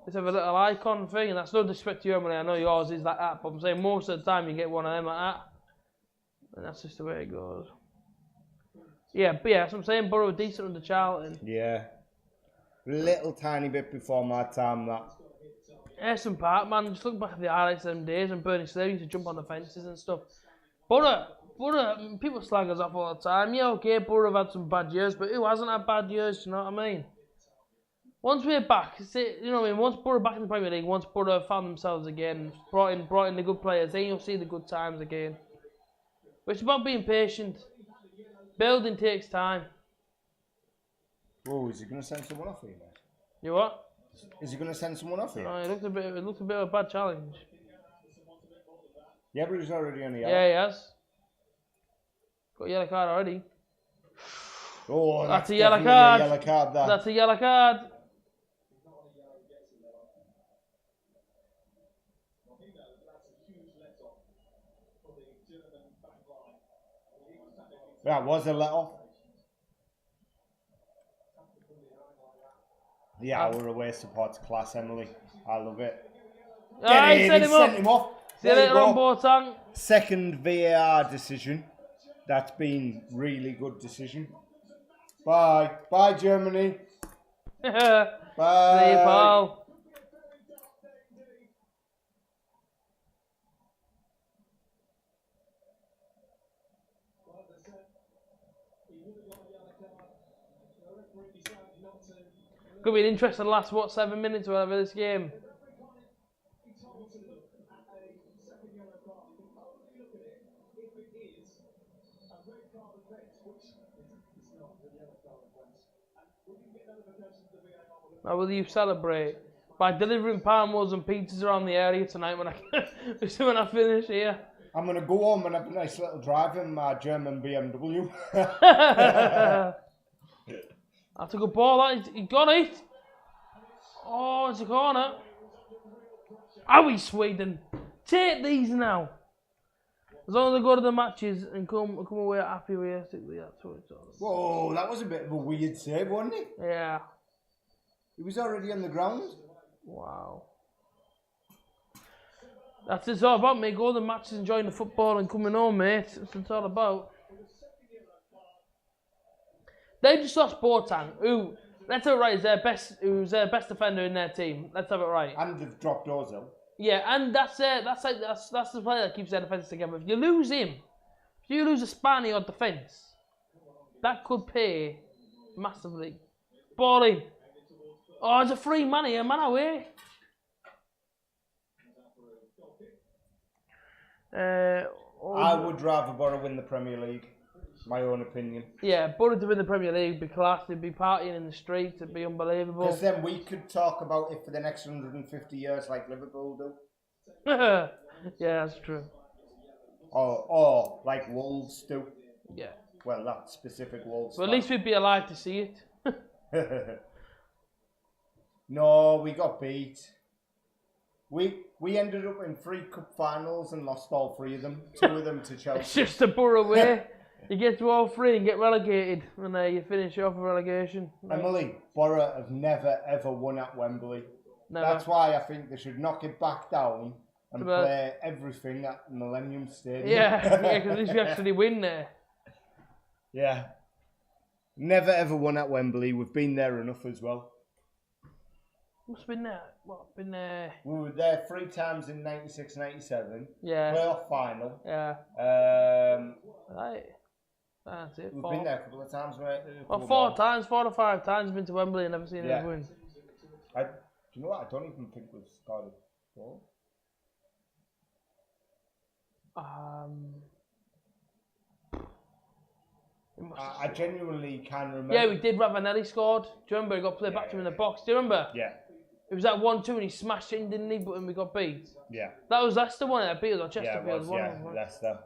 Just have a little icon thing, and that's no disrespect to you, Emily. I know yours is like that, but I'm saying most of the time you get one of them like that. And that's just the way it goes. Yeah, but yeah, that's what I'm saying. Borough decent under Charlton. Yeah. Little tiny bit before my time, that. Ayresome Park, man. Just look back at the highlights of them days and Bernie Slater used to jump on the fences and stuff. Borough, people slag us off all the time. Yeah, okay, Borough have had some bad years, but who hasn't had bad years, you know what I mean? Once we're back, you know what I mean? Once Borough back in the Premier League, once Borough found themselves again, brought in the good players, then you'll see the good times again. But it's about being patient. Building takes time. Oh, is he going to send someone off here, mate? You what? Is he going to send someone off here? Oh, it looked a bit of a bad challenge. Yeah, but he's already on the Yeah, he has. Got a yellow card already. Oh, that's a yellow card. That. That's a yellow card. That was a let off. The hour away supports class, Emily. I love it. He sent him off. See you later on, Boateng. Second VAR decision. That's been really good decision. Bye. Bye, Germany. Bye. See you, pal. Could be an interesting last, 7 minutes or whatever this game. How will you celebrate? By delivering palmos and pizzas around the area tonight when I finish here. I'm going to go home and have a nice little drive in my German BMW. That's a good ball. He got it. Oh, it's a corner. Are we Sweden? Take these now. As long as they go to the matches and come away happy realistically, that's what it's all about. Whoa, that was a bit of a weird save, wasn't it? Yeah. He was already on the ground. Wow. That's what it's all about, mate. Go to the matches, enjoying the football and coming home, mate. That's what it's all about. They just lost Boateng, who, let's have it right, who's their best defender in their team. Let's have it right. And they've dropped Ozil. Yeah, and that's the player that keeps their defence together. If you lose him, if you lose a span in your defence, that could pay massively. Ball in. Oh, it's a free man here, man away. I would rather Borough win the Premier League. My own opinion. Yeah, Borough to win the Premier League would be class. They'd be partying in the streets. It'd be unbelievable. Because then we could talk about it for the next 150 years like Liverpool do. Yeah, that's true. Or like Wolves do. Yeah. Well, that specific Wolves. But at least we'd be alive to see it. No, we got beat. We ended up in 3 cup finals and lost all 3 of them. 2 of them to Chelsea. It's just a Borough way. You get to all 3 and get relegated, and you finish off with relegation. Emily, Borough have never ever won at Wembley. Never. That's why I think they should knock it back down and But- play everything at Millennium Stadium. Yeah, because at least we actually win there. Yeah. Never ever won at Wembley. We've been there enough as well. Must have been there. What? Been there? We were there 3 times in 96, 97. Yeah. Playoff final. Yeah. Um, Right. That's it. we've 4. been there a couple of times. Well, 4 times, 4 or 5 times. Been to Wembley and never seen Yeah. it win. Do you know what? I don't even think we've scored a goal. It must I genuinely can remember. Yeah, we did. Ravanelli scored. Do you remember? He got played back to him in the box. Do you remember? Yeah, It was that 1-2 and he smashed it in, didn't he? But then we got beat. yeah. That was Leicester one that beat us, or Yeah, it Chesterfield was, one. yeah, Leicester.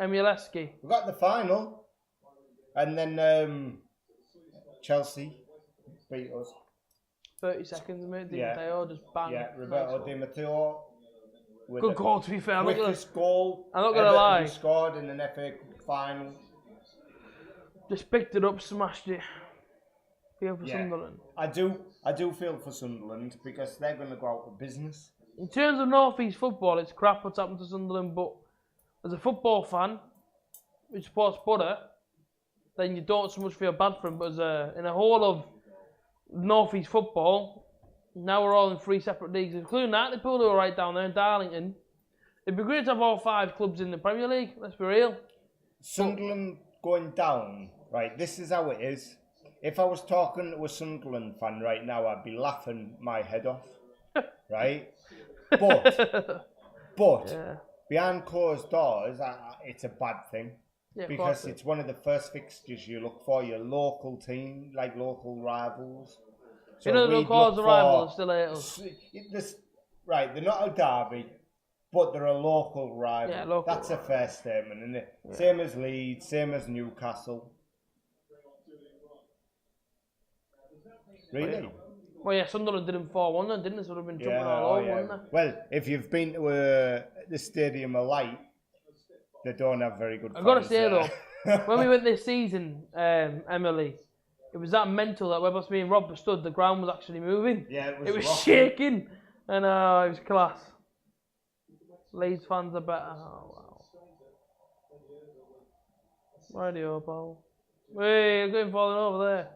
Emileski. We got the final. And then Chelsea beat us. 30 seconds, mate. Di Yeah. Matteo just bang. Yeah, Roberto Di Matteo. With Good the goal, to be fair. I'm not gonna, quickest goal I'm not gonna ever lie. he scored in an FA Cup final. just picked it up, smashed it. Feel for Yeah. Sunderland. I do feel for Sunderland because they're going to go out of business. In terms of North East football, it's crap what's happened to Sunderland, but as a football fan who supports Butter, then you don't so much feel bad for him. But as in a whole of North East football, now we're all in 3 separate leagues, including Hartlepool, who are right down there in Darlington. It'd be great to have all 5 clubs in the Premier League, let's be real. Sunderland going down, right, this is how it is. If I was talking to a Sunderland fan right now, I'd be laughing my head off, right? But Yeah. behind closed doors, it's a bad thing. Yeah, of Because course it's one of the first fixtures you look for, your local team, like local rivals. So you know, they'll we'd call look us a for- rival, still hate us. Right, they're not a derby, but they're a local rival. Yeah, local That's a fair statement, isn't it? Yeah. Same as Leeds, same as Newcastle. Really? Well, yeah, Sunderland did him 4-1 then, didn't they? So they've been jumping Yeah, all over, yeah. wouldn't they? Well, if you've been to the Stadium of Light, they don't have very good I've got to fans say there. though, when we went this season, Emily, it was that mental that where me and Rob stood, the ground was actually moving. Yeah, It was rocky. shaking, and it was class. Leeds fans are better. Oh, wow. Radio, Paul. Wait, I'm going falling over there.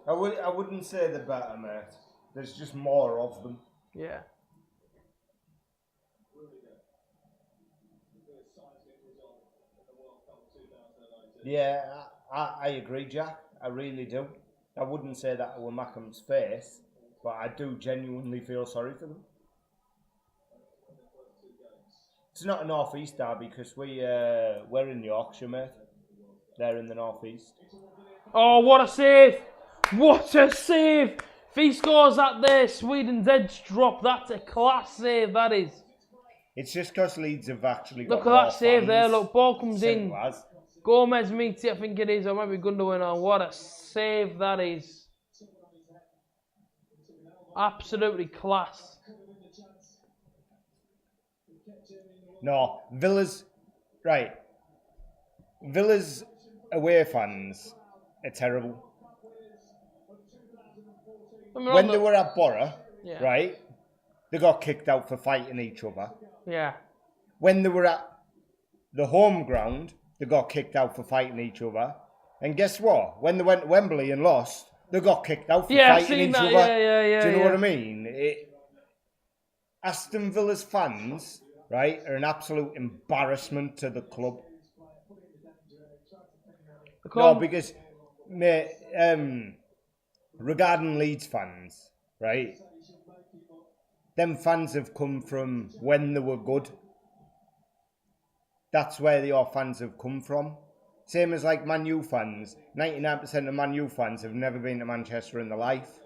I wouldn't say they're better, mate. There's just more of them. Yeah. Yeah, I agree, Jack. I really do. I wouldn't say that with Mackham's face, but I do genuinely feel sorry for them. It's not a North East derby because we're in Yorkshire, mate. They're in the North East. Oh, what a save! What a save! If he scores that there, Sweden's edge drop. That's a class save, that is. It's just because Leeds have actually got Look at more that save fans. there. Look, ball comes in. Simple as. Gomez meets it, I think it is, or maybe Gundogan on. What a save that is. Absolutely class. No, Villa's right. Villa's away fans are terrible. When they were at Borough, Yeah. right, they got kicked out for fighting each other. Yeah. When they were at the home ground, they got kicked out for fighting each other. And guess what? When they went to Wembley and lost, they got kicked out for Yeah, I've fighting seen each that. other. Yeah. Do you know yeah. what I mean? Aston Villa's fans, right, are an absolute embarrassment to the club. No, because, mate, regarding Leeds fans, right, them fans have come from when they were good. That's where your fans have come from. Same as like Man U fans. 99% of Man U fans have never been to Manchester in their life.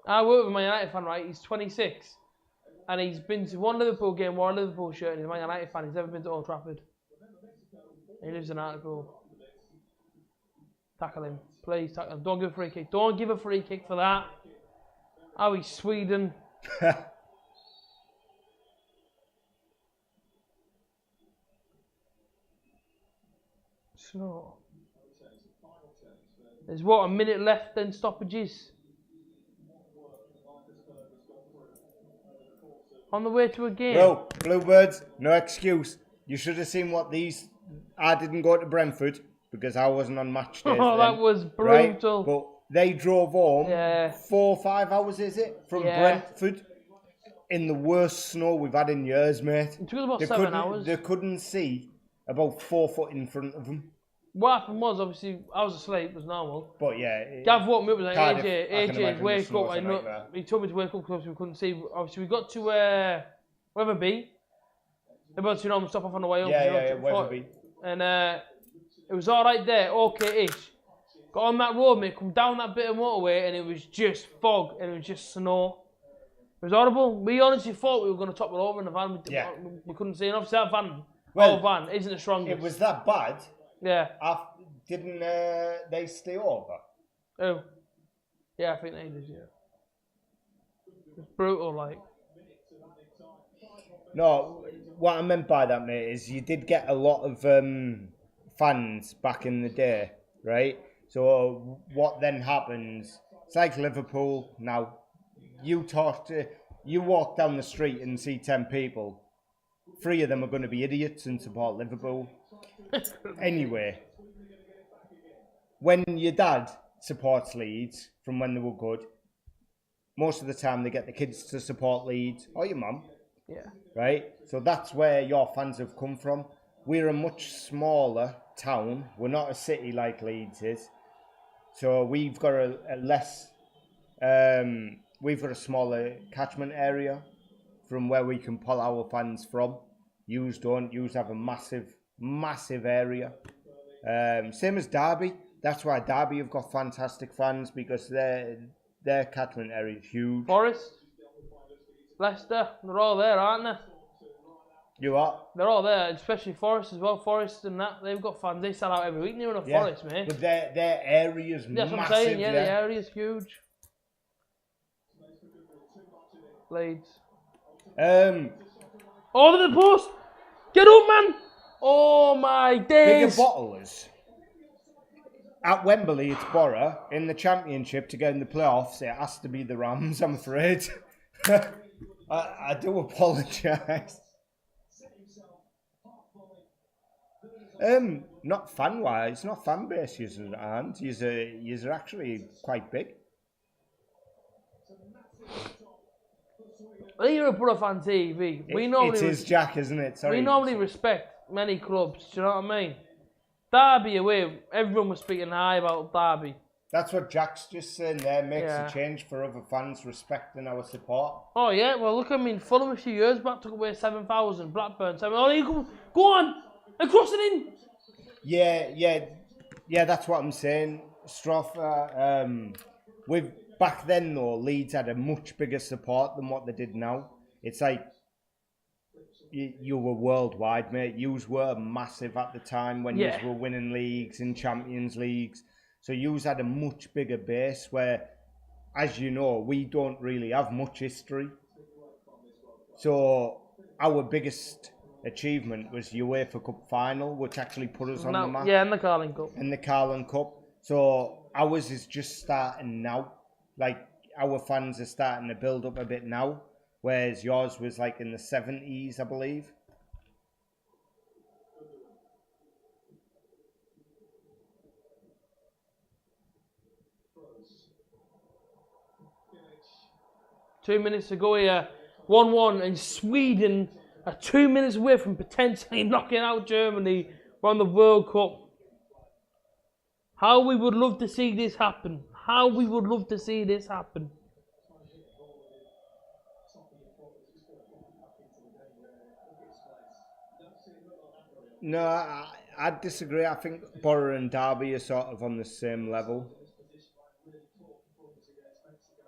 I work with my United fan, right? He's 26. And he's been to one Liverpool game, wore a Liverpool shirt, and he's a Man United fan. He's never been to Old Trafford. He lives in Hartlepool. Tackle him. Please tackle him. Don't give a free kick. Don't give a free kick for that. Oh, he's Sweden. So, there's what, a minute left then stoppages? On the way to a game. Bro, Bluebirds, no excuse. You should have seen what these. I didn't go to Brentford because I wasn't on match days. Oh, then, that was right? brutal. But they drove home 4 or 5 hours, is it, from Brentford in the worst snow we've had in years, mate. It took us about 7 hours. They couldn't see about 4 foot in front of them. What happened was, obviously, I was asleep, it was normal. But yeah. Gav woke me up and was like, Cardiff, AJ, wake up. He told me to wake up because we couldn't see. Obviously, we got to Weatherby. About to normal stop off on the way up. Weatherby. And it was alright there, okay-ish. Got on that road, mate, come down that bit of motorway, and it was just fog, and it was just snow. It was horrible. We honestly thought we were going to top it over in the van. We couldn't see. And obviously, that van, our van, isn't the strongest. It was that bad. Yeah. Didn't they stay over? Oh. Yeah, I think they did, yeah. It's brutal, like. No, what I meant by that, mate, is you did get a lot of fans back in the day, right? So what then happens, it's like Liverpool now. You walk down the street and see 10 people. 3 of them are going to be idiots and support Liverpool. Anyway, when your dad supports Leeds from when they were good, most of the time they get the kids to support Leeds, or your mum. Yeah. Right? So that's where your fans have come from. We're a much smaller town. We're not a city like Leeds is. So we've got we've got a smaller catchment area from where we can pull our fans from. Yous don't. Yous have a massive area. Same as Derby. That's why Derby have got fantastic fans, because their catchment area is huge. Forest, Leicester, they're all there, aren't they? You are? They're all there, especially Forest as well. Forest and that, they've got fans. They sell out every week near enough. Forest, mate. But their area's massive. That's what I'm saying, yeah, the area's huge. Leeds. All of the post! Get up, man! Oh my days! Bigger bottlers. At Wembley, it's Borough. In the Championship, to get in the playoffs, it has to be the Rams, I'm afraid. I do apologise. Not fan-wise, not fan-base, you aren't. You're actually quite big. I think you're a Borofantv. It is Jack, isn't it? Sorry. We normally respect many clubs, do you know what I mean? Derby away, everyone was speaking high about Derby. That's what Jack's just saying there, makes a change for other fans respecting our support. Oh yeah, well look, I mean, Fulham a few years back took away 7,000, Blackburn 7,000. Oh, you go on, and cross it in. Yeah, that's what I'm saying, Stroffer. Back then though, Leeds had a much bigger support than what they did now. It's like, you were worldwide, mate. Yous were massive at the time when yous were winning leagues and Champions Leagues. So yous had a much bigger base where, as you know, we don't really have much history. So our biggest achievement was UEFA Cup final, which actually put us on the map. Yeah, and the Carling Cup. And the Carling Cup. So ours is just starting now. Like, our fans are starting to build up a bit now. Whereas yours was like in the 70s, I believe. Two minutes to go here. 1-1, and Sweden are 2 minutes away from potentially knocking out Germany from the World Cup. How we would love to see this happen. How we would love to see this happen. No, I disagree. I think Borough and Derby are sort of on the same level.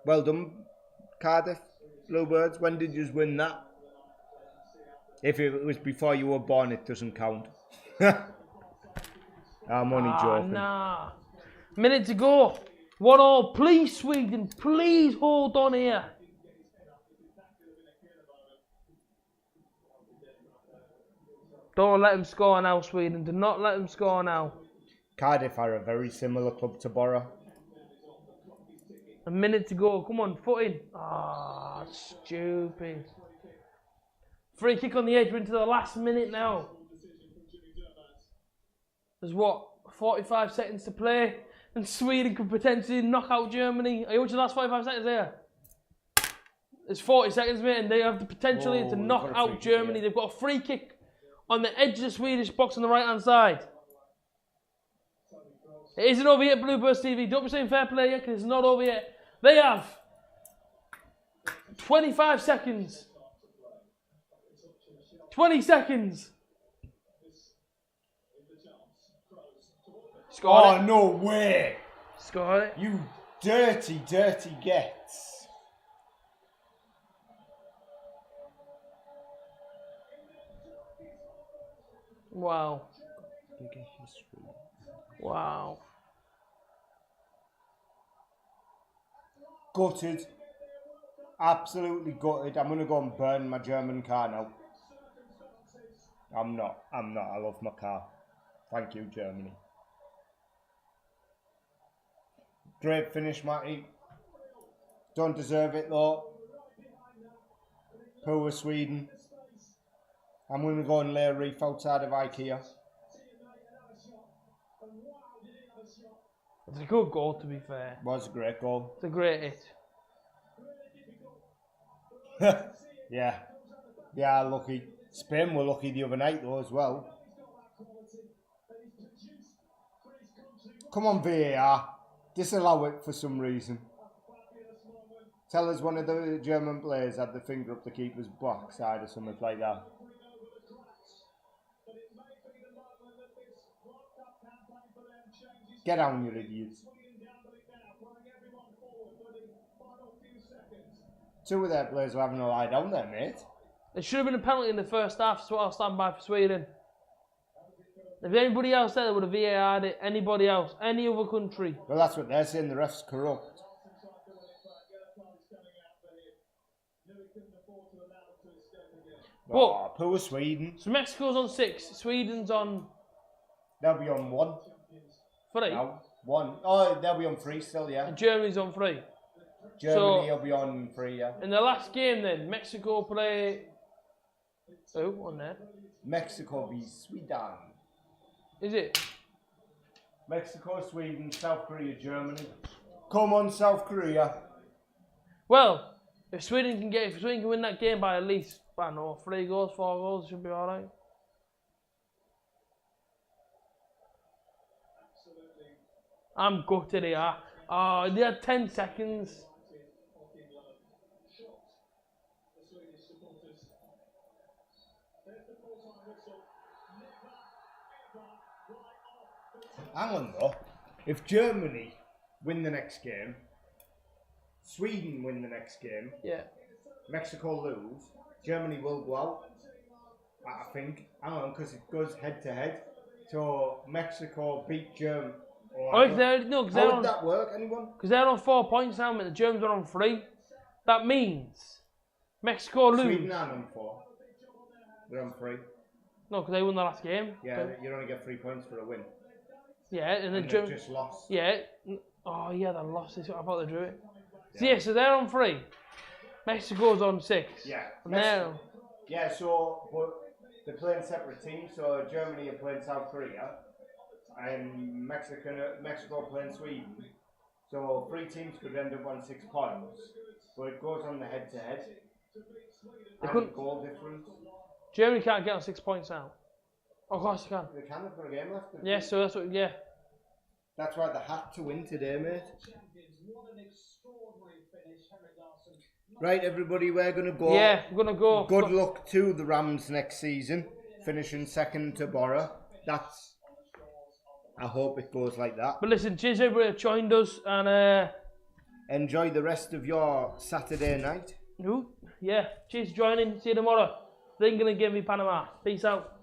Well done, Cardiff Bluebirds. When did you win that? If it was before you were born, it doesn't count. I'm only joking. Nah. Minute to go. 1-1. Please, Sweden. Please hold on here. Don't let them score now, Sweden. Do not let them score now. Cardiff are a very similar club to Borough. A minute to go. Come on, foot in. Ah, stupid. Free kick on the edge. We're into the last minute now. There's what, 45 seconds to play, and Sweden could potentially knock out Germany. Are you watching the last 45 seconds there? There's 40 seconds, mate, and they have the potential to knock out Germany. They've got a free kick on the edge of the Swedish box on the right-hand side. It isn't over yet, Bluebirds TV. Don't be saying fair play yet, because it's not over yet. They have 25 seconds. 20 seconds. Scored it. No way. Scored it. You dirty, dirty gets. Wow. Wow. Gutted. Absolutely gutted. I'm going to go and burn my German car now. I'm not. I love my car. Thank you, Germany. Great finish, Matty. Don't deserve it, though. Poor Sweden. I'm going to go and lay a reef outside of IKEA. It's a good goal, to be fair. Was a great goal. It's a great hit. Yeah, lucky. Spain were lucky the other night, though, as well. Come on, VAR. Disallow it for some reason. Tell us one of the German players had the finger up the keeper's backside or something like that. Get down, you idiots. Two of their players are having a lie down there, mate. There should have been a penalty in the first half, so I'll stand by for Sweden. If anybody else there would have VAR'd it, anybody else, any other country. Well, that's what they're saying, the ref's corrupt. But, poor Sweden. So Mexico's on 6, Sweden's on... They'll be on 1. 3? No, 1. Oh, they'll be on 3 still, yeah. And Germany's on 3. Germany will be on 3, yeah. In the last game then, Mexico play... Oh, on there. Mexico v Sweden. Is it? Mexico, Sweden, South Korea, Germany. Come on, South Korea. Well, if Sweden can win that game by at least, I don't know, 3 goals, 4 goals, it should be alright. I'm gutted here. Oh, they had 10 seconds. Hang on though. If Germany win the next game, Sweden win the next game, Yeah. Mexico lose, Germany will go out, I think. Hang on, because it goes head to head. So Mexico beat Germany. How would that work, anyone? Because they're on 4 points now, but the Germans are on 3. That means Mexico lose. Sweden aren't on 4. They're on 3. No, because they won the last game. Yeah, you only get 3 points for a win. Yeah, and the And Germans they've just lost. Yeah. Oh, yeah, they lost this. I thought they drew it. Yeah. So they're on 3. Mexico's on 6. Yeah. Now. Yeah, so but they're playing separate teams. So Germany are playing South Korea, and Mexico playing Sweden. So 3 teams could end up on 6 points, but it goes on the head-to-head. They And couldn't. goal difference. Germany can't get on 6 points now. Of course they can. They can have got a game left. Yeah, so that's what. Yeah. That's why they had to win today, mate. Right, everybody, we're gonna go. Yeah, we're gonna go. Good luck to the Rams next season, finishing second to Borough. I hope it goes like that. But listen, cheers everybody that joined us, and enjoy the rest of your Saturday night. yeah, cheers for joining. See you tomorrow. England and give me Panama. Peace out.